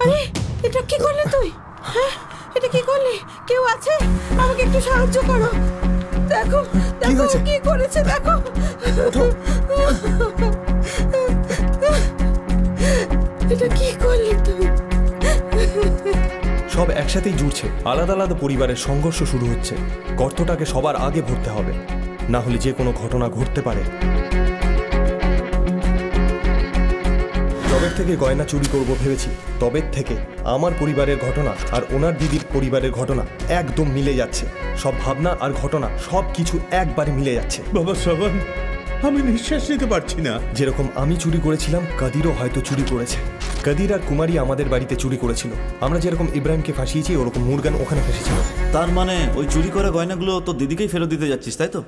আরে, এটা কি করলি তুই? হ্যাঁ, এটা কি করলি? কেউ আছে? আমাকে একটু সাহায্য করো। দেখো দেখো কি করেছে, দেখো। এটা কি করলি তুই? সব একসাথেই জুড়ছে, আলাদা আলাদা পরিবারের সংঘর্ষ শুরু হচ্ছে। গর্তটাকে সবার আগে ভরতে হবে, না হলে যে কোনো ঘটনা ঘটতে পারে। তবের থেকে গয়না চুরি করব ভেবেছি, তবের থেকে আমার পরিবারের ঘটনা আর ওনার দিদির পরিবারের ঘটনা একদম মিলে যাচ্ছে। সব ভাবনা আর ঘটনা সব কিছু একবারে মিলে যাচ্ছে। বাবা শ্রবণ, আমি নিঃশ্বাস নিতে পারছি না। যেরকম আমি চুরি করেছিলাম, কাদিরও হয়তো চুরি করেছে। কাদির আর কুমারী আমাদের বাড়িতে চুরি করেছিল। আমরা যেরকম ইব্রাহিমকে ফাঁসিয়েছি, ওরকম মুরগান ওখানে ফেসেছিল। তার মানে ওই চুরি করা গয়নাগুলো তোর দিদিকেই ফেরত দিতে যাচ্ছিস, তাই তো?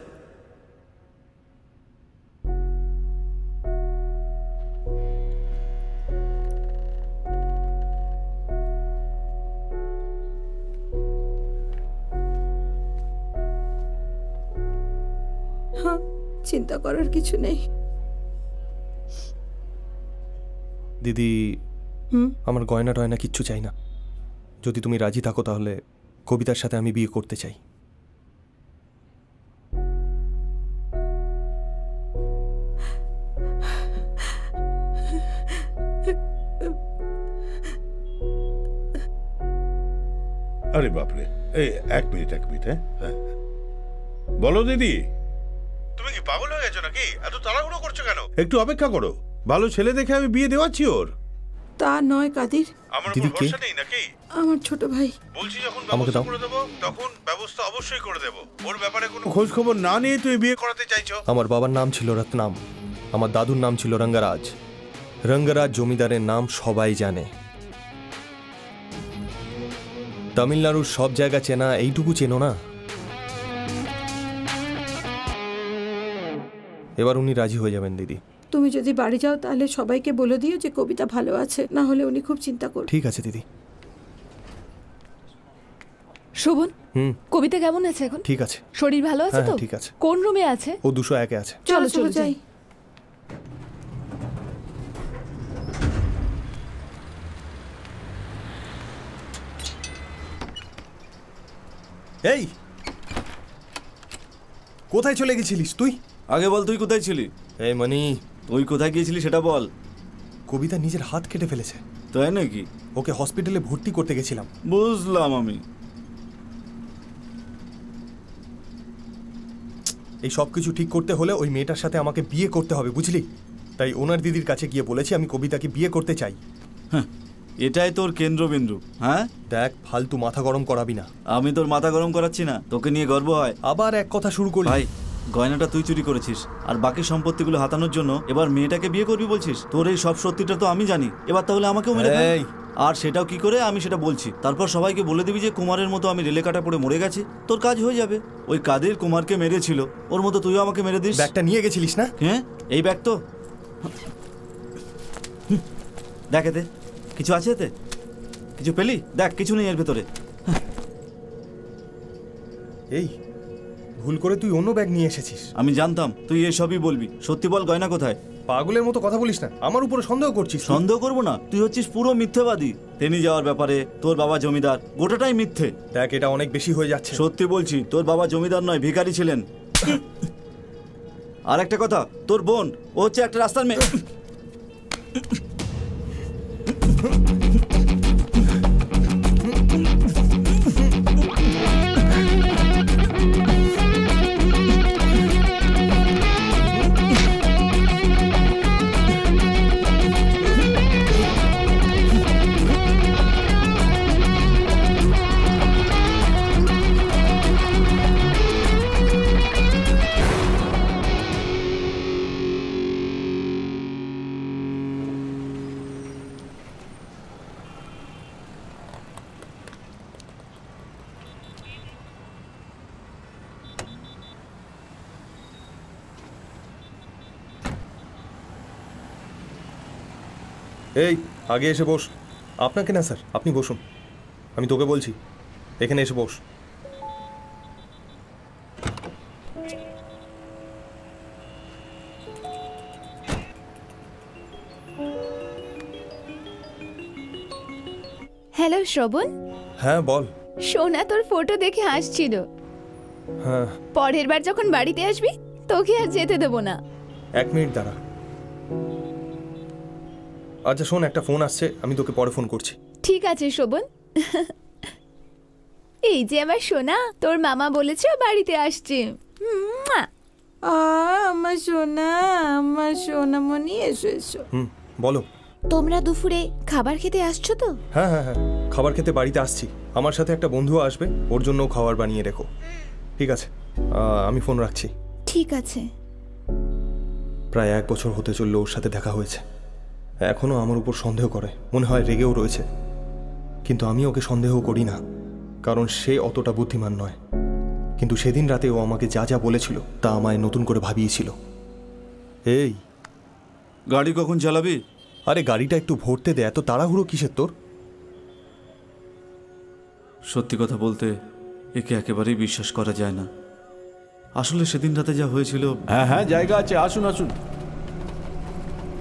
চিন্তা করার কিছু নেই। দিদি, আমার গয়না টয়না কিচ্ছু চাই না। যদি তুমি রাজি থাকো তাহলে কবিতার সাথে আমি বিয়ে করতে চাই। আরে বাপরে, এই এক মিনিট হ্যাঁ। বলো দিদি, তুমি কি পাগল হয়ে গেছো নাকি? এত তাড়াহুড়ো করছো কেন? একটু অপেক্ষা করো, ভালো ছেলে দেখে আমি বিয়ে দেওয়াচ্ছি ওর। তা নয় কাদির, আমার উপর ভরসা নেই নাকি? আমার ছোট ভাই। বলছি যখন ব্যবস্থা করে দেবো তখন ব্যবস্থা অবশ্যই করে দেবো। ওর ব্যাপারে কোনো খোঁজ খবর না নিয়ে তুই বিয়ে করাতে চাইছো? আমার বাবার নাম ছিল রত্নাম, আমার দাদুর নাম ছিল রঙ্গরাজ। রঙ্গরাজ জমিদারের নাম সবাই জানে। তামিলনাড়ুর সব জায়গা চেনা, এইটুকু চেনো না? এবার উনি রাজি হয়ে যাবেন দিদি। তুমি যদি বাড়ি যাও তাহলে সবাইকে বলে দিও যে কবিতা ভালো আছে, না হলে উনি খুব চিন্তা করবেন। ঠিক আছে দিদি। শোভন, কবিতা কেমন আছে এখন? ঠিক আছে। শরীর ভালো আছে তো? ঠিক আছে। কোন রুমে আছে? ও 201-এ আছে। চলো চলো যাই। এই, কোথায় চলে গেছিলিস তুই? আগে বল, তুই কোথায় ছিলি? এই মনি, তুই কোথায় গিয়েছিলি সেটা বল। কবিতা নিজের হাত কেটে ফেলেছে। তাই নাকি? ওকে হসপিটালে ভর্তি করতে গেছিলাম। বুঝলাম আমি। এই সব কিছু ঠিক করতে হলে ওই মেয়েটার সাথে আমাকে বিয়ে করতে হবে, বুঝলি? তাই ওনার দিদির কাছে গিয়ে বলেছি আমি কবিতাকে বিয়ে করতে চাই। হ্যাঁ, এটাই তোর কেন্দ্রবিন্দু। হ্যাঁ দেখ, ফালতু মাথা গরম করাবি না। আমি তোর মাথা গরম করাচ্ছি না, তোকে নিয়ে গর্ব হয়। আবার এক কথা শুরু করলি। ভাই, গয়নাটা তুই চুরি করেছিস আর বাকি সম্পত্তিগুলো হাতানোর জন্য এবার মেয়েটাকে বিয়ে করবি বলছিস? তোর এই সব সত্যিটা তো আমি জানি, এবার তাহলে আমাকেও মেরে ফেল। আর সেটাও কি করে আমি সেটা বলছি। তারপর সবাইকে বলে দিবি যে কুমারের মতো আমি রেলে কাটা পড়ে মরে গেছি, তোর কাজ হয়ে যাবে। ওই কাদের কুমারকে মেরেছিল ওর মতো তুইও আমাকে মেরে দিস। ব্যাগটা নিয়ে গেছিলিস না? হ্যাঁ, এই ব্যাগ তো। দেখ এতে কিছু আছে, এতে কিছু পেলি? দেখ কিছু নেই এর ভেতরে। এই ভুল করে তুই অন্য ব্যাগ নিয়ে এসেছিস। আমি জানতাম তুই এসবই বলবি। সত্যি বল, গয়না কোথায়? পাগলের মতো কথা বলিস না, আমার উপরে সন্দেহ করছিস। সন্দেহ করবো না, তুই হচ্ছিস পুরো মিথ্যেবাদী। তেনি যাওয়ার ব্যাপারে তোর বাবা জমিদার, গোটাটাই মিথ্যে। দেখ এটা অনেক বেশি হয়ে যাচ্ছে। সত্যি বলছি, তোর বাবা জমিদার নয়, ভিখারি ছিলেন। আর একটা কথা, তোর বোন ও হচ্ছে একটা রাস্তার মেয়ে। এই আগে এসে বস। আপনাকে না স্যার, আপনি বসুন। আমি তোকে বলছি, এখানে এসে বস। হ্যালো শ্রবণ। হ্যাঁ বল। সোনা তোর ফটো দেখে হাসছিল। হ্যাঁ, পরের বার যখন বাড়িতে আসবি তোকে আর যেতে দেবো না। 1 মিনিট দাঁড়া। আচ্ছা শোন, একটা ফোন আসছে, আমি তোকে পরে ফোন করছি। ঠিক আছে শোভন। এই যে আমার সোনা, তোর মামা বলেছে ও বাড়িতে আসছে। আমার সোনা, আমার সোনামণি, এসো এসো। বলো। তোমরা দুপুরে খাবার খেতে আসছো তো? হ্যাঁ হ্যাঁ হ্যাঁ, খাবার খেতে বাড়িতে আসছি। আমার সাথে একটা বন্ধুও আসবে, ওর জন্য খাবার বানিয়ে রেখো। ঠিক আছে, আমি ফোন রাখছি। ঠিক আছে। প্রায় 1 বছর হতে চললো ওর সাথে দেখা হয়েছে। এখনও আমার উপর সন্দেহ করে, মনে হয় রেগেও রয়েছে। কিন্তু আমি ওকে সন্দেহ করি না, কারণ সে অতটা বুদ্ধিমান নয়। কিন্তু সেদিন রাতে ও আমাকে যা যা বলেছিল তা আমায় নতুন করে ভাবিয়েছিল। এই গাড়ি কখন চালাবি? আরে গাড়িটা একটু ভরতে দে, এত তাড়াহুড়ো কিসের তোর? সত্যি কথা বলতে একে একেবারেই বিশ্বাস করা যায় না। আসলে সেদিন রাতে যা হয়েছিল। হ্যাঁ হ্যাঁ, জায়গা আছে, আসুন আসুন।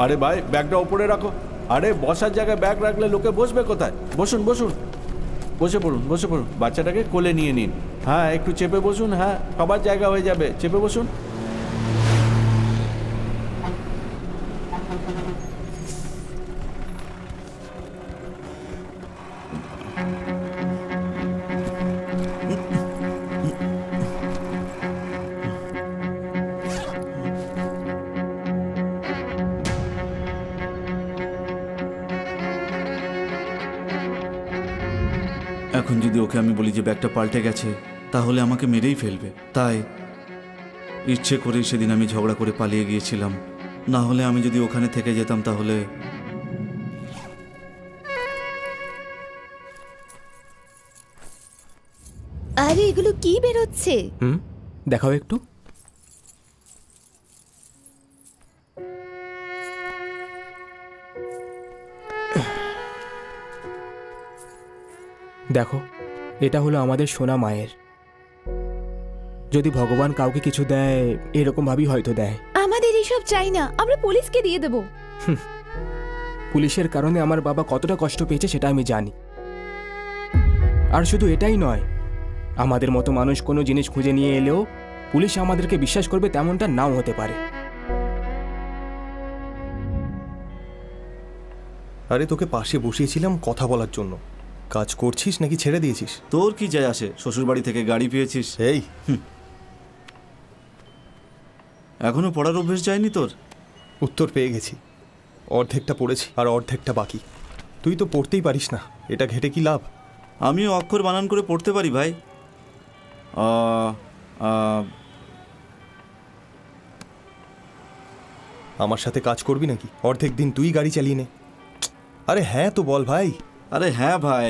আরে ভাই, ব্যাগটা উপরে রাখো। আরে বসার জায়গায় ব্যাগ রাখলে লোকে বসবে কোথায়? বসুন বসুন, বসে পড়ুন বসে পড়ুন। বাচ্চাটাকে কোলে নিয়ে নিন। হ্যাঁ একটু চেপে বসুন। হ্যাঁ, সবার জায়গা হয়ে যাবে, চেপে বসুন। এখন যদি ওকে আমি বলি যে ব্যাগটা পাল্টে গেছে, তাহলে আমাকে মেরেই ফেলবে। তাই ইচ্ছে করে সেদিন আমি ঝগড়া করে পালিয়ে গিয়েছিলাম। না হলে আমি যদি ওখানে থেকে যেতাম তাহলে। আরে এগুলো কি বেরোচ্ছে? দেখাও একটু। দেখো, এটা হলো আমাদের সোনা মায়ের। যদি ভগবান কাউকে কিছু দেয়, এরকম ভাবেই হয়তো দেয়। আমাদের এসব চাই না, আমরা পুলিশকে দিয়ে দেব। পুলিশের কারণে আমার বাবা কতটা কষ্ট পেয়েছে সেটা আমি জানি। আর শুধু এটাই নয়, আমাদের মতো মানুষ কোনো জিনিস খুঁজে নিয়ে এলেও পুলিশ আমাদেরকে বিশ্বাস করবে তেমনটা নাও হতে পারে। আরে তোকে পাশে বসিয়েছিলাম কথা বলার জন্য। কাজ করছিস নাকি ছেড়ে দিয়েছিস? তোর কি যায় আসে? শ্বশুর বাড়ি থেকে গাড়ি পেয়েছিস। এই এখনো পড়ার অভ্যেস যায়নি তোর? উত্তর পেয়ে গেছি, অর্ধেকটা পড়েছি আর অর্ধেকটা বাকি। তুই তো পড়তেই পারিস না, এটা ঘেটে কি লাভ? আমিও অক্ষর বানান করে পড়তে পারি ভাই। আমার সাথে কাজ করবি নাকি? অর্ধেক দিন তুই গাড়ি চালিয়ে নে। আরে হ্যাঁ তো বল ভাই। আরে হ্যাঁ ভাই,